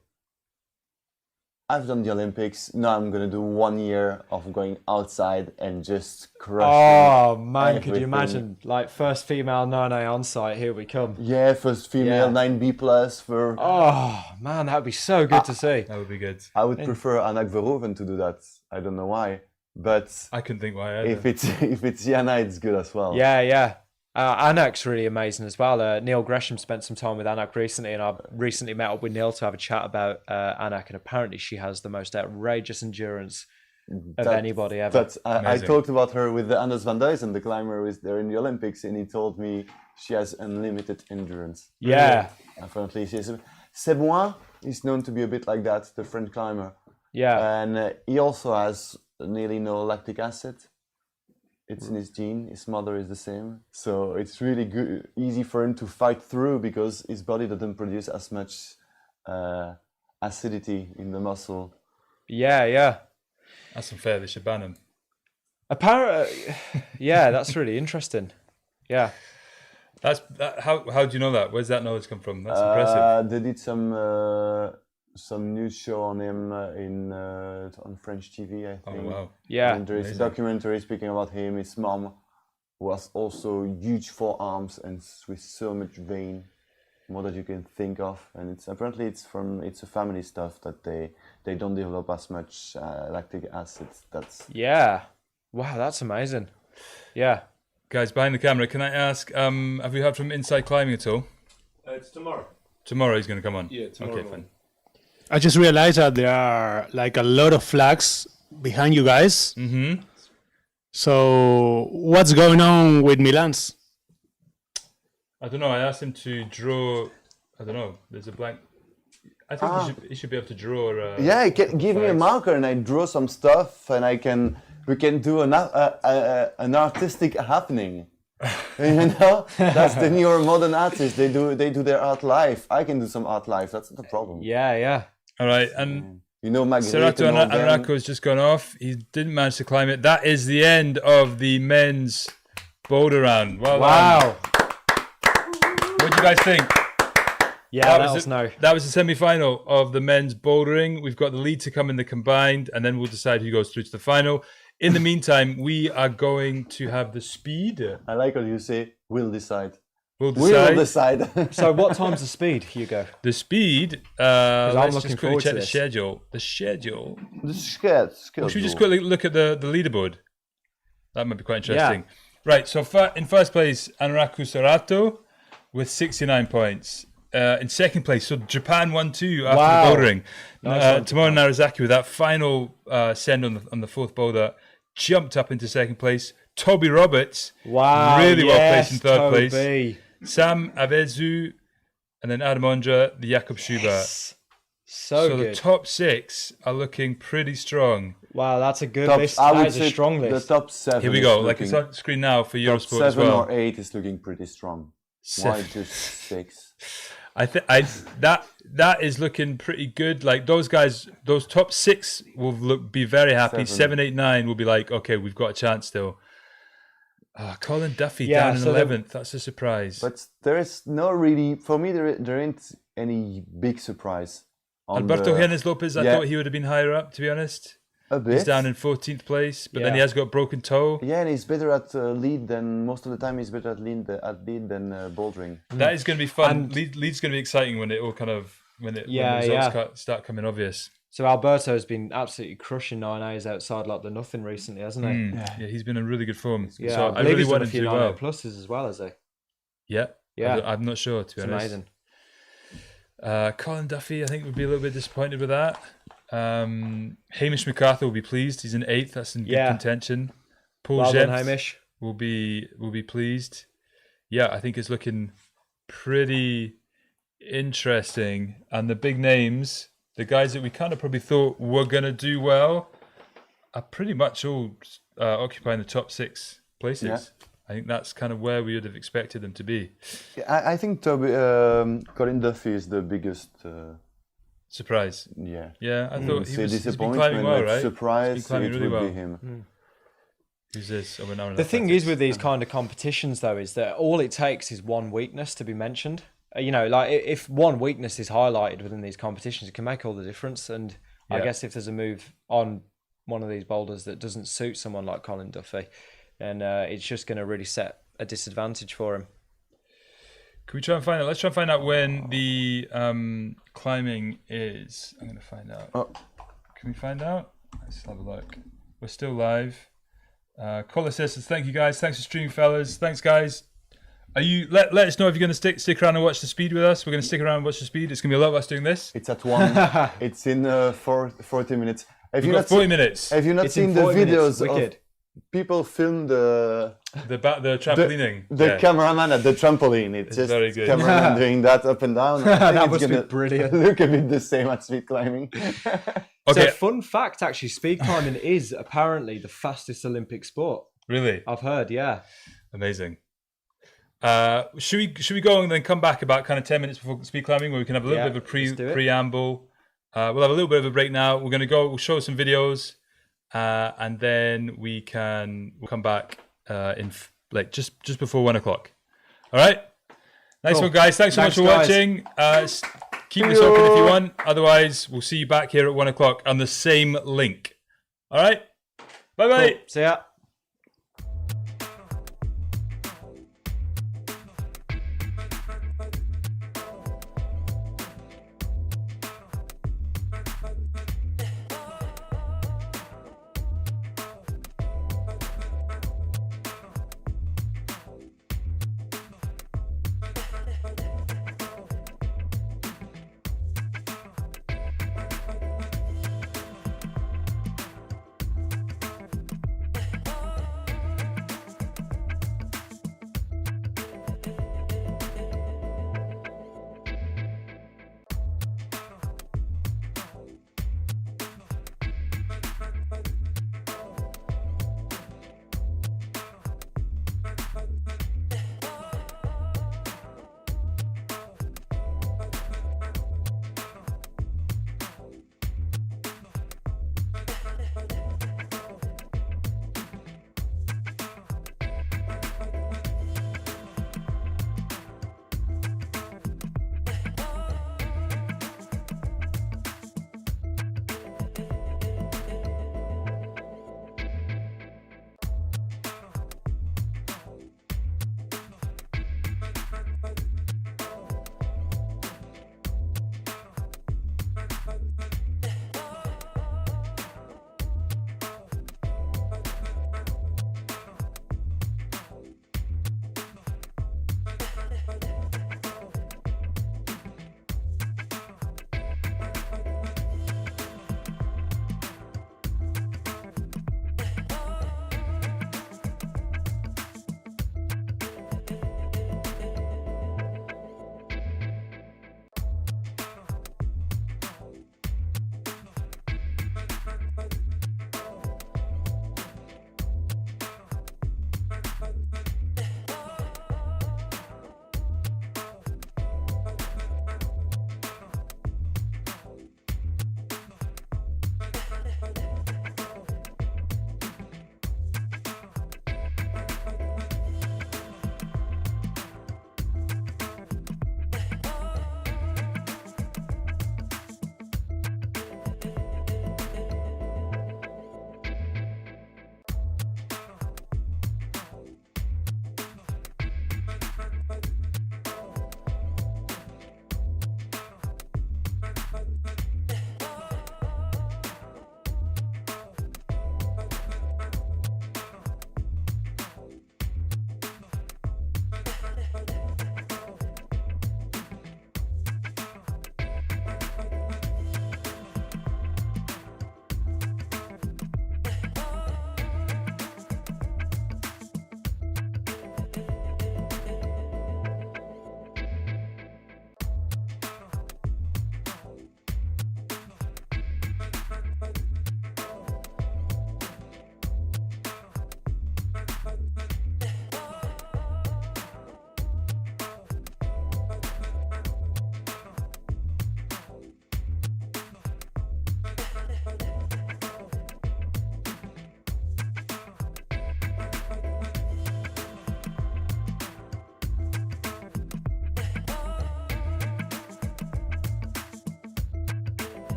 I've done the Olympics, now I'm going to do 1 year of going outside and just crushing Oh man, could you everything. imagine? Like first female 9A on site, here we come. Yeah, first female 9B plus for... Oh man, that would be so good to see. That would be good. I would prefer Anak Verhoeven to do that. I don't know why, but I couldn't think why either. if it's Yana, it's good as well. Yeah. Anak's really amazing as well. Neil Gresham spent some time with Anak recently, and I recently met up with Neil to have a chat about Anak, and apparently she has the most outrageous endurance of anybody ever. I talked about her with Anders van Duysen, the climber who is there in the Olympics, and he told me she has unlimited endurance. Yeah. Apparently she has. Sebouin is known to be a bit like that, the French climber. Yeah. And he also has nearly no lactic acid. It's in his gene. His mother is the same. So it's really good, easy for him to fight through because his body doesn't produce as much acidity in the muscle. Yeah. That's unfair. They should ban him. Yeah, that's really interesting. Yeah. How do you know that? Where's that knowledge come from? That's impressive. They did some news show on him on French TV, I think. Oh wow! Yeah. And there is a documentary speaking about him. His mom was also huge forearms and with so much vein, more than you can think of. And it's apparently it's a family stuff that they don't develop as much lactic acid. Yeah. Wow, that's amazing. Yeah. Guys, behind the camera, can I ask, have you heard from Inside Climbing at all? It's tomorrow. Tomorrow he's going to come on? Yeah, tomorrow Okay, morning. fine. I just realized that there are like a lot of flags behind you guys. Mm-hmm. So what's going on with Milan's? I don't know. I asked him to draw. I don't know. There's a blank. I think he should be able to draw. Yeah, give me a flags. marker and I draw some stuff, and we can do an artistic happening. You know, that's the newer modern artists. They do their art live. I can do some art live. That's not a problem. Yeah. All right, and You know, Serato Anarako has just gone off. He didn't manage to climb it. That is the end of the men's boulder round. Well done. What do you guys think? Yeah, let us know. That was the semi-final of the men's bouldering. We've got the lead to come in the combined, and then we'll decide who goes through to the final. In the meantime, we are going to have the speed. I like how you say, we'll decide. We'll We'll decide. So what time's the speed, Hugo? The speed. I'm Let's looking just quickly forward check to the this. schedule. The schedule. Should we just quickly look at the leaderboard? That might be quite interesting. Right, so in first place, Anaraku Serato with 69 points. In second place, so Japan won too after the bouldering. Tomono Narazaki with that final send on the fourth boulder jumped up into second place. Toby Roberts, really well placed in third place. Sam Avezu, and then Adam Ondra, the Jakob Schubert. So the good. top six are looking pretty strong. Wow, that's a good Top- list. I That would is a say strong list. The top 7. Here we is go. looking- Like it's on screen now for top Eurosport as 7 well. or 8 is looking pretty strong. Why just 6? I think that is looking pretty good. Like those guys, those top 6 will be very happy. 7, 8, 9 will be like, okay, we've got a chance still. Colin Duffy down in 11th. That's a surprise. But there is no really, for me, there ain't any big surprise. Alberto Jimenez Lopez, I thought he would have been higher up, to be honest. A bit. He's down in 14th place, but then he has got a broken toe. Yeah, and he's better at lead than, most of the time he's better at lead than bouldering. That is going to be fun. Lead's going to be exciting when it all kind of, when the results start coming obvious. So Alberto has been absolutely crushing 9A's outside like the nothing recently, hasn't he? Yeah, he's been in really good form. Yeah, so I I believe really he's done want a him to few do 9A well. pluses as well, has he? Yeah. Yeah. I'm not sure, to be It's honest. amazing. Colin Duffy, I think, would be a little bit disappointed with that. Hamish MacArthur will be pleased. He's in 8th. That's in good contention. Paul Well done, Jempt Hamish. will be pleased. Yeah, I think it's looking pretty interesting. And the big names, the guys that we kind of probably thought were going to do well, are pretty much all occupying the top 6 places. Yeah. I think that's kind of where we would have expected them to be. I think Colin Duffy is the biggest. Surprise. Yeah. Yeah, I thought he's been disappointment, climbing well, but right? surprise, He's been climbing it really would well. be him. Who's this? Oh, we're now in The thing athletics. is with these kind of competitions, though, is that all it takes is one weakness to be mentioned. You know, like if one weakness is highlighted within these competitions, it can make all the difference. And I guess if there's a move on one of these boulders that doesn't suit someone like Colin Duffy, then it's just going to really set a disadvantage for him. Can we try and find out? Let's try and find out when the climbing is. I'm going to find out. Oh. Can we find out? Let's have a look. We're still live. Caller says, thank you guys. Thanks for streaming, fellas. Thanks, guys. Are you? Let us know if you're going to stick around and watch the speed with us. We're going to stick around and watch the speed. It's going to be a lot of us doing this. It's at 1. It's in 40 minutes. Have We've got 40 minutes. Have you not It's seen in the 40 minutes. videos Wicked. of people film the trampolining. the cameraman at the trampoline? It's just very good. cameraman doing that up and down. I think That it's must be gonna brilliant. Look a bit the same as speed climbing. Okay. So, fun fact, actually, speed climbing is apparently the fastest Olympic sport. Really? I've heard, yeah. Amazing. Should we go and then come back about kind of 10 minutes before speed climbing, where we can have a little bit of a let's do it. preamble. We'll have a little bit of a break now. We're going to go. We'll show some videos, and then we'll come back just before 1 o'clock. All right. Nice Cool. one, guys. Thanks so much for Thanks, watching. Keep this open if you want. Otherwise, we'll see you back here at 1 o'clock on the same link. All right. Bye bye. Cool. See ya.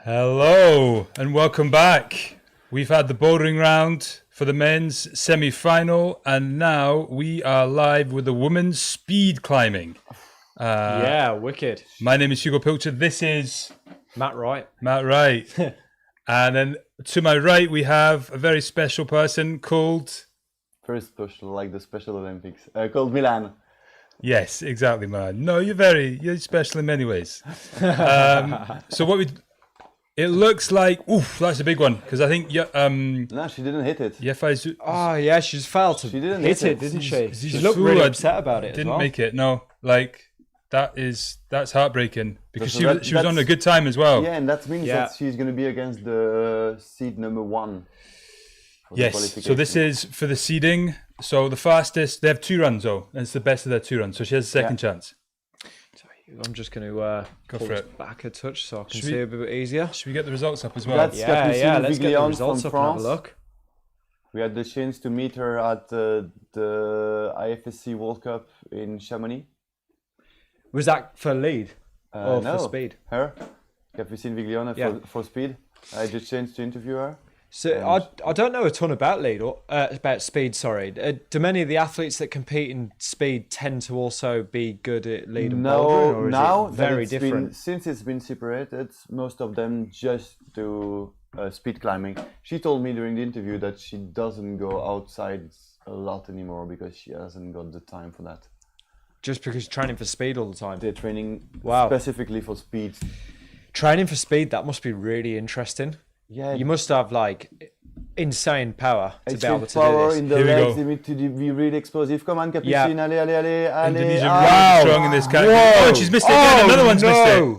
Hello and welcome back. We've had the bouldering round for the men's semi-final, and now we are live with the women's speed climbing. Yeah, wicked. My name is Hugo Pilcher. This is Matt Wright. Matt Wright. And then to my right, we have a very special person called... First special, like the Special Olympics, called Milan. Yes, exactly, man. No, you're special in many ways. So what we... It looks like... Oof, that's a big one. Because I think... No, she didn't hit it. Oh, yeah, she's failed to She didn't hit hit it, it. didn't she? She's She looked fool, really I upset about it as didn't well. make it. No, like that's heartbreaking because So she was on a that's- good time as well. Yeah, and that means Yeah. that she's going to be against the seed number 1. for the Yes. So this qualification. is for the seeding. So the fastest, they have 2 runs though, and it's the best of their 2 runs. So she has a second chance. I'm just going to Go pull for it it. back a touch so I can Should see we- a bit easier. Should we get the results up as well? That's Capucine Yeah, let's get the Viglian results from up and have a France. look. We had the chance to meet her at the IFSC World Cup in Chamonix. Was that for lead? Or No, for speed? her, Capucine Viglione Yeah. for speed. I had the chance to interview her. So I don't know a ton about lead or about speed. Sorry, do many of the athletes that compete in speed tend to also be good at lead and bouldering, or is now it that very it's different? since it's been separated, most of them just do speed climbing. She told me during the interview that she doesn't go outside a lot anymore because she hasn't got the time for that. Just because you're training for speed all the time. They're training Wow. specifically for speed. Training for speed, that must be really interesting. Yeah, You must have like insane power to it's be able with to power do this. in the Here we legs. go. They need to be really explosive. Come on, Capucine, Yeah. allez, allez, allez, allez. Indonesia ah. really strong in this category. Oh, and she's missed it again. Another one's missed it.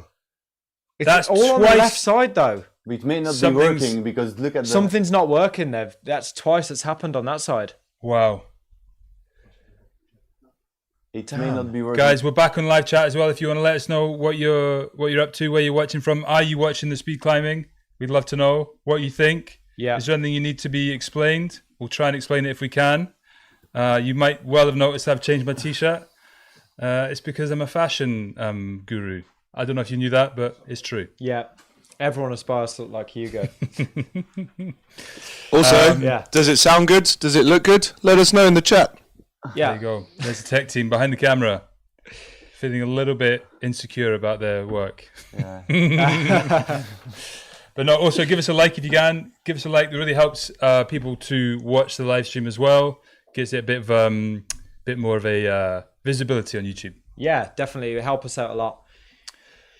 It's That's all on the twice- left side though. It may not be Something's- working because look at the... Something's not working there. That's twice that's happened on that side. Wow. It may not be working. Guys, we're back on live chat as well. If you want to let us know what you're up to, where you're watching from. Are you watching the speed climbing? We'd love to know what you think. Yeah. Is there anything you need to be explained? We'll try and explain it if we can. You might well have noticed I've changed my t-shirt. It's because I'm a fashion guru. I don't know if you knew that, but it's true. Yeah. Everyone aspires to look like Hugo. Also, Yeah. does it sound good? Does it look good? Let us know in the chat. There Yeah. you go. There's the tech team behind the camera, feeling a little bit insecure about their work. Yeah. But no, also give us a like if you can. Give us a like. It really helps people to watch the live stream as well. Gives it a bit more of a visibility on YouTube. Yeah, definitely. It'll help us out a lot.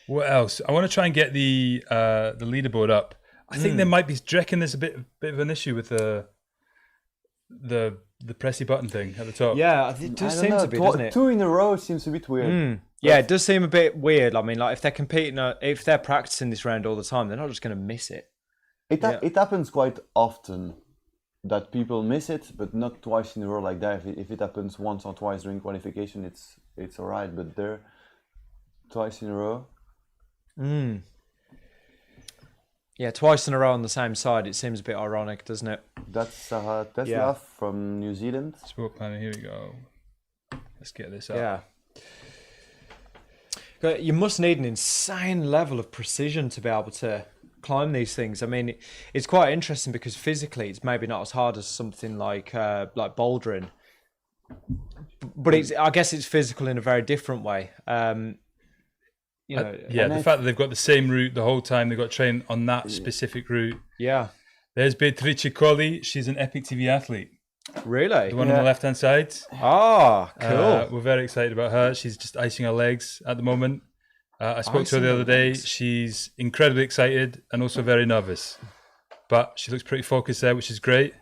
What else? I want to try and get the leaderboard up. I think there might be. Do you reckon there's a bit of an issue with the pressy button thing at the top? Yeah, it does seem to be, doesn't it? 2 in a row seems a bit weird. Yeah, it does seem a bit weird. I mean, like if they're competing, if they're practicing this round all the time, they're not just going to miss it. It happens quite often that people miss it, but not twice in a row like that. If it happens once or twice during qualification, it's all right. But there, twice in a row. Yeah, twice in a row on the same side. It seems a bit ironic, doesn't it? That's Tesla Yeah. from New Zealand. Sport planner. Here we go. Let's get this up. Yeah. But you must need an insane level of precision to be able to climb these things. I mean, it's quite interesting because physically it's maybe not as hard as something like bouldering, but I guess it's physical in a very different way. You know, Yeah, the fact that they've got the same route the whole time, they've got to train on that specific route. yeah, There's Beatrice Colli. She's an EpicTV athlete. really. The one on the left-hand side. Ah, cool. We're very excited about her. She's just icing her legs at the moment. I spoke to her the other day. She's incredibly excited and also very nervous. But she looks pretty focused there, which is great.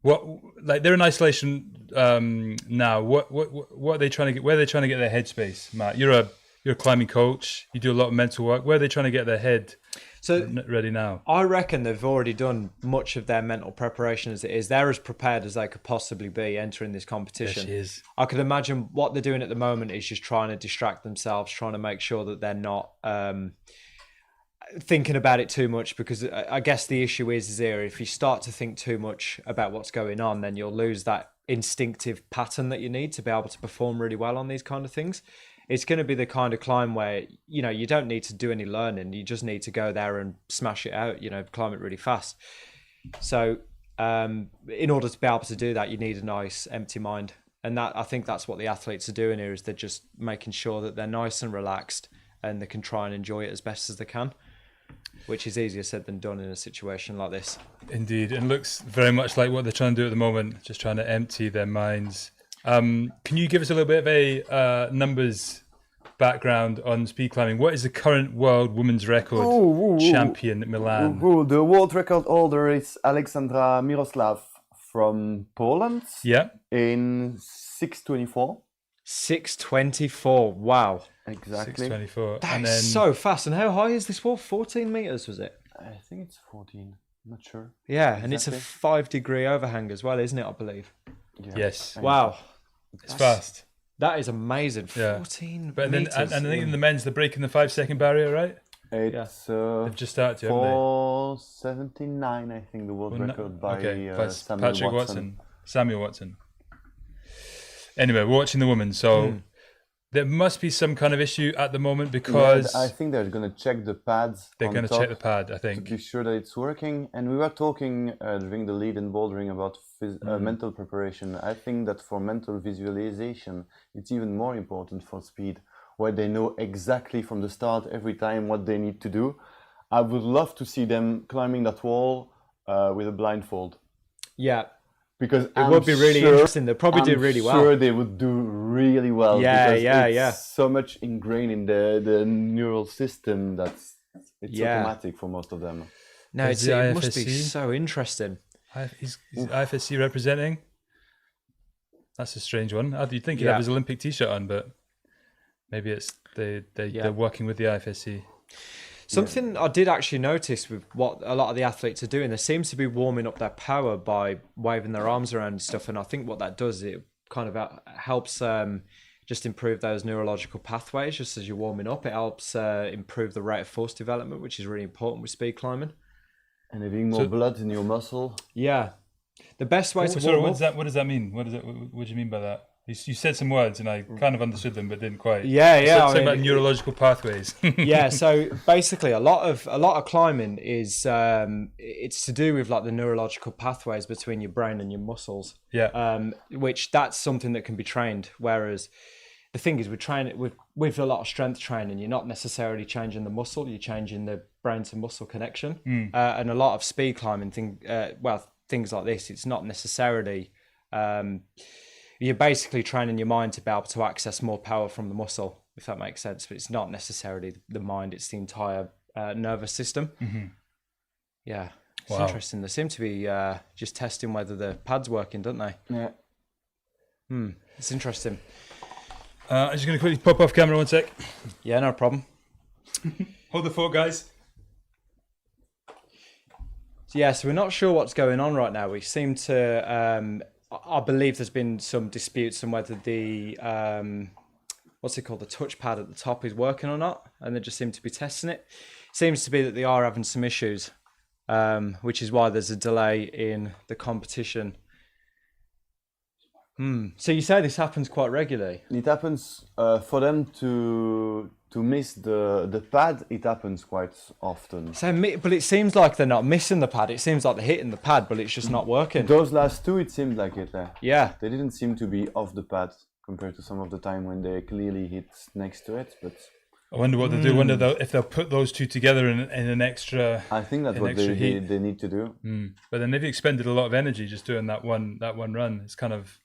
They're in isolation now. What are they trying to get? Where are they trying to get their headspace, Matt? You're a climbing coach. You do a lot of mental work. Where are they trying to get their head ready now? I reckon they've already done much of their mental preparation as it is. They're as prepared as they could possibly be entering this competition. There she is. I could imagine what they're doing at the moment is just trying to distract themselves, trying to make sure that they're not thinking about it too much, because I guess the issue is here, if you start to think too much about what's going on, then you'll lose that instinctive pattern that you need to be able to perform really well on these kind of things. it's going to be the kind of climb where, you know, you don't need to do any learning. You just need to go there and smash it out, you know, climb it really fast. So in order to be able to do that, you need a nice empty mind. And that, I think that's what the athletes are doing here, is they're just making sure that they're nice and relaxed and they can try and enjoy it as best as they can, which is easier said than done in a situation like this. Indeed. And looks very much like what they're trying to do at the moment, just trying to empty their minds. Can you give us a little bit of a numbers background on speed climbing? What is the current world women's record champion at Milan? The world record holder is Alexandra Miroslav from Poland. Yeah. In 6:24. 6:24. Wow. Exactly. 6:24. That's so fast. And how high is this wall? 14 meters, was it? I think it's 14. I'm not sure. Yeah, and it's a Exactly. 5-degree overhang as well, isn't it? I believe. Yeah. Yes. Wow. It's fast. That is amazing. Yeah. 14 But then, meters. and I think in the men's, they're breaking the 5-second barrier, right? It's They've just started, haven't 4:79, I think, the world they? record by by Samuel Patrick Watson. Samuel Watson. Anyway, we're watching the women. So there must be some kind of issue at the moment because I think they're going to check the pads. they're on going to top check the pad, I to think. be sure that it's working. And we were talking during the lead in bouldering about mental preparation. I think that for mental visualization, it's even more important for speed, where they know exactly from the start every time what they need to do. I would love to see them climbing that wall with a blindfold. Yeah. Because It would be really interesting. They'll probably do really well. I'm sure they would do really well. Yeah, because yeah, it's yeah. so much ingrained in the neural system that it's Yeah. automatic for most of them. No, Is it the must be IFSC? so interesting. Is IFSC representing? That's a strange one. You'd think he'd have his Olympic t-shirt on, but maybe it's they're working with the IFSC. Something I did actually notice with what a lot of the athletes are doing, they seem to be warming up their power by waving their arms around and stuff. And I think what that does, it kind of helps just improve those neurological pathways just as you're warming up. It helps improve the rate of force development, which is really important with speed climbing. And having more blood in your muscle. Yeah. The best way to Sorry, warm up... what does that mean? What do you mean by that? You said some words and I kind of understood them, but didn't quite. Yeah, yeah. Something about neurological pathways. Yeah, so basically a lot of climbing is it's to do with like the neurological pathways between your brain and your muscles. Yeah. Which that's something that can be trained. Whereas the thing is, with a lot of strength training, you're not necessarily changing the muscle, you're changing the brain to muscle connection. And a lot of speed climbing things like this, it's not necessarily you're basically training your mind to be able to access more power from the muscle, if that makes sense. But it's not necessarily the mind, it's the entire nervous system. Yeah, it's interesting. They seem to be just testing whether the pad's working, don't they? Yeah. It's interesting. I'm just going to quickly pop off camera 1 sec. Yeah, no problem. Hold the fort, guys. So we're not sure what's going on right now. We seem to... I believe there's been some disputes on whether the what's it called, the touchpad at the top is working or not, and they just seem to be testing it. Seems to be that they are having some issues, which is why there's a delay in the competition. So you say this happens quite regularly? It happens for them to miss the pad. It happens quite often. But it seems like they're not missing the pad. It seems like they're hitting the pad, but it's just not working. Those last two, it seemed like it. Yeah. They didn't seem to be off the pad compared to some of the time when they clearly hit next to it. But I wonder what they'll do. I wonder if they'll put those two together in an extra. I think that's what they need to do. But then they've expended a lot of energy just doing that one run. It's kind of.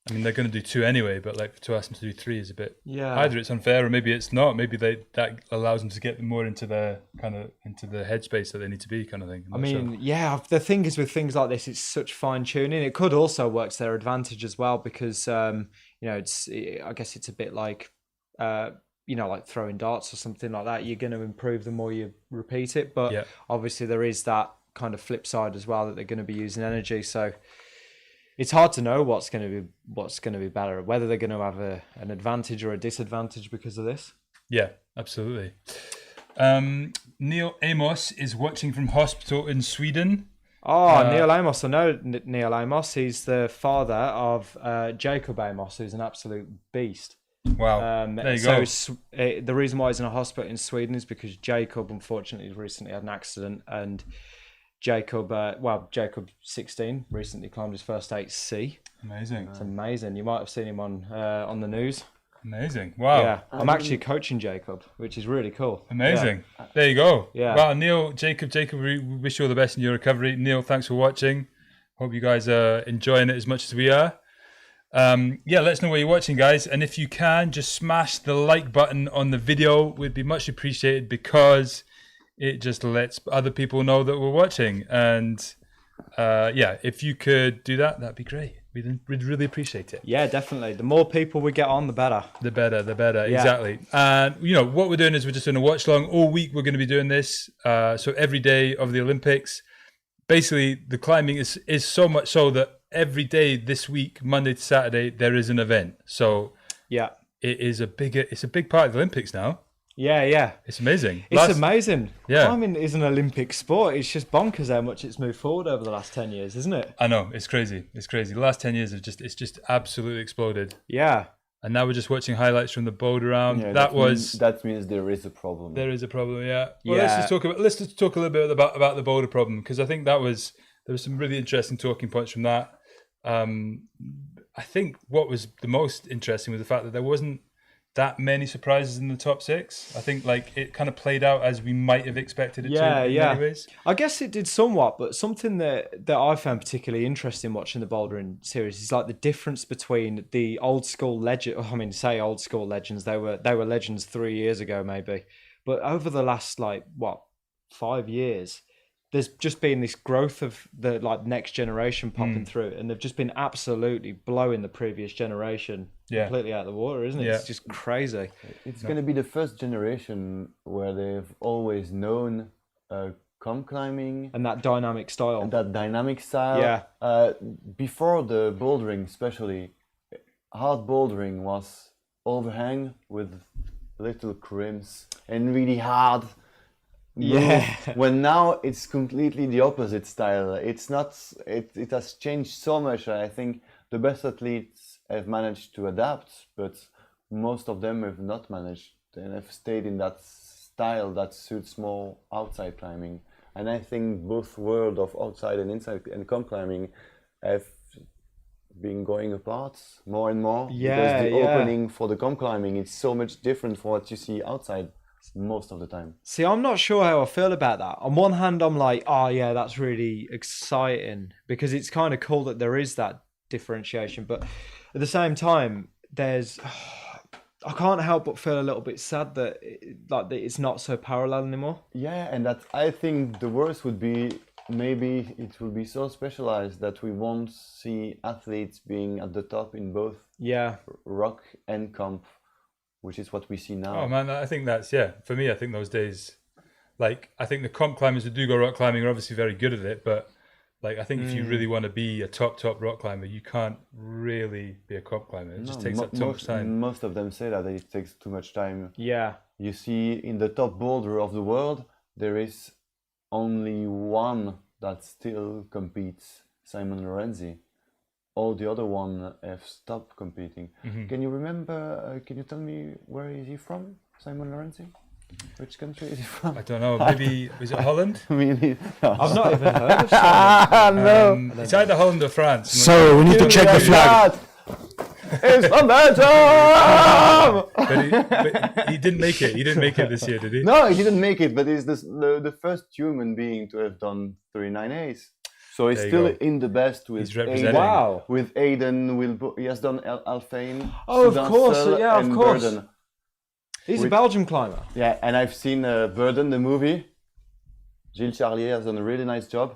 I mean, they're going to do two anyway, but like to ask them to do three is a bit. Yeah. Either it's unfair or maybe it's not. Maybe that allows them to get more into the headspace that they need to be, kind of thing. I mean, yeah. The thing is with things like this, it's such fine tuning. It could also work to their advantage as well because I guess it's a bit like like throwing darts or something like that. You're going to improve the more you repeat it, but obviously there is that kind of flip side as well that they're going to be using energy. So. It's hard to know what's going to be better, whether they're going to have an advantage or a disadvantage because of this. Yeah, absolutely. Neil Amos is watching from hospital in Sweden. Oh, Neil Amos. I know Neil Amos. He's the father of Jacob Amos, who's an absolute beast. Wow. There you go. The reason why he's in a hospital in Sweden is because Jacob, unfortunately, recently had an accident, and Jacob, Jacob 16, recently climbed his first 8C. Amazing. It's amazing. You might have seen him on the news. Amazing. Wow. Yeah, I'm actually coaching Jacob, which is really cool. Amazing. Yeah. There you go. Yeah. Wow, Neil, Jacob, we wish you all the best in your recovery. Neil, thanks for watching. Hope you guys are enjoying it as much as we are. Yeah, let us know where you're watching, guys. And if you can, just smash the like button on the video. Would be much appreciated, because it just lets other people know that we're watching. And yeah, if you could do that, that'd be great. We'd really appreciate it. Yeah, definitely. The more people we get on, the better. The better. Yeah. Exactly. And, you know, what we're doing is we're just doing a watch long. All week we're going to be doing this. So every day of the Olympics. Basically, the climbing is so much so that every day this week, Monday to Saturday, there is an event. So yeah, it's a big part of the Olympics now. Yeah. It's amazing. It's amazing. Yeah. Climbing is an Olympic sport. It's just bonkers how much it's moved forward over the last 10 years, isn't it? I know. It's crazy. The last 10 years it's just absolutely exploded. Yeah. And now we're just watching highlights from the Boulder round. Yeah, that means there is a problem. There is a problem, yeah. Well, Yeah. let's just talk a little bit about the Boulder problem, because I think there was some really interesting talking points from that. I think what was the most interesting was the fact that there wasn't that many surprises in the top 6. I think it kind of played out as we might have expected it to. In many ways. I guess it did somewhat, but something that I found particularly interesting watching the bouldering series is the difference between the old school legend. I mean, say old school legends. They were legends 3 years ago, maybe, but over the last 5 years, there's just been this growth of the next generation popping through, and they've just been absolutely blowing the previous generation completely out of the water, isn't it? Yeah. It's just crazy. It's going to be the first generation where they've always known comp climbing And that dynamic style. and that dynamic style. Yeah. Before the bouldering, especially, hard bouldering was overhang with little crimps and really hard. Yeah. When now it's completely the opposite style. It's not. It has changed so much. I think the best athletes have managed to adapt, but most of them have not managed and have stayed in that style that suits more outside climbing. And I think both world of outside and inside and comp climbing have been going apart more and more. Yeah, because the yeah. opening for the comp climbing is so much different from what you see outside most of the time. See, I'm not sure how I feel about that. On one hand, I'm like, oh yeah, that's really exciting, because it's kind of cool that there is that differentiation. But at the same time, I can't help but feel a little bit sad that that it's not so parallel anymore. Yeah, and that I think the worst would be maybe it will be so specialized that we won't see athletes being at the top in both rock and comp, which is what we see now. Oh man, I think that's for me, I think those days, I think the comp climbers who do go rock climbing are obviously very good at it, but I think if you really want to be a top rock climber, you can't really be a comp climber. It just takes up too much time. Most of them say that it takes too much time. Yeah. You see, in the top boulder of the world, there is only one that still competes, Simon Lorenzi. All the other one have stopped competing. Mm-hmm. Can you remember, can you tell me where is he from, Simon Lorenzi? Which country is he from? I don't know, maybe, was it Holland? I mean, I've not even heard of Simon. no. It's either Holland or France. So we need to check the flag. It's from Belgium! But he didn't make it. He didn't make it this year, did he? No, he didn't make it, but he's the first human being to have done 39 A's. So he's There you still go. in the best with He's representing. Aiden. Wow. With Aiden, he has done Alfane. Oh, of Sudan course, Sel, yeah, of and course. Burden. He's a With- Belgian climber. Yeah, and I've seen Burden, the movie. Gilles Charlier has done a really nice job.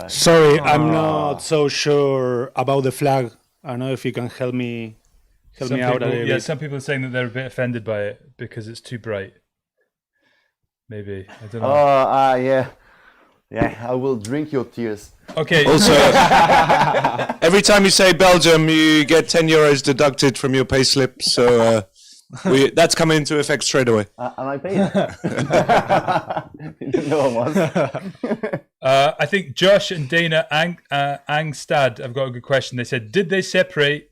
Sorry, I'm not so sure about the flag. I don't know if you can help me out a little bit. Some people are saying that they're a bit offended by it because it's too bright. Maybe, I don't know. Yeah. Yeah, I will drink your tears. Okay, Also, every time you say Belgium, you get 10 euros deducted from your payslip. So that's coming into effect straight away. Am I paying? Didn't know I was. I think Josh and Dana Angstad have got a good question. They said, did they separate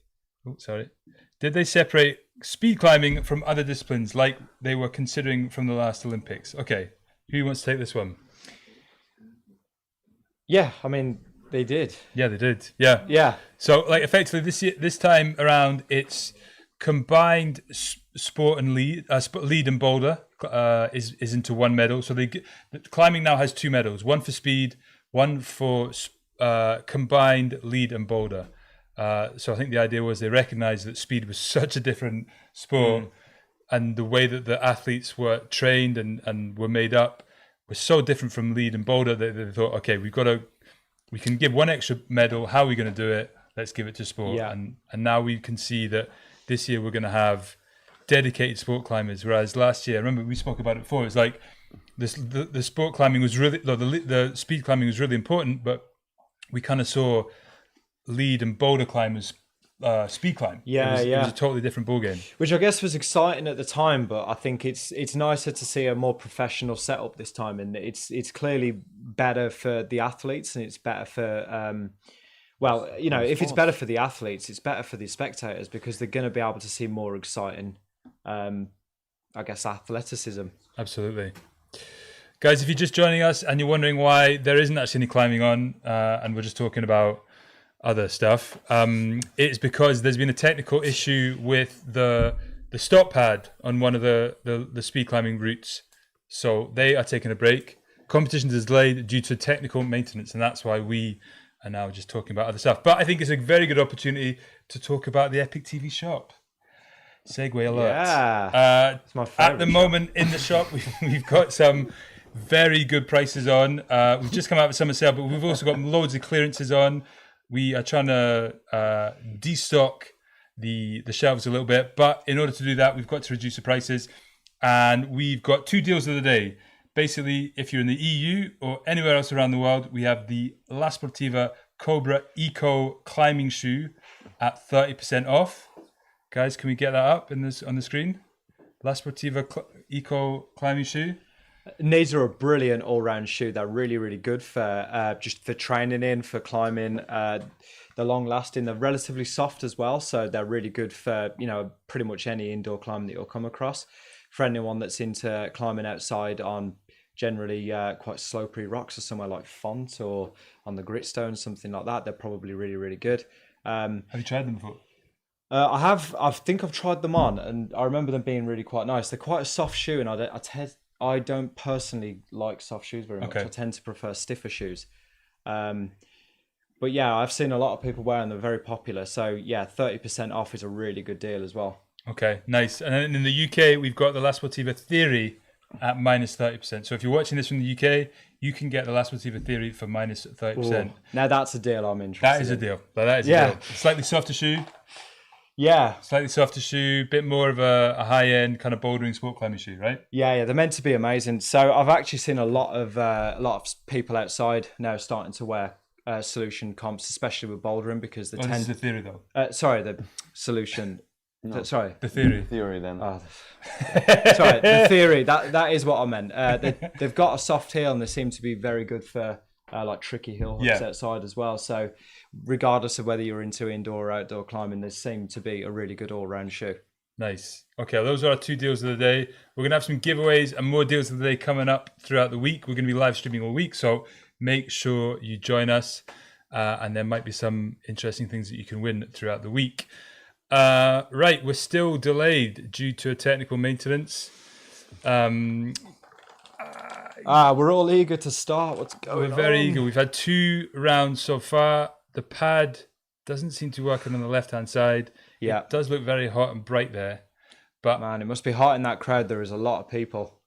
Did they separate speed climbing from other disciplines like they were considering from the last Olympics? Okay, who wants to take this one? Yeah, I mean, they did. Yeah, they did. Yeah. Yeah. So, like, effectively, this time around, it's combined sport and lead. Lead and boulder is into one medal. So climbing now has 2 medals: one for speed, one for combined lead and boulder. So I think the idea was they recognised that speed was such a different sport, and the way that the athletes were trained and were made up was so different from lead and boulder that they thought, okay, we can give one extra medal. How are we going to do it? Let's give it to sport. Yeah. And now we can see that this year we're going to have dedicated sport climbers, whereas last year, remember we spoke about it before, it's like the sport climbing was really, the speed climbing was really important, but we kind of saw lead and boulder climbers speed climb. It was a totally different ballgame. Which I guess was exciting at the time, but I think it's nicer to see a more professional setup this time, and it's clearly better for the athletes, and it's better for if it's better for the athletes, it's better for the spectators because they're going to be able to see more exciting, athleticism. Absolutely. Guys, if you're just joining us and you're wondering why there isn't actually any climbing on, and we're just talking about other stuff, it's because there's been a technical issue with the stop pad on one of the speed climbing routes. So they are taking a break. Competition is delayed due to technical maintenance, and that's why we are now just talking about other stuff. But I think it's a very good opportunity to talk about the EpicTV SHOP. Segue alert. Yeah, it's my favorite. At the moment in the shop, we've got some very good prices on. We've just come out of summer sale, but we've also got loads of clearances on. We are trying to destock the shelves a little bit, but in order to do that, we've got to reduce the prices. And we've got 2 deals of the day. Basically, if you're in the EU or anywhere else around the world, we have the La Sportiva Cobra Eco climbing shoe at 30% off. Guys, can we get that up on the screen? La Sportiva Eco climbing shoe. These are a brilliant all-round shoe. They're really, really good for just for training for climbing. They're long-lasting. They're relatively soft as well, so they're really good for pretty much any indoor climbing that you'll come across. For anyone that's into climbing outside on generally quite slopey rocks or somewhere like Font or on the Gritstone, something like that, they're probably really, really good. Have you tried them before? I have. I think I've tried them on, and I remember them being really quite nice. They're quite a soft shoe, and I don't personally like soft shoes very much. I tend to prefer stiffer shoes. But yeah, I've seen a lot of people wearing them. They're very popular. So yeah, 30% off is a really good deal as well. Okay, nice. And then in the UK, we've got the La Sportiva Theory at minus 30%. So if you're watching this from the UK, you can get the La Sportiva Theory for minus 30%. Ooh, now that's a deal I'm interested in. That is a deal. That is a deal. Slightly softer shoe. Yeah. Slightly softer shoe, bit more of a high-end kind of bouldering sport climbing shoe, right? Yeah, they're meant to be amazing. So I've actually seen a lot of people outside now starting to wear solution comps, especially with bouldering, because the this is the Theory though. The solution. No. Sorry, the Theory. The Theory then. Oh, sorry, the Theory. That is what I meant. They've got a soft heel and they seem to be very good for like tricky hill hooks outside as well. So regardless of whether you're into indoor or outdoor climbing, they seem to be a really good all-round shoe. Nice. Okay, those are our 2 deals of the day. We're going to have some giveaways and more deals of the day coming up throughout the week. We're going to be live streaming all week, so make sure you join us. And there might be some interesting things that you can win throughout the week. Right, we're still delayed due to a technical maintenance. We're all eager to start. What's going on? We're very eager. We've had 2 rounds so far. The pad doesn't seem to work on the left-hand side. Yeah. It does look very hot and bright there. But man, it must be hot in that crowd. There is a lot of people.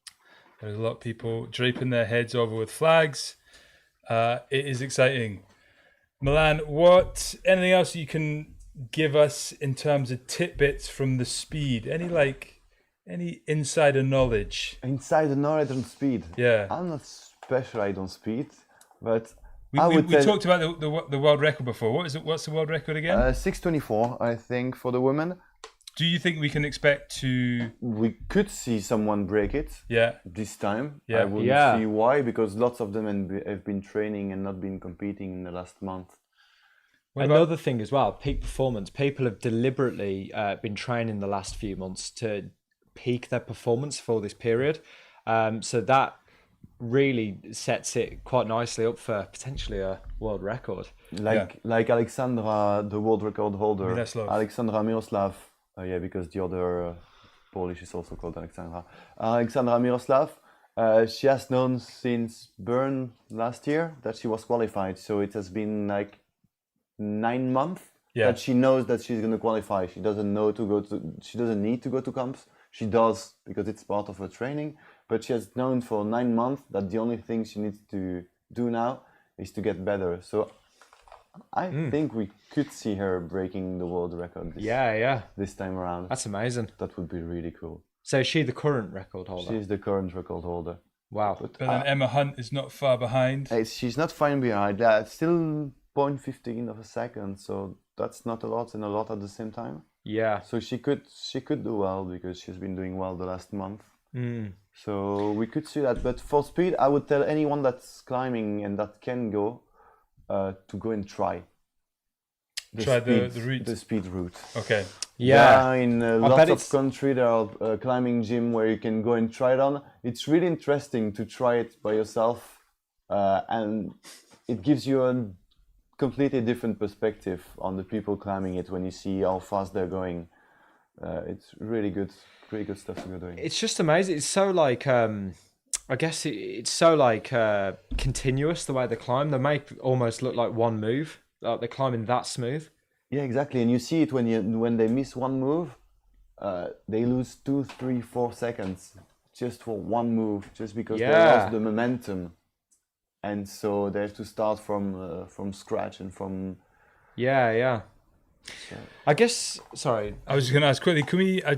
There's a lot of people draping their heads over with flags. It is exciting. Milan, anything else you can give us in terms of tidbits from the speed? Any insider knowledge? Insider knowledge on speed? Yeah. I'm not specialized on speed, but we talked about the world record before. What's the world record again? 6:24, I think, for the women. Do you think we can expect to? We could see someone break it. Yeah. This time. Yeah. I wouldn't see why, because lots of them have been training and not been competing in the last month. Another thing as well, peak performance. People have deliberately been training the last few months to peak their performance for this period. So that really sets it quite nicely up for potentially a world record. Like Alexandra, the world record holder, Miroslav. Alexandra Miroslav. Because the other Polish is also called Alexandra. Alexandra Miroslav. She has known since Bern last year that she was qualified. So it has been like 9 months that she knows that she's going to qualify. She doesn't know she doesn't need to go to camps. She does because it's part of her training, but she has known for 9 months that the only thing she needs to do now is to get better. So I think we could see her breaking the world record this time around. That's amazing. That would be really cool. So is she the current record holder? She's the current record holder. Wow. But then Emma Hunt is not far behind. She's not far behind. Still 0.15 of a second, so that's not a lot and a lot at the same time. Yeah. So she could do well because she's been doing well the last month. So we could see that. But for speed, I would tell anyone that's climbing and that can go to go and try. The route. The speed route. Okay. Yeah, in lots of countries there are climbing gym where you can go and try it on. It's really interesting to try it by yourself, and it gives you a completely different perspective on the people climbing it when you see how fast they're going. It's really good stuff to go doing. It's just amazing. It's so like I guess it's so like continuous the way they climb. They make almost look like one move. Like they're climbing that smooth. Yeah, exactly. And you see it when they miss one move, they lose 2, 3, 4 seconds just for one move, just because they lost the momentum. And so they have to start from scratch and from. Yeah. So. I guess. Sorry, I was just going to ask quickly. Can we? I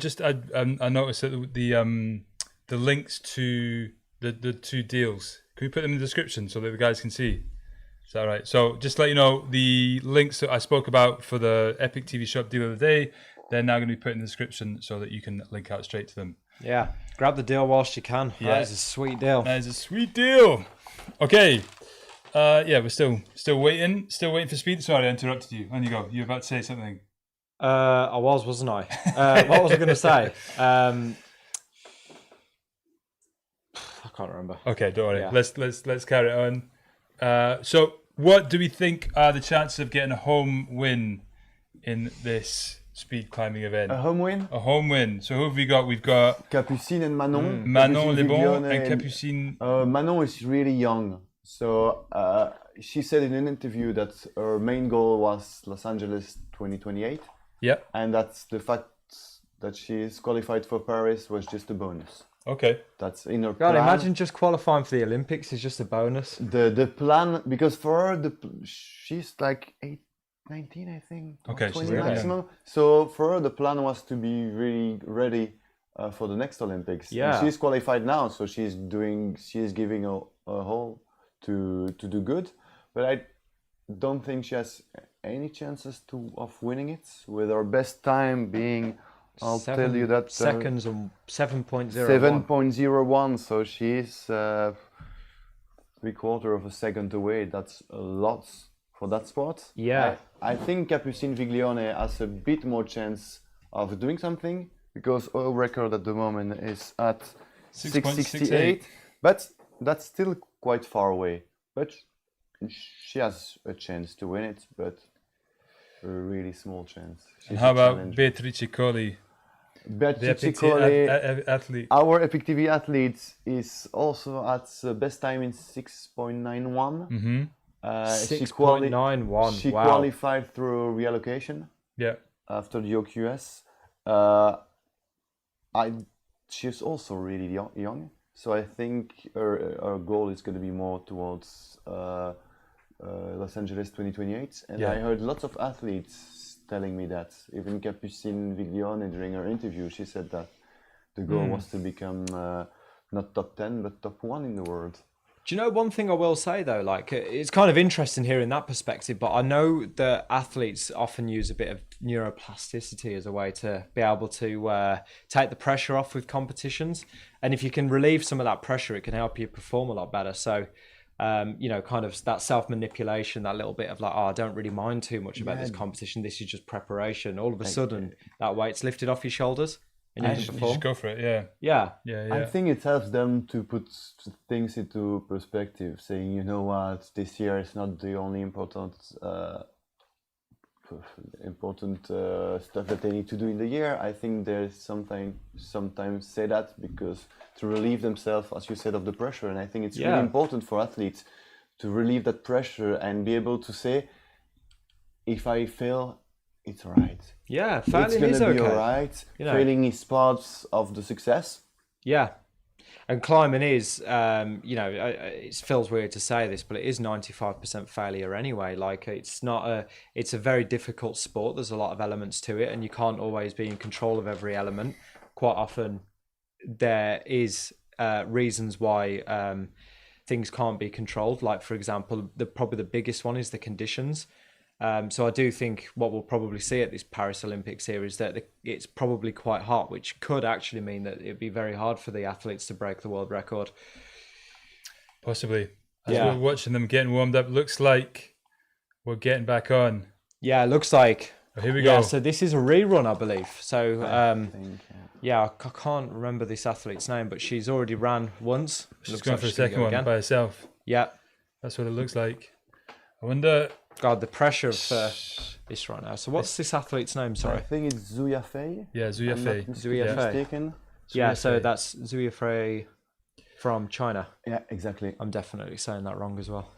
noticed that the links to the 2 deals. Can we put them in the description so that the guys can see? Is that right? So just to let you know, the links that I spoke about for the EpicTV SHOP deal of the day, they're now going to be put in the description so that you can link out straight to them. Yeah, grab the deal whilst you can. Yeah. That is a sweet deal. That is a sweet deal. Okay. We're still waiting for speed. Sorry, I interrupted you. On you go. You were about to say something. I wasn't I? What was I going to say? I can't remember. Okay, don't worry. Yeah. Let's carry on. So, what do we think are the chances of getting a home win in this speed climbing event? A home win? A home win. So who have we got? We've got Capucine and Manon. Manon Lebon and Capucine. Manon is really young. So she said in an interview that her main goal was Los Angeles 2028. Yeah. And that's the fact that she is qualified for Paris was just a bonus. Okay. That's in her plan. God, imagine just qualifying for the Olympics is just a bonus. The plan, because for her, she's like 19, I think. Okay, 20 she's maximum. Young. So for her, the plan was to be really ready for the next Olympics. Yeah. And she's qualified now, so she's giving a whole to do good. But I don't think she has any chances of winning it, with her best time being... I'll tell you that seconds on 7.01. 7.01. So she's 3/4 of a second away. That's a lot for that spot. Yeah. I think Capucine Viglione has a bit more chance of doing something because her record at the moment is at 6.68. But that's still quite far away. But she has a chance to win it, but a really small chance. And how about Beatrice Colli? Beatrice Colli, athlete. Our EpicTV athlete is also at best time in 6.91. Mm-hmm. 6.91. She qualified through reallocation. Yeah. After the OQS. She's also really young. So I think her goal is going to be more towards Los Angeles 2028. And I heard lots of athletes telling me that. Even Capucine Viglione, during her interview, she said that the goal was to become not top 10, but top 1 in the world. Do you know one thing I will say though? Like, it's kind of interesting hearing that perspective, but I know that athletes often use a bit of neuroplasticity as a way to be able to take the pressure off with competitions. And if you can relieve some of that pressure, it can help you perform a lot better. So you know, kind of that self-manipulation, that little bit of like, oh, I don't really mind too much about this competition. This is just preparation. All of a sudden, that weight's lifted off your shoulders and you You just go for it. Yeah. I think it helps them to put things into perspective, saying, you know what, this year is not the only important stuff that they need to do in the year. I think there's sometimes say that because to relieve themselves, as you said, of the pressure. And I think it's really important for athletes to relieve that pressure and be able to say, if I fail, it's all right. Yeah, failing it's is gonna be okay. all right. You know. Failing is part of the success. Yeah. And climbing is, you know, it feels weird to say this, but it is 95% failure anyway. Like it's a very difficult sport. There's a lot of elements to it and you can't always be in control of every element. Quite often there is reasons why things can't be controlled. Like for example, probably the biggest one is the conditions. So I do think what we'll probably see at this Paris Olympics here is that it's probably quite hot, which could actually mean that it'd be very hard for the athletes to break the world record. Possibly. As we're watching them getting warmed up, looks like we're getting back on. Yeah, it looks like. Oh, here we go. Yeah, so this is a rerun, I believe. So, I can't remember this athlete's name, but she's already ran once. She's going for a second one by herself. Yeah. That's what it looks like. I wonder... God, the pressure of this right now. So what's this athlete's name? Sorry. I think it's Zuya Fei. Yeah, Zuya Fei. Zuya Fei. Mistaken. Yeah, so that's Zuya Fei from China. Yeah, exactly. I'm definitely saying that wrong as well.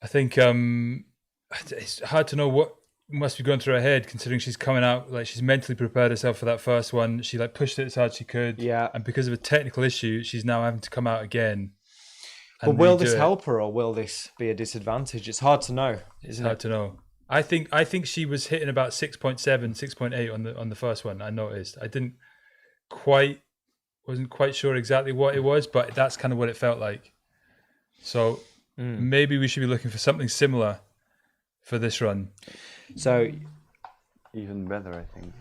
I think it's hard to know what must be going through her head, considering she's coming out, like she's mentally prepared herself for that first one. She like pushed it as hard as she could. Yeah. And because of a technical issue, she's now having to come out again. But will this help her or will this be a disadvantage? It's hard to know, isn't it? Hard to know. I think she was hitting about 6.7, 6.8 on the first one. I noticed. I wasn't quite sure exactly what it was, but that's kind of what it felt like. So maybe we should be looking for something similar for this run. So even better, I think.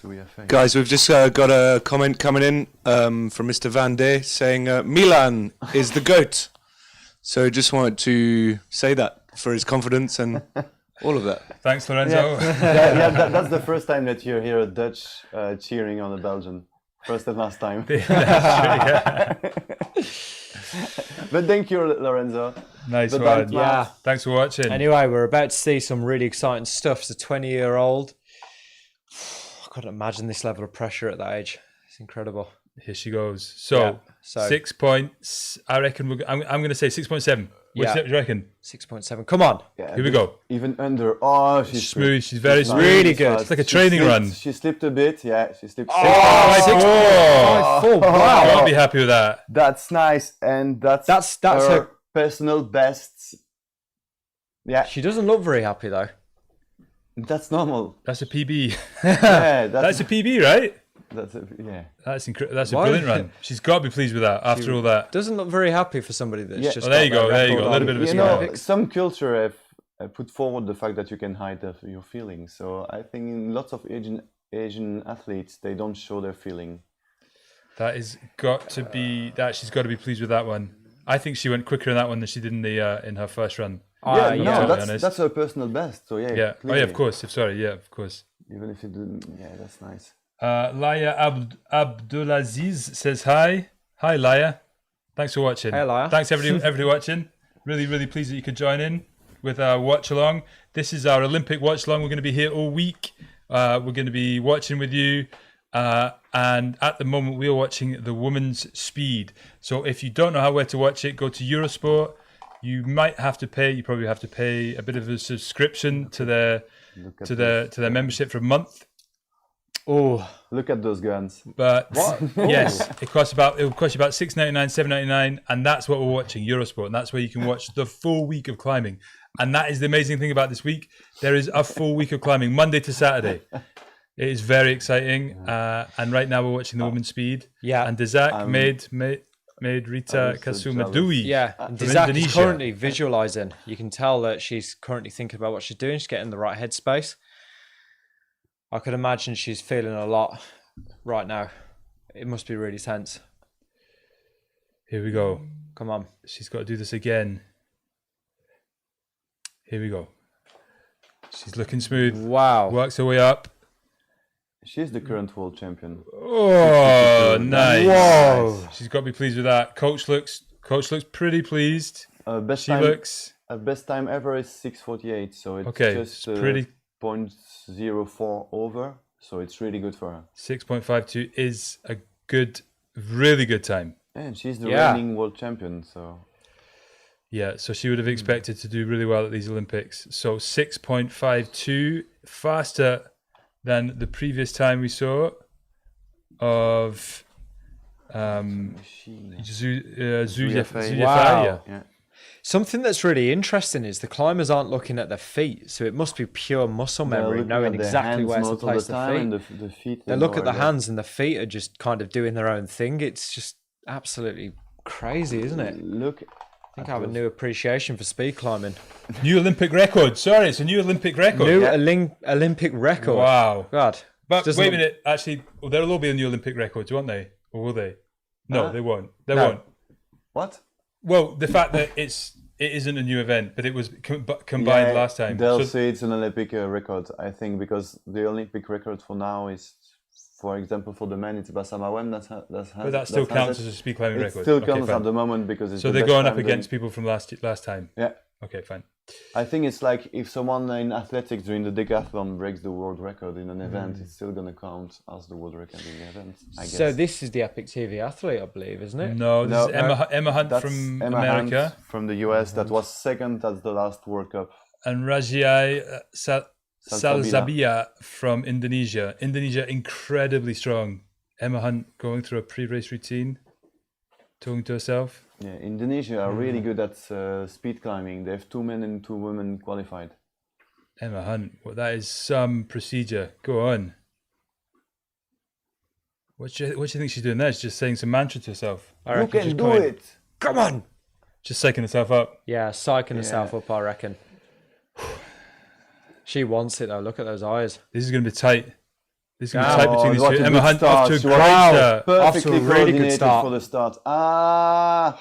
Zuya Fei. Guys, we've just got a comment coming in from Mr. Van Day saying Milan is the GOAT. So just wanted to say that for his confidence and all of that. Thanks, Lorenzo. That's the first time that you hear a Dutch cheering on a Belgian. First and last time. That's true, But thank you, Lorenzo. Nice But one. Yeah. Thanks for watching. Anyway, we're about to see some really exciting stuff. It's a 20-year-old. I couldn't imagine this level of pressure at that age. It's incredible. Here she goes. So 6 points. I reckon I'm going to say 6.7. What do you reckon? 6.7. Come on. Yeah, Here we go. Even under. Oh, she's Smooth. She's very smooth. Really good. It's like a training run. She slipped a bit. Yeah, she slipped. Oh, 6.4. I Wow. won't be happy with that. That's nice, and that's her her personal best. Yeah, She doesn't look very happy though. that's normal. That's a PB. Yeah, That's a PB, right? yeah. That's That's a Why- brilliant run. She's got to be pleased with that after all that. Doesn't look very happy for somebody that's Yeah. just. Well, there you got go. their There you record go. A little on. bit of a You smile. know, some culture have put forward the fact that you can hide your feelings. So I think in lots of Asian athletes, they don't show their feeling. That is got to be that. She's got to be pleased with that one. I think she went quicker in that one than she did in the in her first run. Yeah, yeah. no, honest. that's her personal best. So yeah, Yeah. Oh yeah, clearly. of course. Sorry. Yeah, of course. Even if you didn't, yeah, that's nice. Laya Abdulaziz says hi. Hi, Laya. Thanks for watching. Hey, Laya. Thanks everybody watching. Really, really pleased that you could join in with our watch along. This is our Olympic watch along. We're going to be here all week. We're going to be watching with you. And at the moment, we are watching the women's speed. So if you don't know where to watch it, go to Eurosport. You might have to pay. You probably have to pay a bit of a subscription to their membership for a month. Oh, Look at those guns. But yes, it will cost you about $6.99, $7.99, and that's what we're watching, Eurosport, and that's where you can watch the full week of climbing. And that is the amazing thing about this week. There is a full week of climbing, Monday to Saturday. It is very exciting. And right now we're watching the women's speed. Yeah. And Dezak made Rita Kasuma Dewey. yeah. from Dizak is Indonesia. currently visualizing. You can tell that she's currently thinking about what she's doing. She's getting in the right headspace. I could imagine she's feeling a lot right now. It must be really tense. Here we go. Come on. She's got to do this again. Here we go. She's looking smooth. Wow. Works her way up. She's the current world champion. Oh, nice. Whoa. She's got to be pleased with that. Coach looks pretty pleased. Best She time, looks best time ever is 6:48, so it's okay. just It's pretty. 0.04 over, so it's really good for her. 6.52 is a good, really good time. And she's the Yeah. reigning world champion, so Yeah, so she would have expected to do really well at these Olympics. So 6.52, faster than the previous time we saw of Zuyafaya. Wow. yeah. Something that's really interesting is the climbers aren't looking at their feet, so it must be pure muscle They're memory, looking knowing at their exactly hands where to most of place the the time, feet. and the feet. They know look at the where they- hands, and the feet are just kind of doing their own thing. It's just absolutely crazy, isn't it? Look, I think I have a new appreciation for speed climbing. New Olympic record. Sorry, it's a new Olympic record. New Olympic record. Wow. God. But Doesn't- wait a minute. Actually, well, they'll all be on the Olympic records, won't they? Or will they? No, Huh? they won't. They No. won't. what? Well, the fact that it isn't a new event, but it was combined Yeah, last time. They'll So- say it's an Olympic record, I think, because the Olympic record for now is, for example, for the men, it's Basamawem. but that still counts as a speed climbing It record. still Okay, counts fine. at the moment because it's So the they're best going up time against doing- people from last time. Yeah, Okay, fine. I think it's like if someone in athletics during the decathlon breaks the world record in an event, it's still gonna count as the world record in the event, I guess. So this is the EpicTV athlete, I believe, isn't it? No, this No, is Emma Hunt That's from Emma America Hunt from the US. That was second at the last World Cup. and Rajai Salsabila from Indonesia. Indonesia incredibly strong. Emma Hunt going through a pre-race routine, talking to herself. Yeah, Indonesia are really good at speed climbing. They have 2 men and 2 women qualified. Emma Hunt, well, that is some procedure. Go on. What do you think she's doing there? She's just saying some mantra to herself. I You reckon can just do going, it. Come on! Just psyching herself up. Yeah, psyching herself up, I reckon. She wants it though. Look at those eyes. This is going to be tight. This is going to Oh, be tight between these what two. a Emma good Hunt start. off to a She great was start. Perfectly really good coordinated start. for the start. Ah,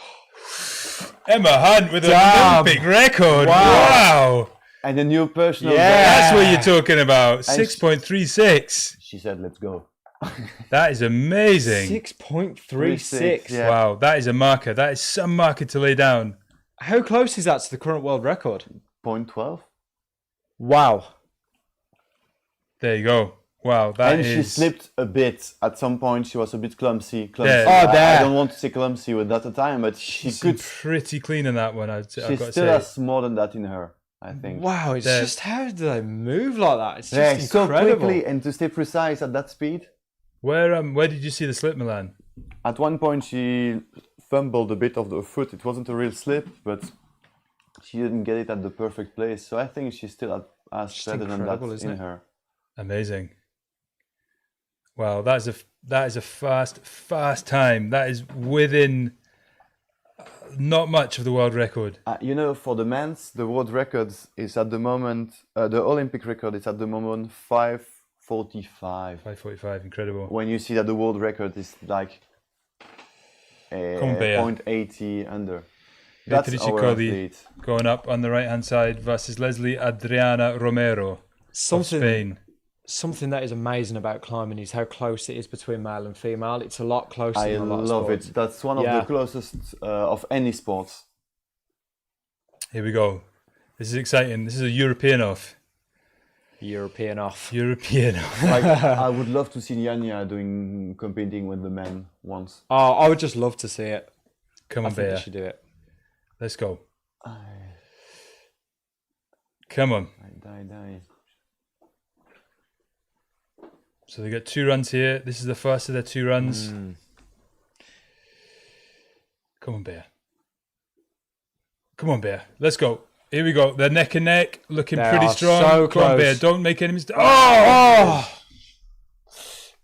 Emma Hunt with an Damn. Olympic record. Wow. Wow. and a new personal Yeah. best. That's what you're talking about. And 6.36. She said, "Let's go." That is amazing. 6.36. Yeah. Wow, that is a marker. That is some marker to lay down. How close is that to the current world record? 0.12. Wow. There you go. Wow, that And is. she slipped a bit. At some point, she was a bit clumsy. There. Oh, I there. don't want to say clumsy with that time, but she She's could. pretty clean in that one. I've She got to still say. has more than that in her, I think. Wow, it's There. just how do they move like that? It's Yeah, just so incredible. quickly and to stay precise at that speed. Where did you see the slip, Milan? At one point, she fumbled a bit of the foot. It wasn't a real slip, but she didn't get it at the perfect place. So I think she still has Just better than that incredible, isn't in it? her. Amazing. Wow, that is a fast time. That is within not much of the world record. You know, for the men's, the world record is at the moment, the Olympic record is at the moment 5:45. 5:45, incredible. When you see that the world record is like on, Bea. 0.80 under. That's Beatrice our Colli athlete. going up on the right hand side versus Leslie Adriana Romero of Spain. Something that is amazing about climbing is how close it is between male and female. It's a lot closer I than a lot of love sports. it. That's one of Yeah. the closest of any sport. Here we go. This is exciting. This is a European off. European off. European off. Like, I would love to see Janja competing with the men once. Oh, I would just love to see it. Come I on, think Bea. they should do it. Let's go. Come on. Die. So they got 2 runs here. This is the first of their 2 runs. Come on, Bea. Come on, Bea. Let's go. Here we go. They're neck and neck, looking They pretty are strong. so Come on, Bea. close. Don't make any mistakes. Oh!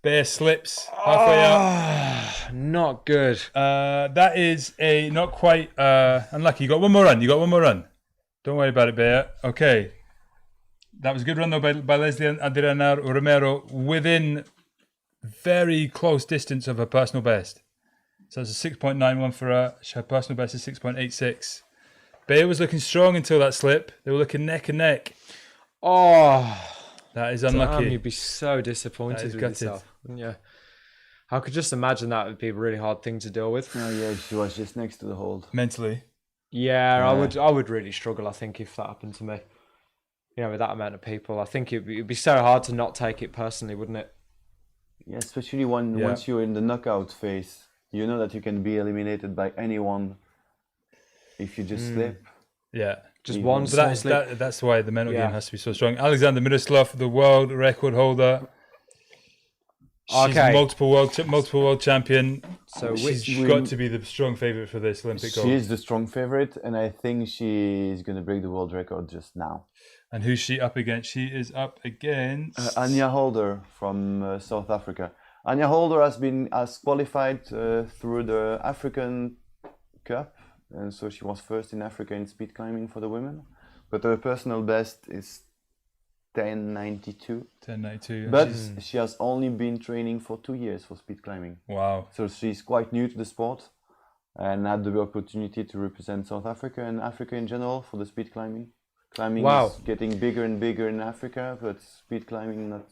Bea slips halfway up. Not good. That is a not quite unlucky. You got one more run. Don't worry about it, Bea. Okay. That was a good run though by Leslie Adriana Romero within very close distance of her personal best. So it's a 6.91 for her. Her personal best is 6.86. Bayer was looking strong until that slip. They were looking neck and neck. Oh, That is damn, unlucky. you'd be so disappointed with gutted. yourself, wouldn't you? I could just imagine that would be a really hard thing to deal with. Oh yeah, she was just next to the hold. Mentally. Yeah, I would really struggle, I think, if that happened to me. You know, with that amount of people, I think it'd be so hard to not take it personally, wouldn't it? Yeah, especially once you're in the knockout phase, you know that you can be eliminated by anyone if you just slip. Yeah. Just Even- one But small slip. that's why the mental Yeah. game has to be so strong. Alexander Miroslav, the world record holder. She's Okay. multiple world champion. So She's got to be the strong favorite for this Olympic gold. She is the strong favorite, and I think she is going to break the world record just now. And who's she up against? She is up against Anya Holder from South Africa. Anya Holder has qualified through the African Cup, and so she was first in Africa in speed climbing for the women. But her personal best is 10.92. 10.92. But she has only been training for 2 years for speed climbing. Wow. So she's quite new to the sport and had the opportunity to represent South Africa and Africa in general for the speed climbing. Climbing is getting bigger and bigger in Africa, but speed climbing not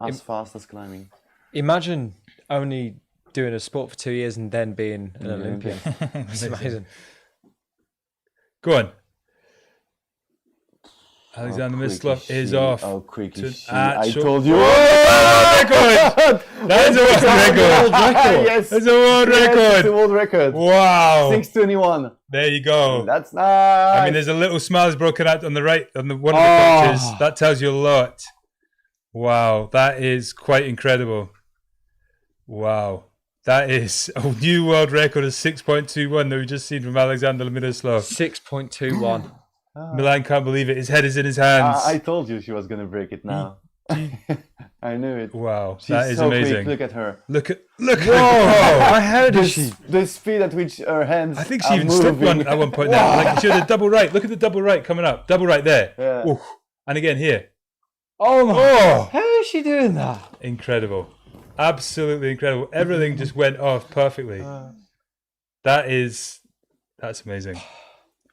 as fast as climbing. Imagine only doing a sport for 2 years and then being an Olympian. It's amazing. Go on. Alexander Miroslav is off. How quick to is she? an I actual- told you. Record! That is a world record. Yes. That's a world Yes, it's a record. world record. Wow. 6:21. There you go. That's nice. I mean, there's a little smile broken out on the right, on the one of the coaches. That tells you a lot. Wow, that is quite incredible. Wow, that is a new world record of 6.21 that we've just seen from Alexander Miroslav. 6.21. Milan can't believe it. His head is in his hands. I told you she was going to break it now. I knew it. Wow, She's that is so amazing. quick. Look at her. Look at her. I heard it. The speed at which her hands I think she are even slipped moving. one at one point there. Like she had a double right. Look at the double right coming up. Double right there. Yeah. Oof. And again here. Oh my! Oh, How is she doing that? incredible. Absolutely incredible. Everything just went off perfectly. That's amazing.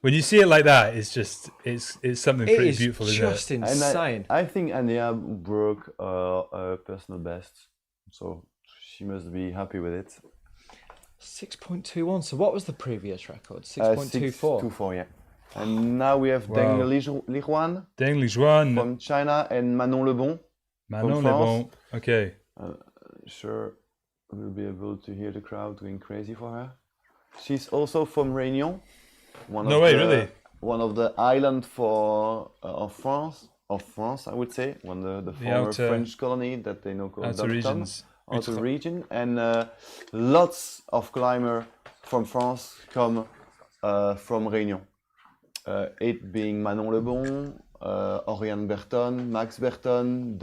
When you see it like that, it's something It pretty is beautiful, isn't just it? And insane. I think Anya broke her personal best, so she must be happy with it. 6.21. So what was the previous record? 6.24. 6.24, yeah. And now we have Deng Lijuan Deng Lijuan, from China and Manon Lebon. Manon from Lebon. Okay. Sure, we'll be able to hear the crowd going crazy for her. She's also from Réunion. No way, really? One of the islands of France, I would say, the former outer- French colony that they now call outer Dom-Tom, regions. outer region, and lots of climbers from France come from Réunion. It being Manon Lebon, Oriane Berton, Max Berton,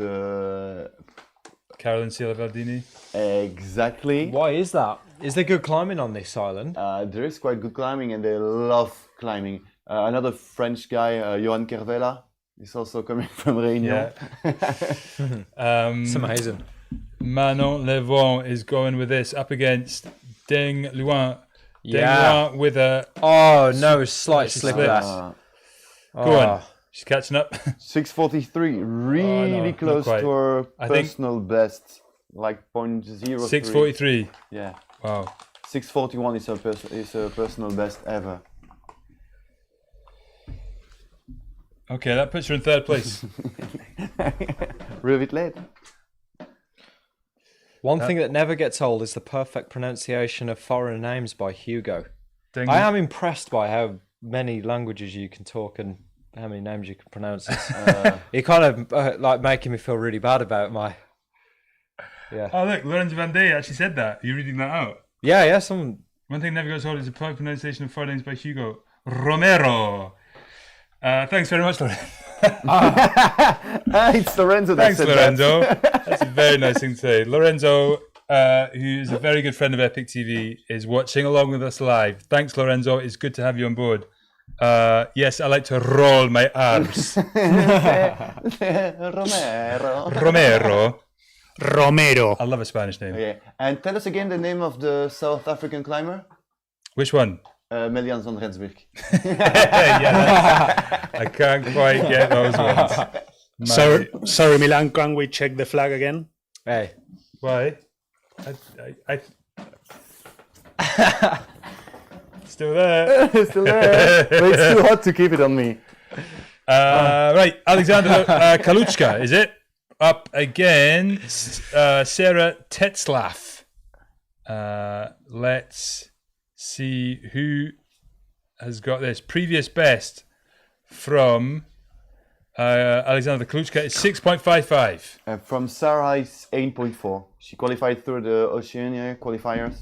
Caroline Cialavaldini. exactly. Why is that? Is there good climbing on this island? There is quite good climbing, and they love climbing. Another French guy, Johan Kervella, is also coming from Réunion. Yeah. It's amazing. Manon Lebon is going with this up against Deng Lijuan. Yeah. Deng Lijuan with a Oh no, slight she slip slipped. there. go on. She's catching up. 6:43, really not close quite. to her I think- personal best, like 0.03. 6:43. Yeah, Wow. 6:41 is her personal best ever. Okay, that puts her in third place. Real bit late. One thing that never gets old is the perfect pronunciation of foreign names by Hugo. Deng- I am impressed by how many languages you can talk and how many names you can pronounce. It kind of like making me feel really bad about my. Yeah. Oh look, Lorenzo Van Day actually said that. Are you reading that out? Yeah. Someone. One thing never goes old is the perfect pronunciation of foreign names by Hugo Romero. Thanks very much, Lorenzo. It's Lorenzo that Thanks, said Lorenzo. that. That's a very nice thing to say. Lorenzo, who's a very good friend of Epic TV, is watching along with us live. Thanks, Lorenzo. It's good to have you on board. Yes, I like to roll my arms. Romero. Romero. Romero. I love a Spanish name. Okay. And tell us again the name of the South African climber. Which one? Melian van Rensburg. I can't quite get those ones. Sorry, Milan, can we check the flag again? Hey. Why? I still there. Still there. But it's too hot to keep it on me. Right, Alexander Kaluchka, is it? Up against Sarah Tetzlaff. Let's see who has got this. Previous best from Alexander Kaluchka is 6.55. From Sarah is 8.4. She qualified through the Oceania qualifiers.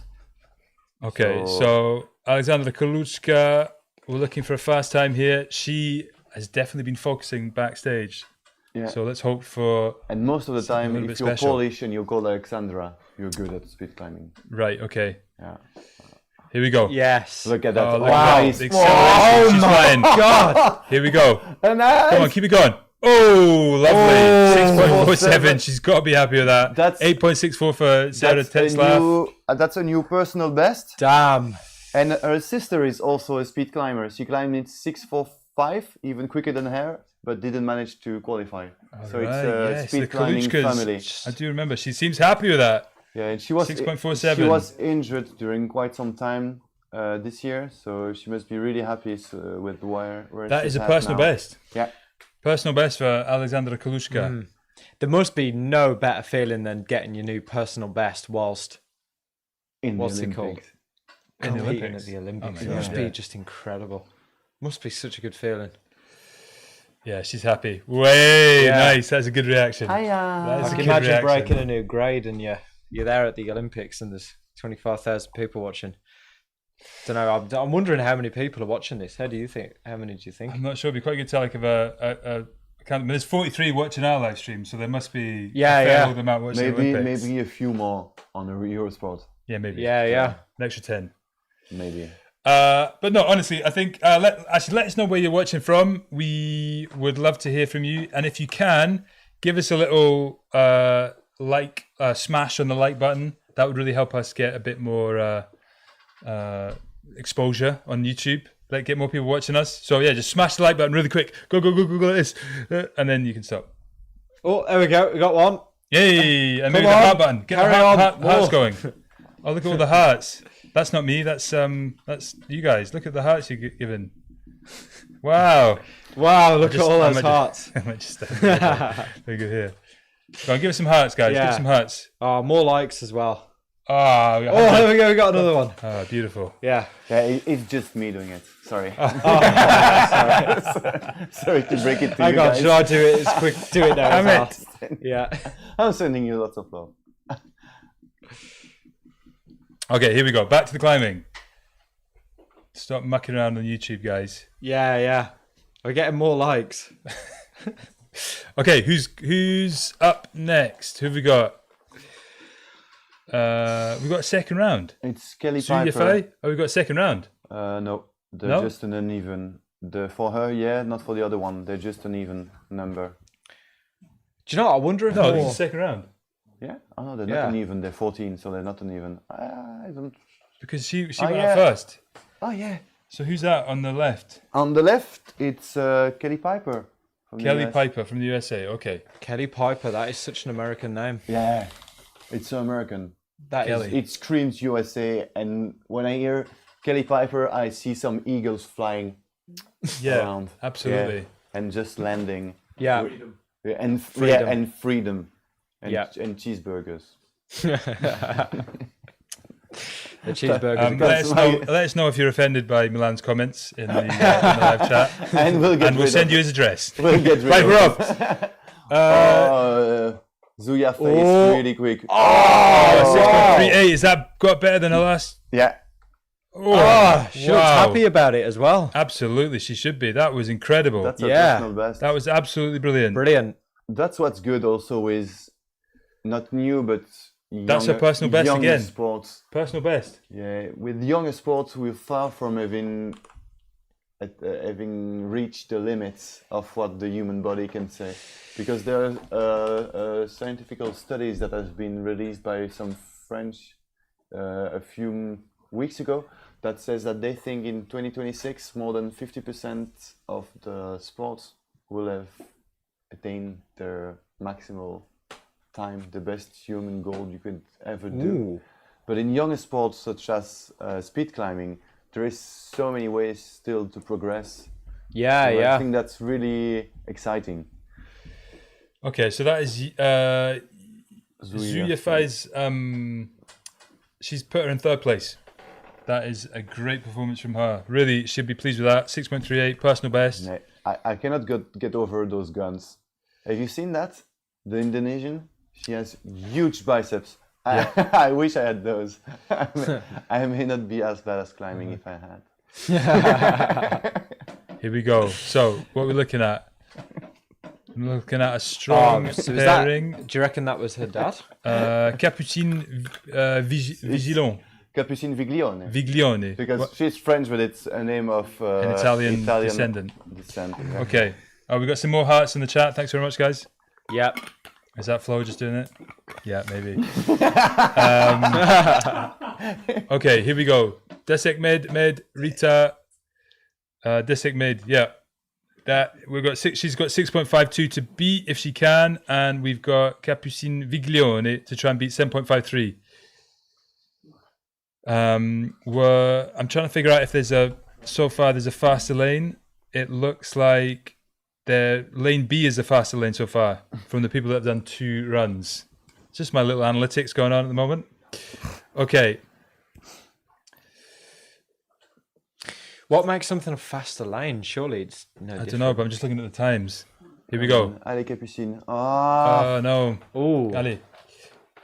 Okay, so Alexander Kaluchka, we're looking for a fast time here. She has definitely been focusing backstage. Yeah. So let's hope for... And most of the time, little if bit you're special. Polish and you call Alexandra, you're good at speed climbing. Right, okay. Yeah. Here we go. Yes. Look at that. Oh, look wow. at that. The acceleration. She's flying. God. Here we go. Nice. Come on, keep it going. Oh, lovely. 6.47. She's got to be happy with that. That's- 8.64 for Sarah That's Tetzlaff. that's a new personal best. Damn. And her sister is also a speed climber. She climbed it 6.45, even quicker than her, but didn't manage to qualify. So it's Right, a yes, speed the climbing Kaluchkas. family. I do remember. She seems happy with that. Yeah, and she was 6.47. She was injured during quite some time this year, so she must be really happy with where That she's is a at personal now. best. Yeah. Personal best for Alexandra Kaluchka. There must be no better feeling than getting your new personal best whilst In What's the it called? Olympics. In the competing Olympics. at the Olympics. Oh It my must God, be yeah. just incredible. Must be such a good feeling. Yeah, she's happy. Way Yeah. nice. That's a good reaction. Hiya. That's I a can good imagine reaction. breaking a new grade and you're there at the Olympics and there's 25,000 people watching. Don't know. I'm wondering how many people are watching this. How do you think? How many do you think? I'm not sure. It'd be quite good to like have a count. There's 43 watching our live stream, so there must be Yeah, a fair yeah. old amount watching the Olympics. Maybe a few more on the Eurosport. Yeah, maybe. Yeah. An extra 10. Maybe. But no, honestly, I think let us know where you're watching from. We would love to hear from you, and if you can, give us a little smash on the like button. That would really help us get a bit more exposure on YouTube. Like get more people watching us. So yeah, just smash the like button really quick. Go like this, and then you can stop. Oh, there we go. We got one. Yay! And maybe Come the on, heart button. Get carry the on. hearts More. going. Oh, look at all the hearts. That's not me. That's you guys. Look at the hearts you're giving. Wow. Wow, look at Just- all I those might hearts. I might just stand there. Very good here. Go on, give us some hearts, guys. Give Yeah. us some hearts. Oh, more likes as well. Ah, Oh, there we go. We got another one. oh, beautiful. Yeah. Yeah, it's just me doing it. Sorry. Oh, Sorry to break it to Hang you on. guys. Should I do it? It's quick. Do it now. Damn as it. well. Yeah. I'm sending you lots of love. Okay, here we go. Back to the climbing. Stop mucking around on YouTube, guys. Yeah. We're getting more likes. Okay, who's up next? Who have we got? We've got a second round. It's Kelly Suya Piper. Fay? Oh, we've got a second round. No, they're No? just an uneven. For her, yeah, not for the other one. They're just an even number. Do you know what? I wonder if No, this more... is the second round. Yeah? Oh no, they're Yeah. not uneven. They're 14, so they're not uneven. I don't. Because she Oh, went yeah. out first. Oh yeah. So who's that on the left? On the left, it's Kelly Piper. From the Kelly US. Piper from the USA. Okay. Kelly Piper. That is such an American name. Yeah, it's so American. That is. Kelly. It screams USA, and when I hear Kelly Piper, I see some eagles flying Yeah, around. absolutely. Yeah, and just landing. Yeah. Yeah, and Freedom. and freedom. And, Yeah. and cheeseburgers. The cheeseburger. Let us know if you're offended by Milan's comments in the live chat, And we'll get and we'll rid send of you his address. We'll get rid Right, of we're up. Zuya face really quick. Oh, 6.38. Is that got better than her last? Yeah. Oh, she looks happy about it as well. Absolutely, she should be. That was incredible. That's a Yeah. personal best. That was absolutely brilliant. Brilliant. That's what's good also is not new, but That's a personal best younger again. Sports. Personal best. Yeah, with younger sports, we're far from having having reached the limits of what the human body can say, because there are scientific studies that have been released by some French a few weeks ago that says that they think in 2026 more than 50% of the sports will have attained their maximal time, the best human goal you could ever do. But in younger sports such as speed climbing, there is so many ways still to progress. Yeah, So yeah. I think that's really exciting. Okay, so that is Zuya Fai's. She's put her in third place. That is a great performance from her. Really, she'd be pleased with that. 6.38, personal best. I cannot get over those guns. Have you seen that? The Indonesian? She has huge biceps. I wish I had those. I may not be as bad as climbing if I had. Here we go. So, what are we looking at? I'm looking at a strong So pairing. do you reckon that was her dad? Capucine Vigilon. Capucine Viglione. Viglione. Because she's French, but it's a name of An Italian descendant. Yeah. Okay. Oh, we got some more hearts in the chat. Thanks very much, guys. Yep. Is that Flo just doing it? Yeah, maybe. Okay, here we go. Desek Med, Rita. Desek Med, yeah. That we've got six. She's got 6.52 to beat if she can, and we've got Capucine Viglione to try and beat 7.53. I'm trying to figure out if there's a faster lane. It looks like the lane B is the faster lane so far from the people that have done 2 runs. It's just my little analytics going on at the moment. Okay. What makes something a faster lane? Surely it's I don't know, but I'm just looking at the times. Here we go. Allez, Capucine. Oh, no. Oh. Ali.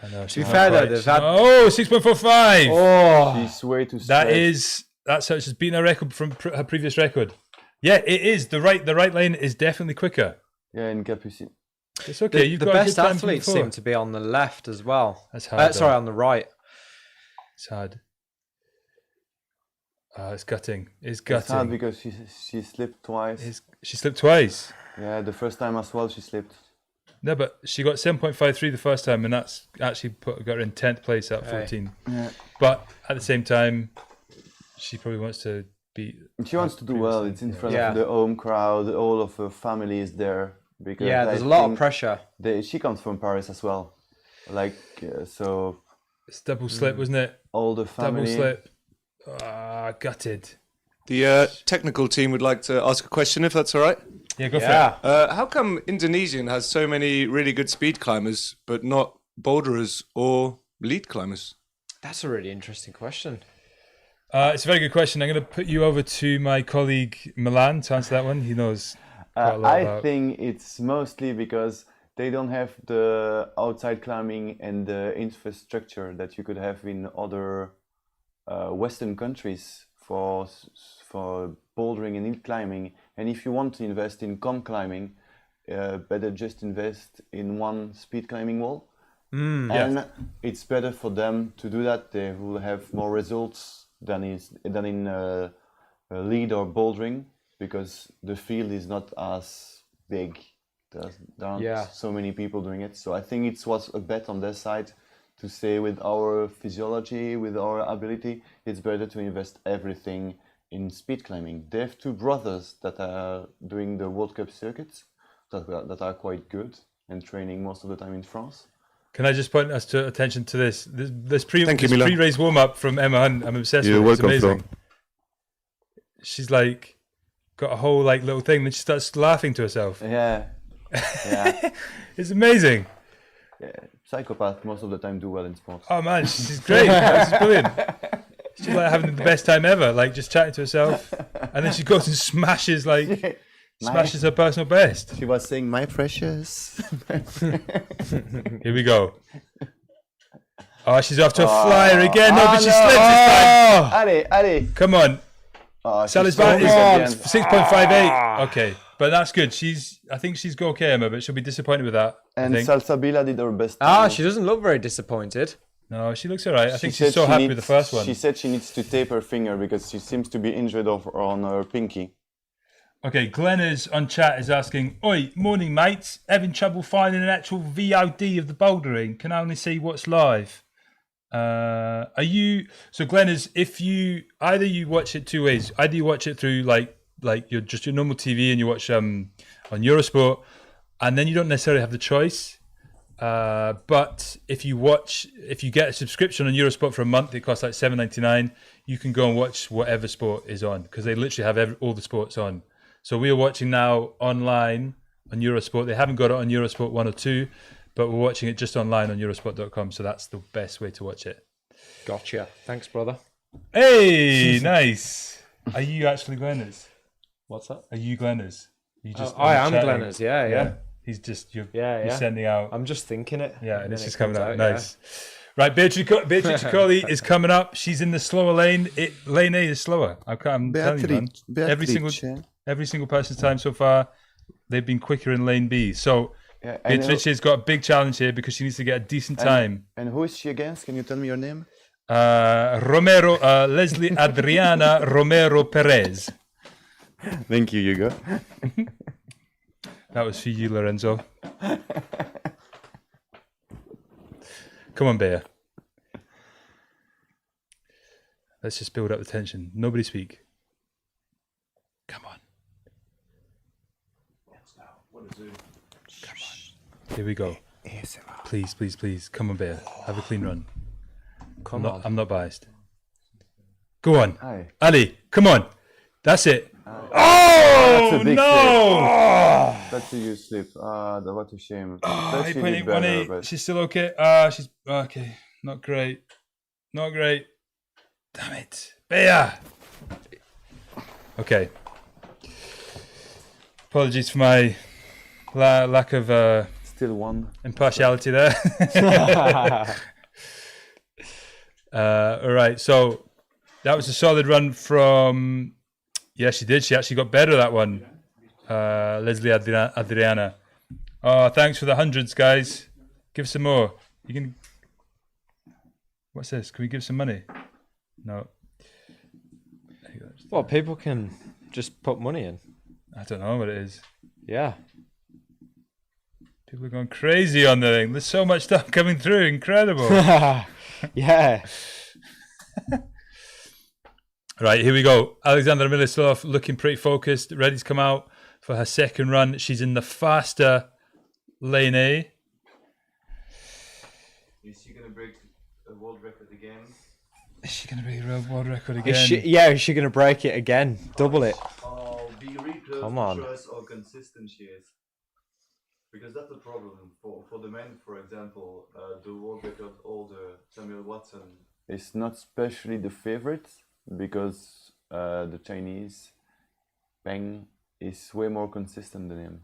I know, To be fair though, they've had. Oh, 6.45. Oh. She's way too That straight. that's how she's beaten her record from her previous record. Yeah, it is. The right lane is definitely quicker. Yeah, in Capucine. It's okay. The You've got a best good time athletes before. seem to be on the left as well. That's hard. Sorry, though. on the right. It's hard. It's gutting. It's It's hard gutting. because she slipped twice. She slipped twice. Yeah, the first time as well she slipped. No, but she got 7.53 the first time, and that's actually got her in 10th place at 14. Yeah. But at the same time, she probably wants to beat. She wants to do well. It's in front Yeah. of the home crowd. All of her family is there. Because Yeah, I there's a lot of think pressure. she comes from Paris as well. So It's double slip, wasn't it? all the Double family. slip. Gutted. The technical team would like to ask a question, if that's all right. Yeah, go for Yeah. it. How come Indonesian has so many really good speed climbers, but not boulderers or lead climbers? That's a really interesting question. It's a very good question. I'm going to put you over to my colleague Milan to answer that one. He knows quite a lot I about. think it's mostly because they don't have the outside climbing and the infrastructure that you could have in other Western countries for bouldering and hill climbing. And if you want to invest in climbing, better just invest in one speed climbing wall. And it's better for them to do that. They will have more results than in lead or bouldering, because the field is not as big. There aren't so many people doing it. So I think it was a bet on their side to say, with our physiology, with our ability, it's better to invest everything in speed climbing. They have 2 brothers that are doing the World Cup circuits that are quite good and training most of the time in France. Can I just point us to attention to this? This Thank you, Milan. pre-race warm-up from Emma Hunt. I'm obsessed You're with it. It's welcome, amazing. She's like got a whole like little thing, then she starts laughing to herself. Yeah. It's amazing. Psychopaths most of the time do well in sports. Oh man, she's great. This is brilliant. She's like having the best time ever, like just chatting to herself, and then she goes and smashes her personal best. She was saying, "My precious." Here we go. Oh, she's off to a flyer again. No, but she slips this time. Allez. Come on. Salisbury is again. 6.58. Okay, but that's good. I think she's okay, Emma, but she'll be disappointed with that. And I think. Salsabila did her best. She doesn't look very disappointed. No, she looks alright. I think said she's so she happy needs- with the first one. She said she needs to tape her finger because she seems to be injured on her pinky. Okay, Glenna's on chat is asking, "Oi, morning mates. Having trouble finding an actual VOD of the bouldering. Can only see what's live. Are you so Glenna's? If you either you watch it two ways. Either you watch it through like your normal TV and you watch on Eurosport, and then you don't necessarily have the choice. But if you get a subscription on Eurosport for a month, it costs like $7.99. You can go and watch whatever sport is on because they literally have all the sports on. So we are watching now online on Eurosport. They haven't got it on Eurosport 1 or 2, but we're watching it just online on Eurosport.com. So that's the best way to watch it. Gotcha. Thanks, brother. Hey, nice. Are you actually Glenna's? What's that? Are you Glenna's? You just I am chatting? Glenna's. Yeah. He's just you're Yeah. sending out. I'm just thinking it. Yeah, and it's then just it coming comes out. Nice. Right, Beatrice Tricoli is coming up. She's in the slower lane. Lane A is slower. I'm telling you, man. Every single person's time so far, they've been quicker in lane B. So Beatrice has got a big challenge here because she needs to get a decent time. And who is she against? Can you tell me your name? Leslie Adriana Romero Perez. Thank you, Hugo. That was for you, Lorenzo. Come on, Bear. Let's just build up the tension. Nobody speak. Come on. Come on. Here we go. Please. Come on, Bear. Have a clean run. I'm not biased. Go on. Hi. Ali, come on. That's it. That's a big no! That's a huge slip. What a shame. Hey, She Penny, did better, but she's still okay. She's okay. Not great. Damn it. Bea! Okay. Apologies for my lack of still one. impartiality there. All right, so that was a solid run from... Yeah, she did. She actually got better that one. Leslie Adriana. Oh, thanks for the hundreds, guys. Give some more. You can... What's this? Can we give some money? No. Well, people can just put money in. I don't know what it is. Yeah. People are going crazy on the thing. There's so much stuff coming through. Incredible. Yeah. Right, here we go. Alexandra Milislov looking pretty focused, ready to come out for her second run. She's in the faster lane A. Is she gonna break a world record again? Is she going to break a world record again? Is she going to break it again? Double it. Be really close Come to on. show us how consistent she is. Because that's the problem. For the men, for example, the world record holder Samuel Watson is not especially the favorite because the Chinese Peng is way more consistent than him.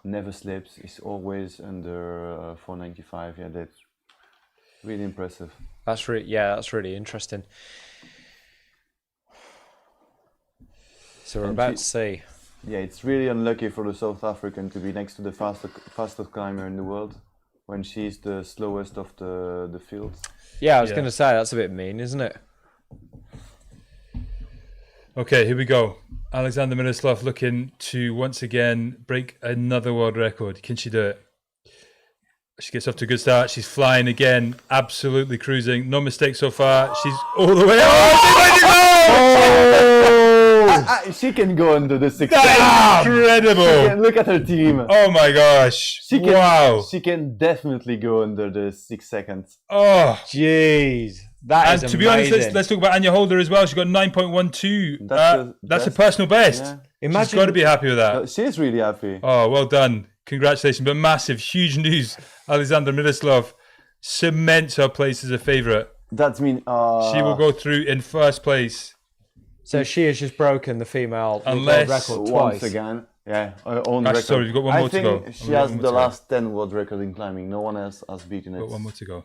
Never slips. He's always under 495. Yeah, that's really impressive. That's really interesting. So we're about to see. Yeah, it's really unlucky for the South African to be next to the fastest climber in the world when she's the slowest of the field. Yeah, I was going to say, that's a bit mean, isn't it? Okay, here we go. Alexander Milislov looking to once again break another world record. Can she do it? She gets off to a good start. She's flying again, absolutely cruising. No mistakes so far. She's all the way. She can go under the 6 That's incredible. Look at her team. Oh my gosh. Wow. She can definitely go under the 6 seconds. Oh. Jeez. That is and to be honest, let's talk about Anya Holder as well. She got 9.12. That's a personal best. Yeah. Imagine, she's got to be happy with that. She's really happy. Oh, well done. Congratulations. But massive, huge news. Alexander Milislov cements her place as a favourite. That's mean. She will go through in first place. So she has just broken the female world record twice. Once again. Yeah, her own record. Sorry, you've got one more to go. I think she has the last 10 world record in climbing. No one else has beaten it. Got one more to go.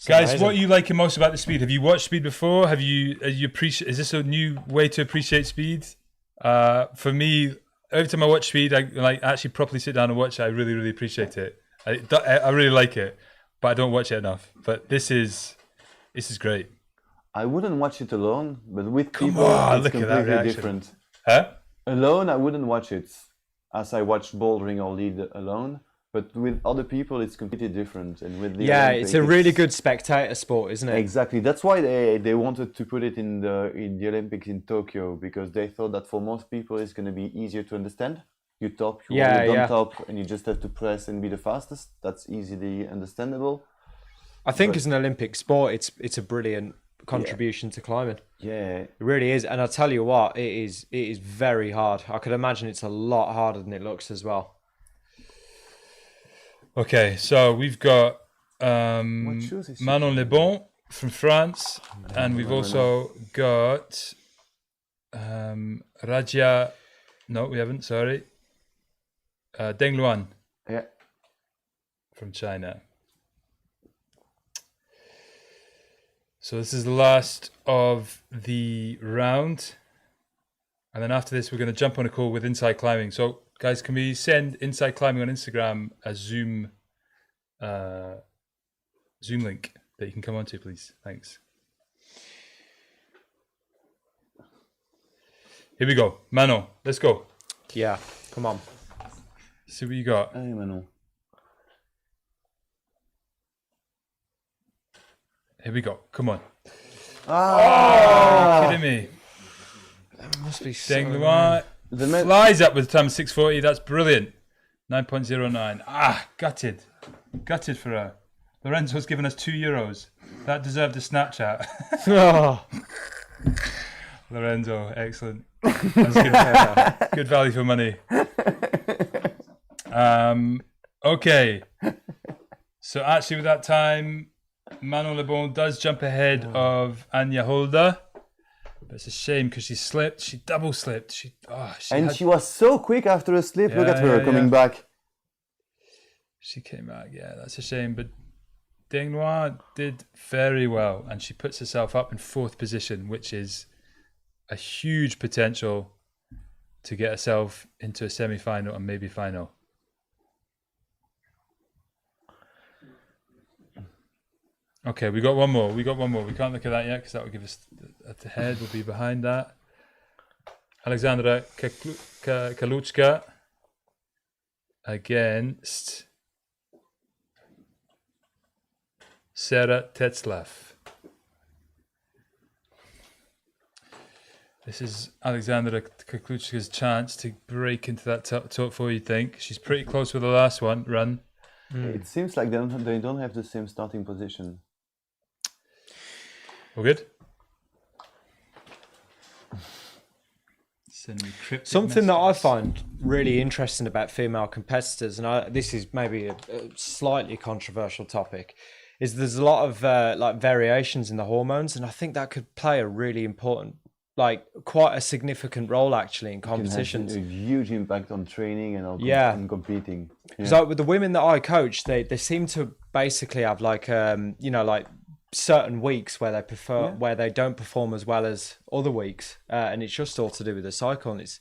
Guys, what are you liking most about the speed? Have you watched speed before? Are you is this a new way to appreciate speed? For me, every time I watch speed, I actually properly sit down and watch it. I really, really appreciate it. I really like it, but I don't watch it enough. But this is great. I wouldn't watch it alone, but with Come people, on, it's look at that completely reaction. different. Huh? Alone, I wouldn't watch it as I watch bouldering or lead alone. But with other people, it's completely different. And with the Yeah, Olympic, it's a really good spectator sport, isn't it? Exactly. That's why they wanted to put it in the Olympics in Tokyo, because they thought that for most people it's going to be easier to understand. You top, you don't top, and you just have to press and be the fastest. That's easily understandable. I think as an Olympic sport, it's a brilliant contribution to climbing. Yeah. It really is, and I'll tell you what, it is very hard. I could imagine it's a lot harder than it looks as well. Okay, so we've got shoes is she Manon Lebon from France, and we've also got Raja. No, we haven't. Sorry, Deng Luan Yeah. from China. So this is the last of the round, and then after this, we're going to jump on a call with Inside Climbing. So, guys, can we send Inside Climbing on Instagram a Zoom link that you can come onto, please? Thanks. Here we go, Mano. Let's go. Yeah, come on. See what you got. Hey, Manon. Here we go. Come on. Ah! Kidding me. Must be Deng Luan The men- flies up with time 6:40. That's brilliant. 9.09. Gutted for her. Lorenzo's given us €2. That deserved a Snapchat. Lorenzo, excellent. That's good. Good value for money. Okay. So actually, with that time, Manon Lebon does jump ahead of Anya Holder. But it's a shame because she slipped. She double slipped. She was so quick after a slip. Look at her coming back. She came back. Yeah, that's a shame. But Deng Luan did very well, and she puts herself up in 4th position, which is a huge potential to get herself into a semi-final and maybe final. Okay, we got one more. We can't look at that yet because that will give us the head. Will be behind that. Alexandra Kaluchka against Sarah Tetzlaff. This is Alexandra Kaluchka's chance to break into that top 4, you think. She's pretty close with the last run. It seems like they don't have the same starting position. All good? Something that I find really interesting about female competitors, and this is maybe a slightly controversial topic, is there's a lot of like variations in the hormones, and I think that could play a really important, like quite a significant role actually in competitions. It can have a huge impact on training and on competing. Because like with the women that I coach, they seem to basically have like like certain weeks where they don't perform as well as other weeks, and it's just all to do with the cycle, and it's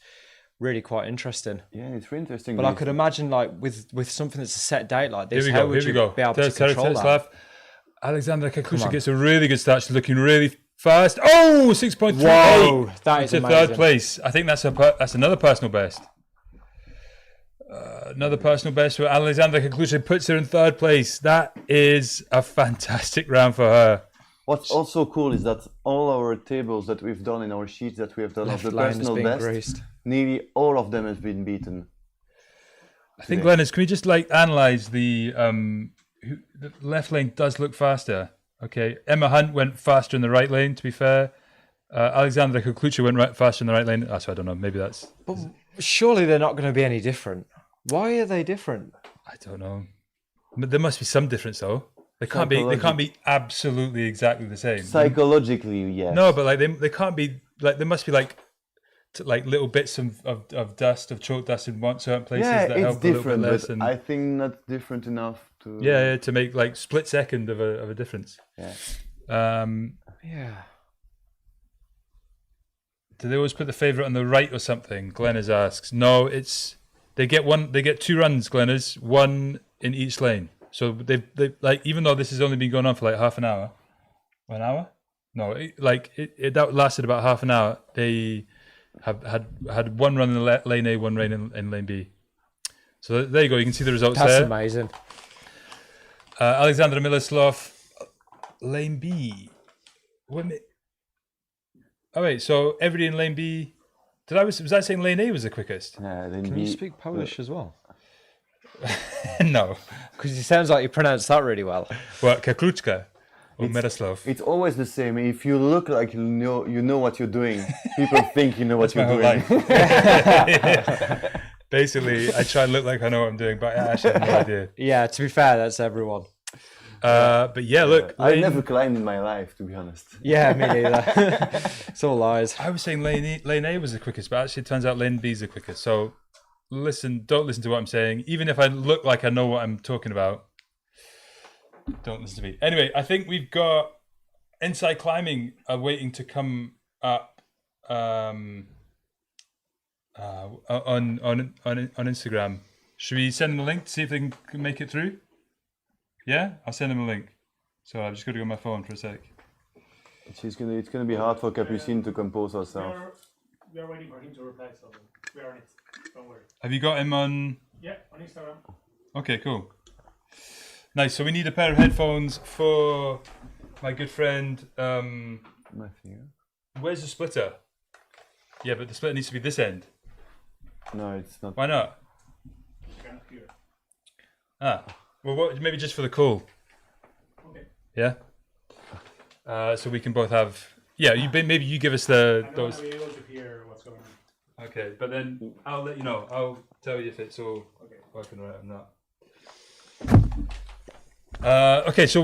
really quite interesting. Yeah, it's really interesting. But I could imagine like with something that's a set date like this, Here how we would you go. be able to control that? Alexandra Kakusha gets a really good start. She's looking really fast. Oh, 6.38. Whoa, that is into amazing. 3rd place. I think that's another personal best. Another personal best for Alexandra Kakusha puts her in 3rd place. That is a fantastic round for her. What's also cool is that all our tables that we've done in our sheets that we have done of the personal best, greased. nearly all of them have been beaten. I think, Leonard, can we just like analyze the left lane does look faster. Okay, Emma Hunt went faster in the right lane, to be fair. Alexandra Kuklucha went faster in the right lane. So I don't know, maybe that's... But surely they're not going to be any different. Why are they different? I don't know. But there must be some difference, though. They can't be absolutely exactly the same. Psychologically, yes. No, but like they can't be like there must be like little bits of dust, of chalk dust in certain places that help a little bit less. But I think not different enough to to make like split second of a difference. Yeah. Do they always put the favourite on the right or something? Glennis asks. No, they get 2 runs, Glennis, 1 in each lane. So they like, even though this has only been going on for like half an hour, 1 hour, No, that lasted about half an hour. They had one run in lane A, one run in lane B. So there you go. You can see the results That's there. amazing. Alexander Miloslav, lane B. Oh wait, so everybody in lane B. Was I saying lane A was the quickest? Can you speak Polish as well? No. Because it sounds like you pronounce that really well. Well, Kakluchka or Miroslav. It's always the same. If you look like you know what you're doing, people think you know what you're My whole doing. life. Basically, I try and look like I know what I'm doing, but I actually have no idea. Yeah, to be fair, that's everyone. But yeah, look. I've never climbed in my life, to be honest. Yeah, me neither. It's all lies. I was saying lane A was the quickest, but actually it turns out lane B is the quickest. So don't listen to what I'm saying. Even if I look like I know what I'm talking about, don't listen to me. Anyway, I think we've got Inside Climbing waiting to come up on Instagram. Should we send them a link to see if they can make it through? Yeah, I'll send them a link. So I've just got to go on my phone for a sec. It's gonna be hard for Capucine to compose herself. We are waiting for him to reply, so we are on it. Don't worry. Have you got him on? Yeah, on Instagram. Okay, cool. Nice. So we need a pair of headphones for my good friend. Matthew. Where's the splitter? Yeah, but the splitter needs to be this end. No, it's not. Why not? Here. Ah, well, maybe just for the call. Okay. Yeah. So we can both have. Yeah, maybe you give us those. I want to be able to hear what's going on. Okay, but then I'll let you know. I'll tell you if it's all working right or not. Okay, so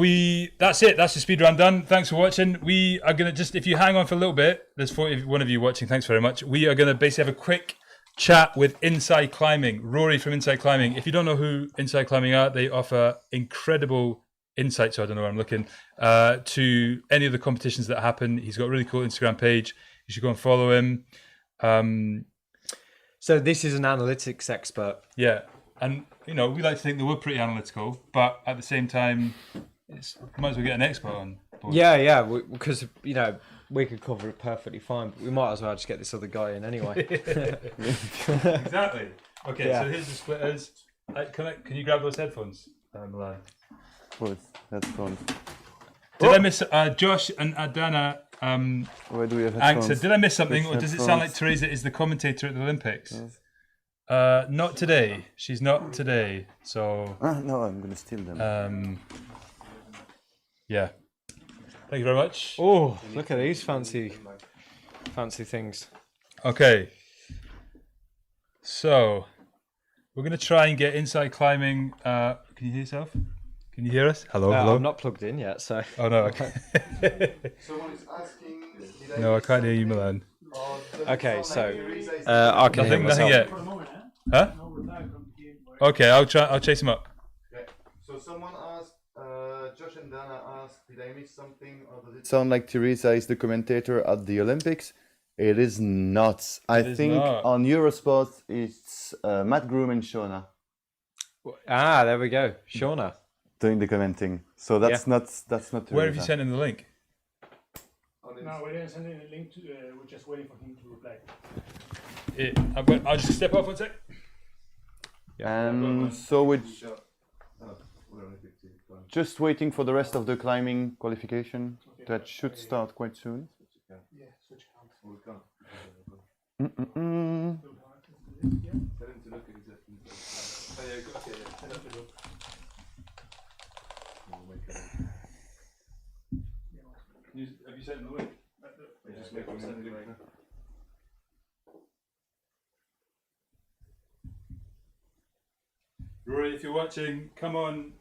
that's it. That's the speed round done. Thanks for watching. We are gonna if you hang on for a little bit. There's 41 of you watching. Thanks very much. We are gonna basically have a quick chat with Inside Climbing, Rory from Inside Climbing. If you don't know who Inside Climbing are, they offer incredible insights. So I don't know where I'm looking to any of the competitions that happen. He's got a really cool Instagram page. You should go and follow him. So this is an analytics expert. Yeah. And, we like to think that we're pretty analytical, but at the same time, might as well get an expert on board. Yeah, because, we could cover it perfectly fine, but we might as well just get this other guy in anyway. Exactly. Okay, Yeah. so here's the splitters. Can you grab those headphones, Milan? What? That's fun. Did I miss Josh and Adana? Where do we have Angst headphones? said, did I miss something, Which or does it sound like headphones? Teresa is the commentator at the Olympics? Yes. Not today. She's not today. So, No, I'm gonna steal them. yeah. Thank you very much. Oh, look at these fancy things. Okay. So, we're going to try and get Inside Climbing. Can you hear yourself? Can you hear us? Hello, hello. I'm not plugged in yet, so. Oh, no. Okay. Someone is asking. No, I can't hear you, Milan. Okay, so I can hear Nothing myself. yet. For the moment, Huh? no reply from him. Okay, I'll chase him up. Yeah. So someone asked, Josh and Dana asked, did I miss something, or does it Sound like Teresa is the commentator at the Olympics. It is not. I think not. on Eurosport it's Matt Groom and Shona Ah, there we go. Shauna. doing the commenting. So that's not Teresa. Where have you sent him the link? No, we didn't send him a link to. We're just waiting for him to reply. I'll just step off one sec. And so we're we're on EpicTV. just waiting for the rest of the climbing qualification. That should start quite soon. Yeah, switch count. We can't. Mm-mm. Tell him to look at exactly. Have you sent him the link? Just make him send it right now. Rory, if you're watching, come and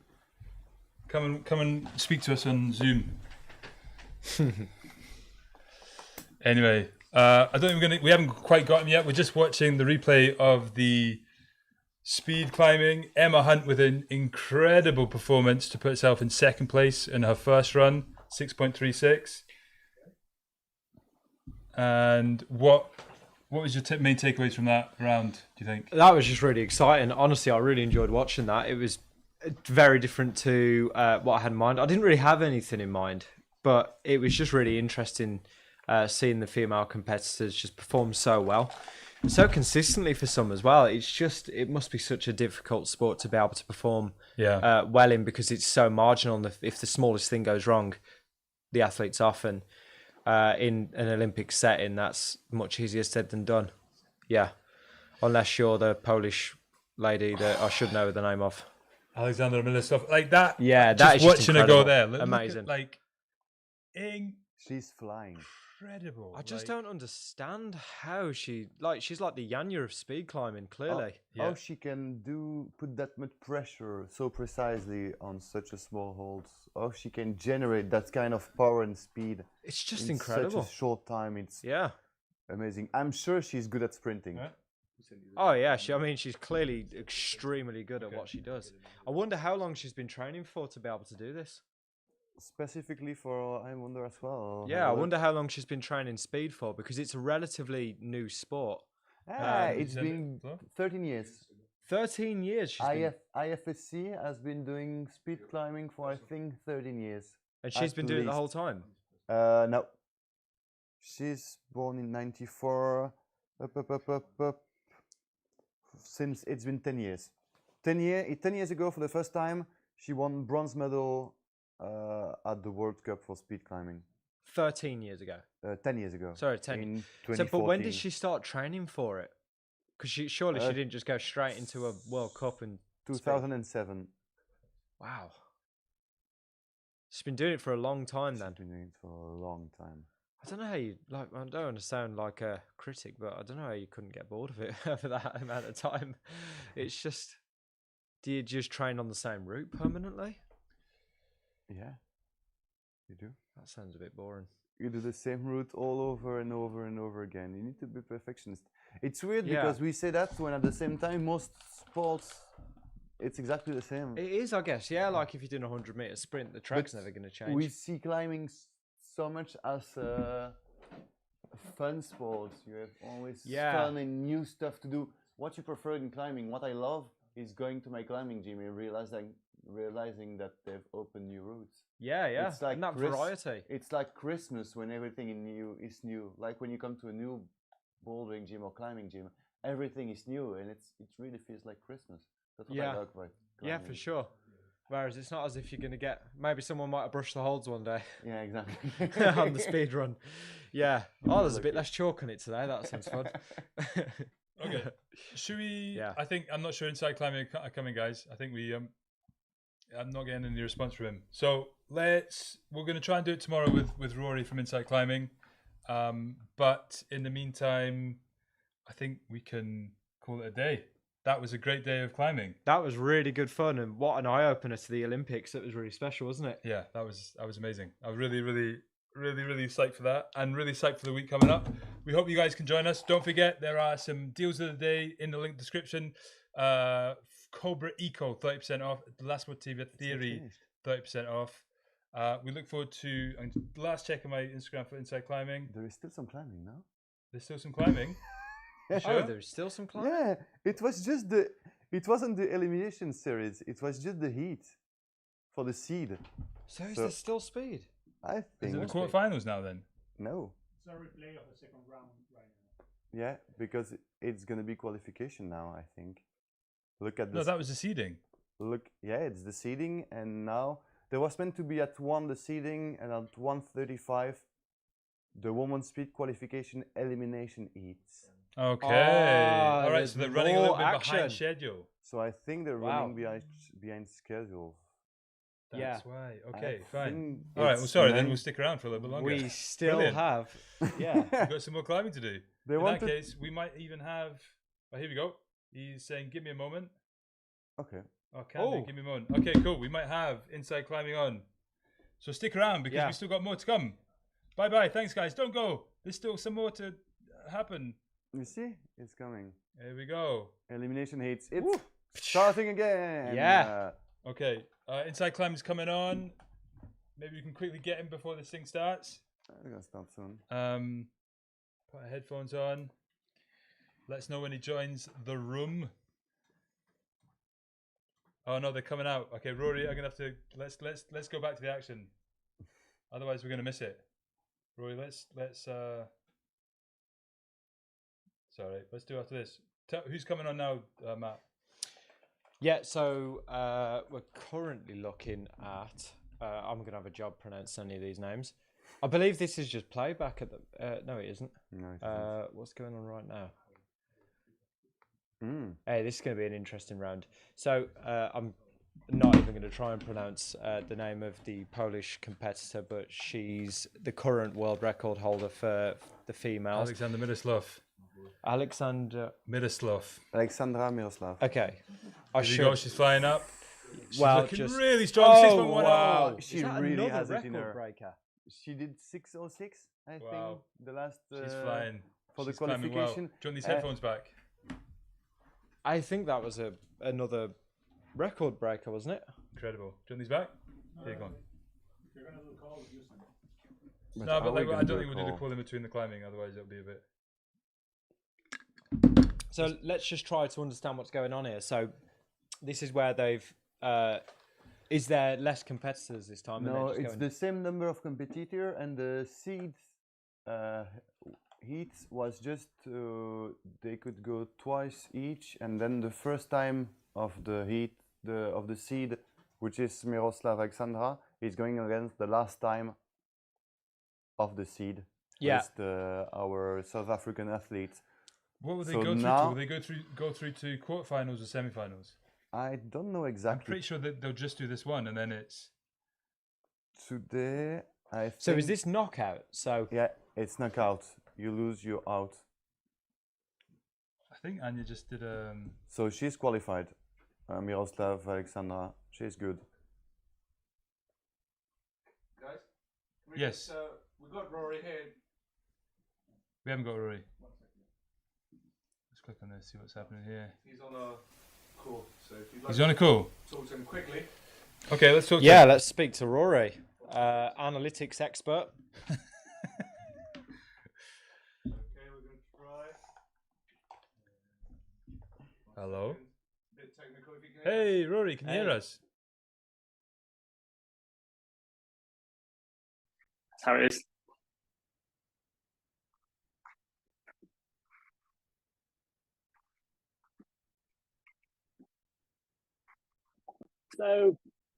speak to us on Zoom. Anyway, I don't think we haven't quite got him yet. We're just watching the replay of the speed climbing. Emma Hunt with an incredible performance to put herself in second place in her first run, 6.36. And what was your main takeaways from that round, do you think? That was just really exciting. Honestly, I really enjoyed watching that. It was very different to what I had in mind. I didn't really have anything in mind, but it was just really interesting seeing the female competitors just perform so well. And so consistently for some as well. It must be such a difficult sport to be able to perform well in, because it's so marginal. And if the smallest thing goes wrong, the athlete's off. And in an Olympic setting, that's much easier said than done. Yeah. Unless you're the Polish lady that I should know the name of. Alexander Milosov, like that. Yeah, that is just watching her go incredible. there. Look Amazing. at, like, She's flying. incredible. I just don't understand how she's like the Yanya of speed climbing, clearly. How she can put that much pressure so precisely on such a small hold. How she can generate that kind of power and speed. It's just in incredible. Such a short time. It's amazing. I'm sure she's good at sprinting. Right. Oh yeah, she's clearly extremely good at what she does. I wonder how long she's been training for to be able to do this. Specifically for, I wonder as well. Yeah, I wonder how long she's been training speed for, because it's a relatively new sport. It's been 13 years. 13 years she's been, IFSC has been doing speed climbing for, I think, 13 years. and she's been doing it the whole time. No. She's born in 94. Since it's been 10 years. 10 years ago, for the first time, she won bronze medal at the World Cup for speed climbing. 13 years ago. 10 years ago. Sorry, 10. In So, but when did 2014. she start training for it? Because surely she didn't just go straight into a World Cup and 2007. wow. She's been doing it for a long time then. She's been doing it for a long time. I don't know how you like. I don't want to sound like a critic, but I don't know how you couldn't get bored of it for that amount of time. It's just, do you just train on the same route permanently? Yeah, you do. That sounds a bit boring. You do the same route all over and over and over again. You need to be perfectionist. It's weird Yeah. because we say that when at the same time most sports, it's exactly the same. It is, I guess. Yeah, like if you're doing a 100-meter sprint, the track's never going to change. We see climbing so much as a fun sport. You have always fun and new stuff to do. What you prefer in climbing, what I love, is going to my climbing gym and realizing that they've opened new routes. Yeah. It's like and that variety. It's like Christmas when everything is new. Like when you come to a new bouldering gym or climbing gym, everything is new and it really feels like Christmas. That's what I like about climbing. Yeah, for sure. Whereas it's not as if you're going to get, maybe someone might have brushed the holds one day Yeah, exactly. on the speed run. Yeah. Oh, there's a bit less chalk on it today. That sounds fun. Okay. Should we? Yeah. I'm not sure Inside Climbing are coming, guys. I think I'm not getting any response from him. So we're going to try and do it tomorrow with Rory from Inside Climbing. But in the meantime, I think we can call it a day. That was a great day of climbing. That was really good fun, and what an eye opener to the Olympics. It was really special, wasn't it? Yeah, that was amazing. I was really psyched for that, and really psyched for the week coming up. We hope you guys can join us. Don't forget, there are some deals of the day in the link description. Cobra Eco 30% off. The Last Motiva Theory 30% off. We look forward to last check on my Instagram for Inside Climbing. There is still some climbing now. There's still some climbing. Sure? Oh, there's still some climbing? Yeah, it wasn't the elimination series. It was just the heat for the seed. So is there still speed? I Is think it the quarterfinals now then? no. It's a replay of the second round right now. Yeah, because it's gonna be qualification now. I think. Look at this. No, that was the seeding. It's the seeding, and now there was meant to be at 1 the seeding, and at 1:35 the women's speed qualification elimination heats. Okay. Ah, All right, there's so they're running a little more bit behind action. schedule. So I think they're Wow. running behind schedule. That's why. Okay, I fine. think All right, well, it's sorry, then 9 we'll stick around for a little bit longer. We still Brilliant. have. Yeah. We've got some more climbing to do. They In that wanted. case, we might even have. Oh, here we go. He's saying, "Give me a moment." Okay. Oh, Candy, give me a moment. Okay, cool. We might have Inside Climbing on. So stick around because we still got more to come. Bye bye. Thanks, guys. Don't go. There's still some more to happen. You see, it's coming. Here we go. Elimination heats. It's starting again. Yeah. Okay. Inside Climbing's coming on. Maybe we can quickly get him before this thing starts. We're gonna start soon. Put our headphones on. Let us know when he joins the room. Oh no, they're coming out. Okay, Rory, I'm gonna have to let's go back to the action. Otherwise, we're going to miss it. Rory, let's. Sorry, let's do after this. Who's coming on now, Matt? Yeah, so we're currently looking at. I'm going to have a job pronouncing any of these names. I believe this is just playback at the. No, it isn't. No, it isn't. What's going on right now? Mm. Hey, this is going to be an interesting round. So I'm not even going to try and pronounce the name of the Polish competitor, but she's the current world record holder for the females. Alexander Miroslav. Alexander Miroslav. Alexandra Miroslav. Okay. There you go. She's flying up. She's Well, looking just- really strong. Oh, 6.10. wow. She Is that really another has it in record her. breaker? She did 6:06, I think. Wow. The last. She's flying. For the She's climbing well. qualification. Do you want these headphones back? I think that was another record breaker, wasn't it? Incredible. Do you want these back? Here you go. But No, are but we like, I gonna don't do a think we'll do the call? call in between the climbing. Otherwise, it'll be a bit. So let's just try to understand what's going on here. So this is where they've. Is there less competitors this time? and they're No, just it's going- the same number of competitor, and the seed heats was just they could go twice each, and then the first time of the heat of the seed, which is Miroslav Alexandra, is going against the last time of the seed. Yeah. With our South African athletes. What will they So go through to? now- Will they go through to quarterfinals or semifinals? I don't know I'm exactly. pretty sure that they'll just do this one, and then it's. Today, I think. So is this knockout? So Yeah, it's knockout. You lose, you're out. I think Anya just did. So she's qualified. Miroslav Alexandra, she's good. Guys? Yes. We got Rory here. We haven't got Rory. Let's click on this. See what's happening here. He's on a call, so if you'd like He's on a call. to talk to him quickly. Okay, let's talk. yeah, To let's speak to Rory, analytics expert. Okay, we're going to try. Hello. Bit technical if you can hear Hey, Rory, can you hear Hey. us? That's how it is. So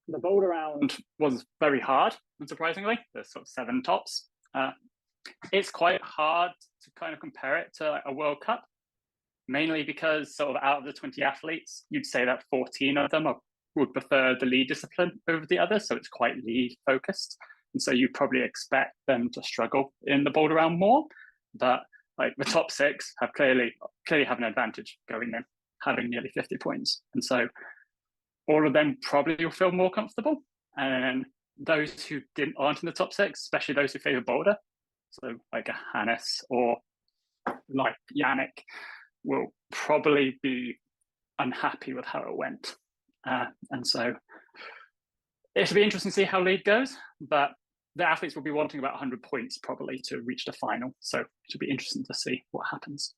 the Boulder round was very hard, unsurprisingly. There's sort of 7 tops. It's quite hard to kind of compare it to like a World Cup, mainly because sort of out of the 20 athletes, you'd say that 14 of them would prefer the lead discipline over the others. So it's quite lead focused. And so you probably expect them to struggle in the Boulder round more. But like the top 6 have clearly have an advantage going in, having nearly 50 points. And so all of them probably will feel more comfortable. And those who aren't in the top 6, especially those who favor Boulder, so like a Hannes or like Yannick, will probably be unhappy with how it went. And so it should be interesting to see how league goes, but the athletes will be wanting about 100 points probably to reach the final. So it should be interesting to see what happens.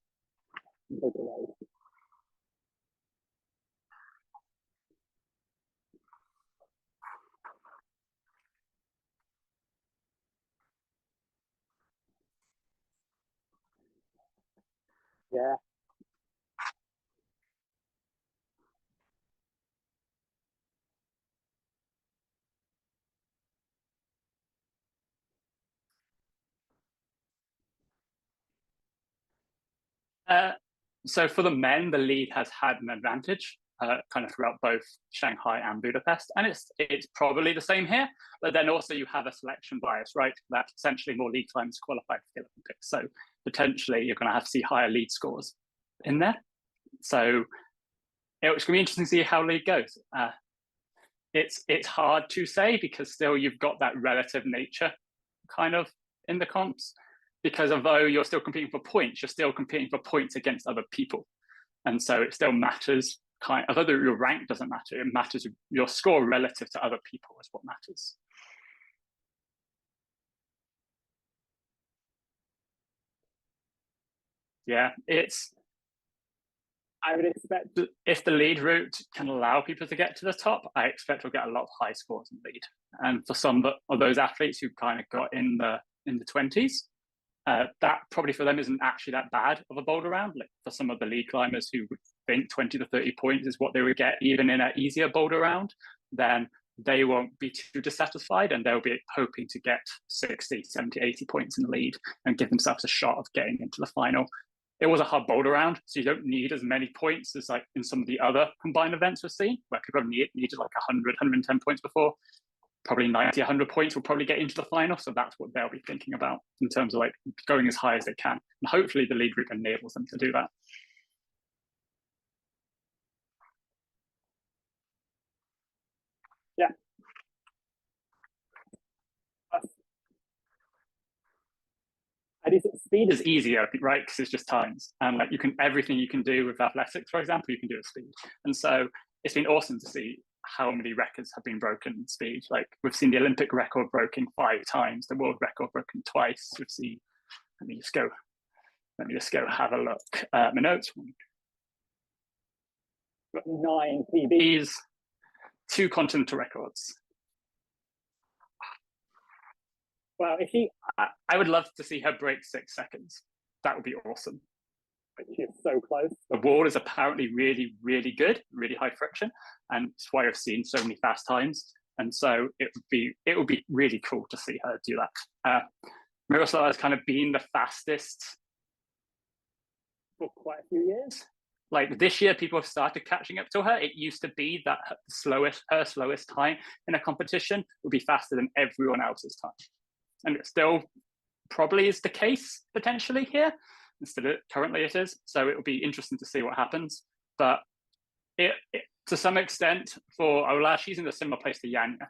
Yeah. So for the men, the lead has had an advantage kind of throughout both Shanghai and Budapest, and it's probably the same here. But then also you have a selection bias, right? That essentially more lead climbers qualified for the Olympics, so potentially you're going to have to see higher lead scores in there. So it's going to be interesting to see how league goes. It's hard to say because still you've got that relative nature kind of in the comps. Because although you're still competing for points, you're still competing for points against other people. And so it still matters, although your rank doesn't matter, it matters your score relative to other people is what matters. Yeah, I would expect if the lead route can allow people to get to the top, I expect we'll get a lot of high scores in lead. And for some of those athletes who kind of got in the 20s, that probably for them isn't actually that bad of a boulder round. Like for some of the lead climbers who would think 20 to 30 points is what they would get even in an easier boulder round, then they won't be too dissatisfied and they'll be hoping to get 60, 70, 80 points in the lead and give themselves a shot of getting into the final. It was a hard boulder round, so you don't need as many points as like in some of the other combined events we've seen, where people have needed like 100, 110 points before. Probably 90, 100 points will probably get into the final. So that's what they'll be thinking about in terms of like going as high as they can. And hopefully the lead group enables them to do that. Yeah. I do think speed is easier, right? Because it's just times. And like everything you can do with athletics, for example, you can do at speed. And so it's been awesome to see how many records have been broken in speed. Like we've seen the Olympic record broken 5 times, the world record broken twice. We've seen, let me just go have a look at my notes. 9 PBs, 2 continental records. Well, I would love to see her break 6 seconds. That would be awesome. She's so close. The wall is apparently really, really good, really high friction, and it's why I've seen so many fast times. And so it would be really cool to see her do that. Miroslava has kind of been the fastest for quite a few years. Like this year, people have started catching up to her. It used to be that her slowest time in a competition would be faster than everyone else's time, and it still probably is the case potentially here. Currently it is. So it will be interesting to see what happens. But it to some extent for Ola, she's in a similar place to Yanya,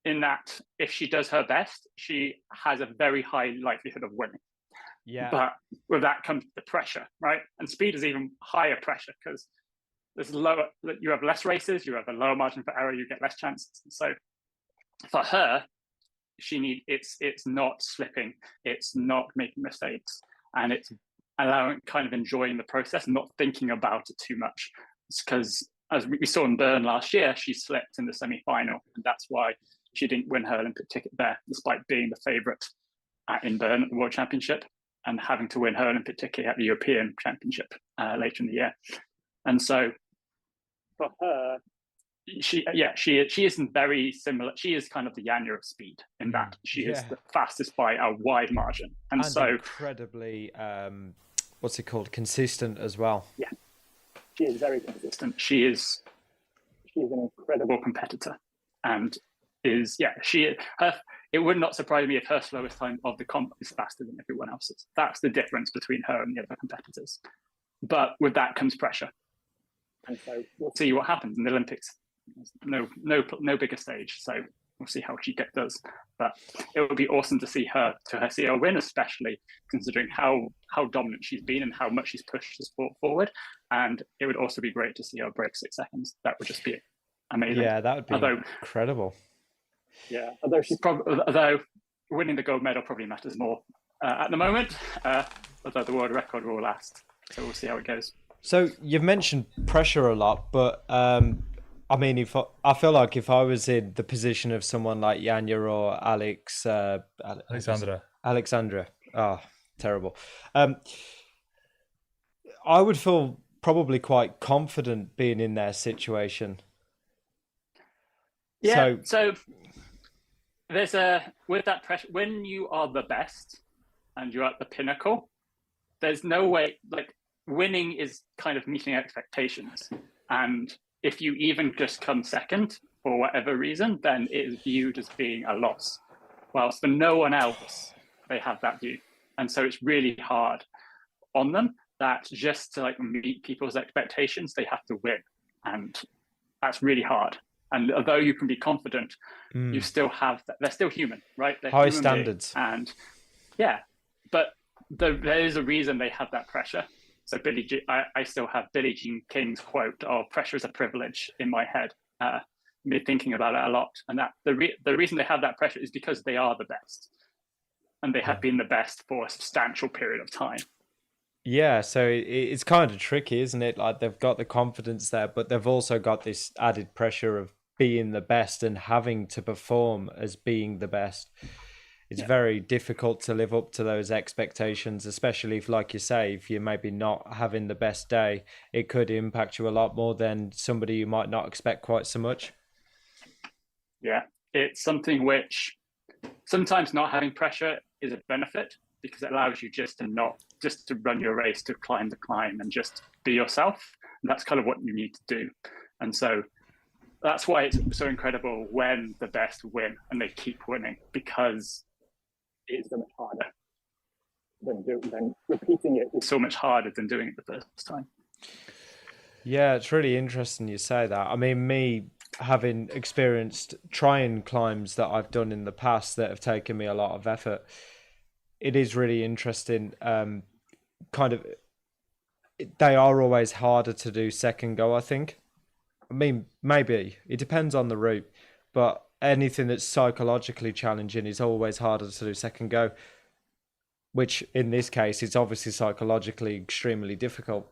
in that if she does her best, she has a very high likelihood of winning. Yeah. But with that comes the pressure, right? And speed is even higher pressure because you have less races, you have a lower margin for error, you get less chances. So for her, it's not slipping, it's not making mistakes, and it's kind of enjoying the process, not thinking about it too much. It's because, as we saw in Bern last year, she slipped in the semi-final, and that's why she didn't win her Olympic ticket there, despite being the favourite in Bern at the World Championship and having to win her Olympic ticket at the European Championship later in the year. And so for her, she isn't very similar. She is kind of the Yanya of speed in that she is the fastest by a wide margin, and so incredibly what's it called, consistent as well. Yeah, she is very consistent. She's an incredible competitor, and it would not surprise me if her slowest time of the comp is faster than everyone else's. That's the difference between her and the other competitors. But with that comes pressure, and so we'll see what happens in the Olympics. No bigger stage, so we'll see how she does. But it would be awesome to see her win, especially considering how dominant she's been and how much she's pushed the sport forward. And it would also be great to see her break 6 seconds. That would just be amazing. Yeah, that would be incredible. Yeah, although winning the gold medal probably matters more at the moment. Although the world record will last, so we'll see how it goes. So you've mentioned pressure a lot, but I mean, I feel like if I was in the position of someone like Yanya or Alexandra, terrible. I would feel probably quite confident being in their situation. Yeah. So there's with that pressure, when you are the best and you're at the pinnacle, there's no way, like, winning is kind of meeting expectations, and if you even just come second for whatever reason, then it is viewed as being a loss. Whilst for no one else, they have that view. And so it's really hard on them that just to like meet people's expectations, they have to win. And that's really hard. And although you can be confident, you still have that. They're still human, right? They're high human standards. And yeah, but there is a reason they have that pressure. So I still have Billie Jean King's quote of "pressure is a privilege" in my head. Me thinking about it a lot, and that the reason they have that pressure is because they are the best, and they have been the best for a substantial period of time. Yeah, so it's kind of tricky, isn't it? Like they've got the confidence there, but they've also got this added pressure of being the best and having to perform as being the best. It's very difficult to live up to those expectations, especially if, like you say, if you're maybe not having the best day, it could impact you a lot more than somebody you might not expect quite so much. Yeah, it's something which sometimes not having pressure is a benefit because it allows you just to run your race, to climb the climb and just be yourself. And that's kind of what you need to do. And so that's why it's so incredible when the best win and they keep winning, because it's so much harder than repeating it is so much harder than doing it the first time. Yeah, it's really interesting you say that. I mean, me having experienced trying climbs that I've done in the past that have taken me a lot of effort, it is really interesting. Kind of, they are always harder to do second go, I think. I mean, maybe it depends on the route, but anything that's psychologically challenging is always harder to do second go, which in this case is obviously psychologically extremely difficult.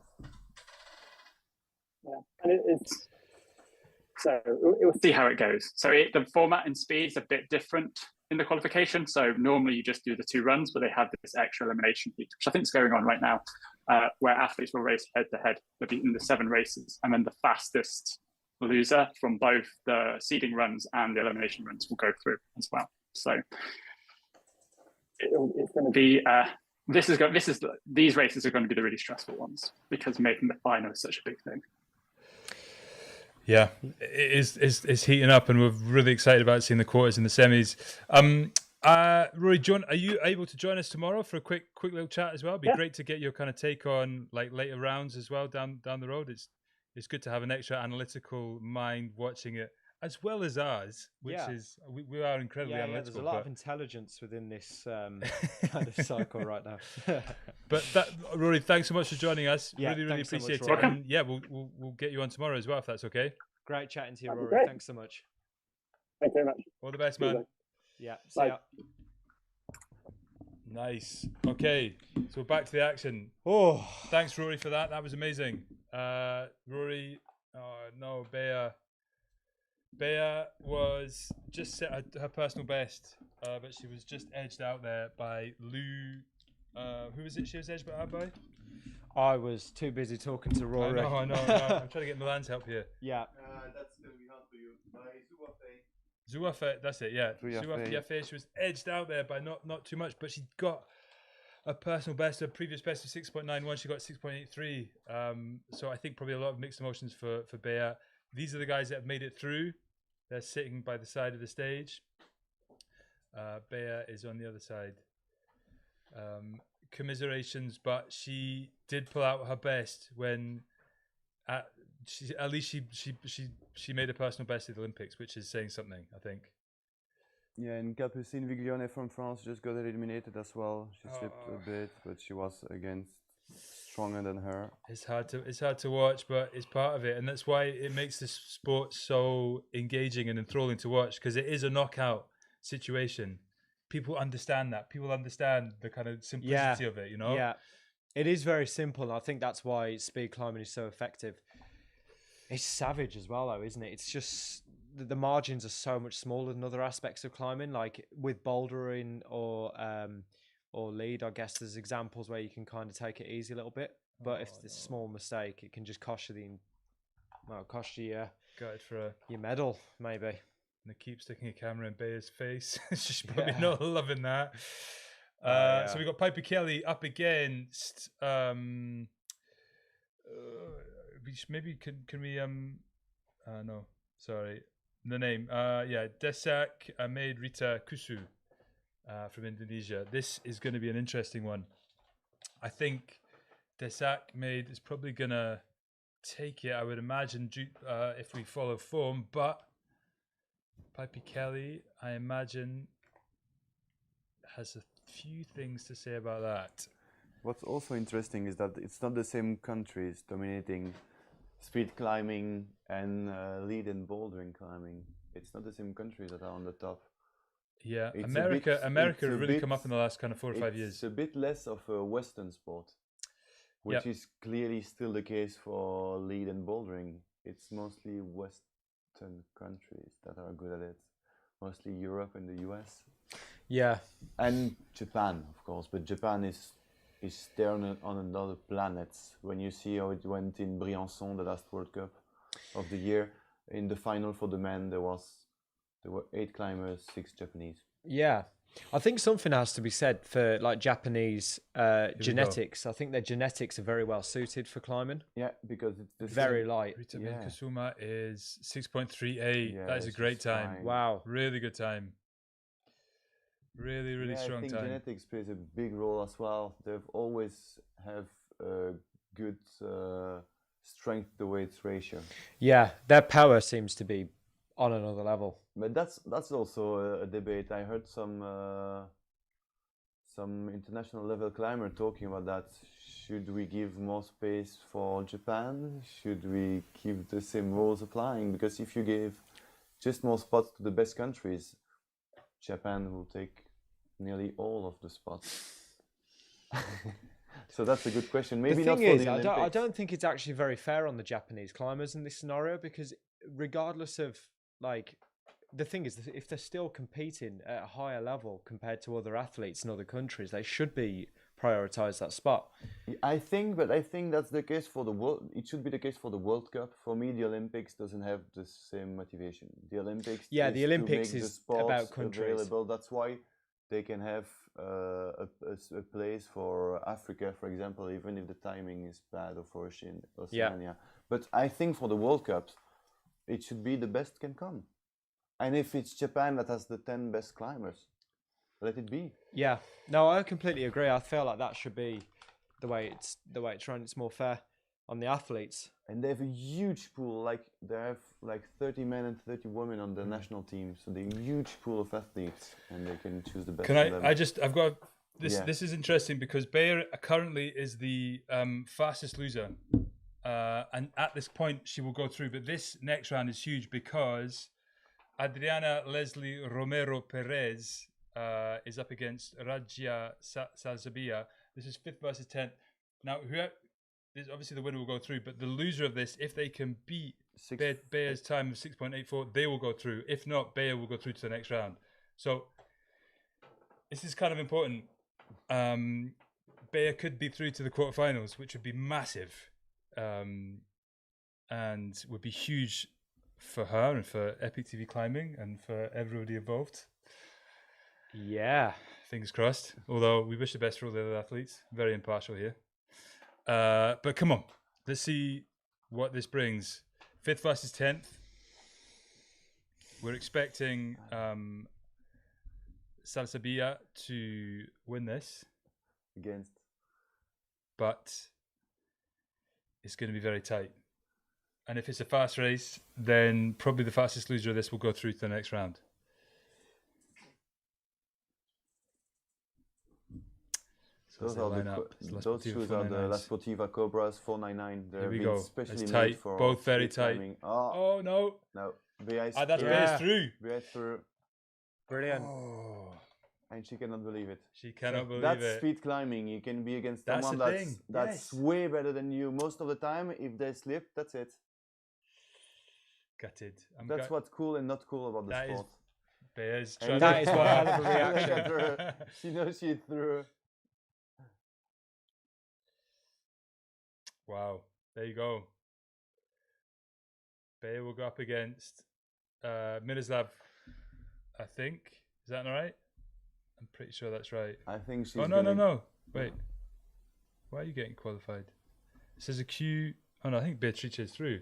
Yeah, and it's so we'll see how it goes. So the format and speed is a bit different in the qualification. So normally you just do the 2 runs, but they have this extra elimination heat, which I think is going on right now, where athletes will race head to head. They'll be in the 7 races, and then the fastest loser from both the seeding runs and the elimination runs will go through as well. So it's going to be these races are going to be the really stressful ones because making the final is such a big thing. Yeah, it's heating up, and we're really excited about seeing the quarters and the semis. Rory, John, are you able to join us tomorrow for a quick little chat as well? It'd be great to get your kind of take on like later rounds as well down the road. It's good to have an extra analytical mind watching it as well as ours, which is we are incredibly analytical. There's a lot of intelligence within this kind of cycle right now. But Rory, thanks so much for joining us. Yeah, really thanks so appreciate much, it. Rory. And yeah, we'll get you on tomorrow as well if that's okay. Great chatting to you, That'd be Rory. great. Thanks so much. Thank you very much. All the best, man. Yeah, see Bye. ya. Nice. Okay, so back to the action. Oh, Thanks, Rory, for that. That was amazing. Rory, oh no, Bea was just set her personal best, but she was just edged out there by Lou. Who was it she was edged out by? I was too busy talking to Rory. I know. I'm trying to get Milan's help here. Yeah. That's going to be hard for you. By Zuafe. Zuafe, that's it, yeah. Zuafe. Zuafe, she was edged out there by not too much, but she got a personal best, a previous best of 6.91. She got 6.83. So I think probably a lot of mixed emotions for Bea. These are the guys that have made it through. They're sitting by the side of the stage. Bea is on the other side. Commiserations, but she did pull out her best when at least she made a personal best at the Olympics, which is saying something, I think. Yeah, and Capucine Viglione from France just got eliminated as well. She slipped a bit, but she was against stronger than her. It's hard to watch, but it's part of it, and that's why it makes this sport so engaging and enthralling to watch, because it is a knockout situation. People understand that. People understand the kind of simplicity of it, you know? Yeah, it is very simple. And I think that's why speed climbing is so effective. It's savage as well, though, isn't it? It's just the margins are so much smaller than other aspects of climbing. Like with bouldering or lead, I guess there's examples where you can kind of take it easy a little bit. But if it's a small mistake, it can just cost you your medal, maybe. And they keep sticking a camera in Bea's face. She's probably not loving that. So we got Piper Kelly up against. Maybe can we no, sorry, the name. Desak Ahmed Rita Kusu from Indonesia. This is going to be an interesting one. I think Desak Ahmed is probably going to take it, I would imagine, if we follow form, but Piper Kelly, I imagine, has a few things to say about that. What's also interesting is that it's not the same countries dominating speed climbing and lead and bouldering climbing. It's not the same countries that are on the top. Yeah, It's America has really come up in the last kind of 4 or 5 years. It's a bit less of a Western sport. which is clearly still the case for lead and bouldering. It's mostly Western countries that are good at it, mostly Europe and the US. Yeah, And Japan, of course, but Japan is there on another planet. When you see how it went in Briançon, the last World Cup of the year, in the final for the men, there were 8 climbers, 6 Japanese. yeah. I think something has to be said for like Japanese genetics. I think their genetics are very well suited for climbing. Yeah, because it's the Very same- light. Rita Yeah. Kusuma is 6.38. Yeah, That is a it's great just time. fine. Wow. Really good time. Really, really Yeah, I strong think time. genetics plays a big role as well. They've always have a good strength to weight ratio. Yeah, their power seems to be on another level. But that's also a debate. I heard some international level climber talking about that. Should we give more space for Japan? Should we keep the same rules applying? Because if you give just more spots to the best countries, Japan will take nearly all of the spots. So that's a good question. Maybe The not thing for is, the I Olympics. don't think it's actually very fair on the Japanese climbers in this scenario, because regardless of like, the thing is, if they're still competing at a higher level compared to other athletes in other countries, they should be prioritise that spot. I think that's the case for the world. It should be the case for the World Cup. For me, the Olympics doesn't have the same motivation. The Olympics, Yeah, is the Olympics to make the is sports about countries. available. That's why they can have a place for Africa, for example, even if the timing is bad, or for Oceania. But I think for the World Cups, it should be the best can come. And if it's Japan that has the 10 best climbers, let it be. Yeah, no, I completely agree. I feel like that should be the way it's run. It's more fair on the athletes. And they have a huge pool. Like they have like 30 men and 30 women on the national team, so they have a huge pool of athletes, and they can choose the best. Can of them. I've got this. Yeah. This is interesting because Bayer currently is the fastest loser, and at this point she will go through. But this next round is huge because Adriana Leslie Romero Perez is up against Rajia Salsabia. This is 5th versus 10th. Now, obviously the winner will go through, but the loser of this, if they can beat Bayer's time of 6.84, they will go through. If not, Bayer will go through to the next round. So this is kind of important. Bayer could be through to the quarterfinals, which would be massive, and would be huge for her and for EpicTV climbing and for everybody involved. Yeah. Fingers crossed. Although we wish the best for all the other athletes. Very impartial here. But come on, let's see what this brings. 5th versus 10th. We're expecting Salsabia to win this, against. but it's going to be very tight. And if it's a fast race, then probably the fastest loser of this will go through to the next round. So Those are those shoes are the La Sportiva Cobras 499. They're Here we go. specially It's made tight. for Both very street tight. climbing. Oh, Oh no! no, Bea That's Bayer's through. through, Brilliant. Oh, and she cannot believe it. she cannot believe That's it. speed climbing. You can be against That's someone the thing. that's Yes. way better than you. Most of the time, if they slip, that's it. Gutted. That's what's cool and not cool about the That is sport. Bayer's And trying that to is one hell of a Look at reaction. her. She knows she threw. Wow. There you go. Bayer will go up against Miroslav, I think. Is that all right? I'm pretty sure that's right. I think she's. Oh, no. Wait. Why are you getting qualified? It says a Q. Oh, no, I think Beatrice is through.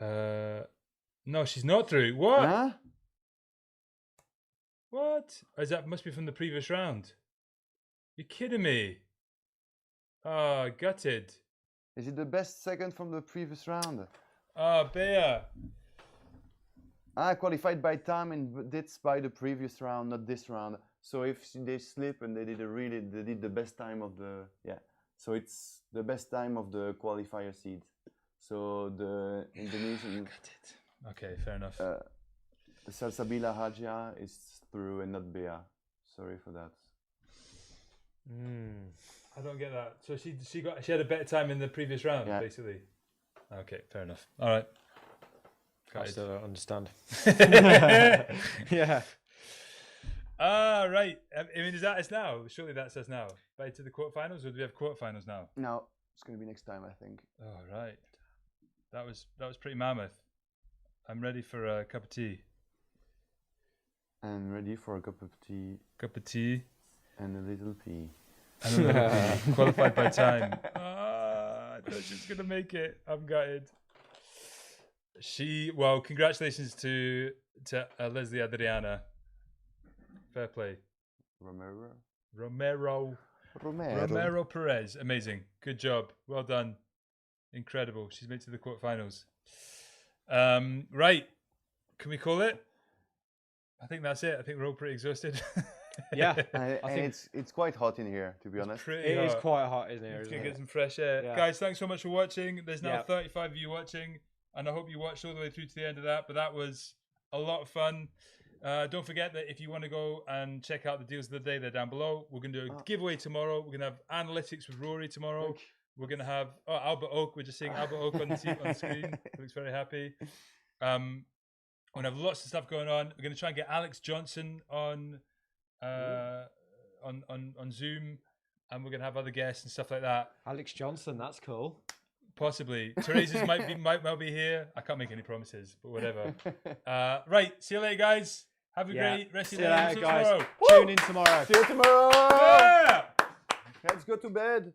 No, she's not through. What? Huh? What? That must be from the previous round. You're kidding me. Oh, gutted. Is it the best second from the previous round? Oh, Bea. Qualified by time and that's by the previous round, not this round. So if they slip and they did the best time of the So it's the best time of the qualifier seed. So the Indonesian Okay, fair enough. Salsabila Hajia is through and not Bea. Sorry for that. I don't get that. So she had a better time in the previous round, Yeah. basically. Okay, fair enough. All right. I still don't understand. Yeah. Right. I mean, is that us now? Surely that's us now. Right to the quarterfinals, or do we have quarterfinals now? No, it's going to be next time, I think. Oh, right. That was pretty mammoth. I'm ready for a cup of tea. And ready for a cup of tea Cup of tea. and a little pee. And a little pee. Qualified by time. I thought she was going to make it. I'm gutted. Well, congratulations to Leslie Adriana. Fair play. Romero Perez. Amazing. Good job. Well done. Incredible. She's made it to the quarterfinals. Right. Can we call it? I think that's it. I think we're all pretty exhausted. Yeah. And it's quite hot in here, to be honest. It is quite hot in here, Let's isn't go get it? some fresh air. Yeah. Guys, thanks so much for watching. There's now Yeah. 35 of you watching, and I hope you watched all the way through to the end of that. But that was a lot of fun. Don't forget that if you want to go and check out the deals of the day, they're down below. We're going to do a giveaway tomorrow. We're going to have analytics with Rory tomorrow. We're going to have Albert Oak. We're just seeing Albert Oak on the screen. He looks very happy. We're going to have lots of stuff going on. We're going to try and get Alex Johnson on Zoom, and we're going to have other guests and stuff like that. Alex Johnson, that's cool. Possibly. Teresa's might well be here. I can't make any promises, but whatever. Right. See you later, guys. Have a great rest of See your you day. later, See you guys. tomorrow. Tune in tomorrow. See you tomorrow! Yeah! Let's go to bed.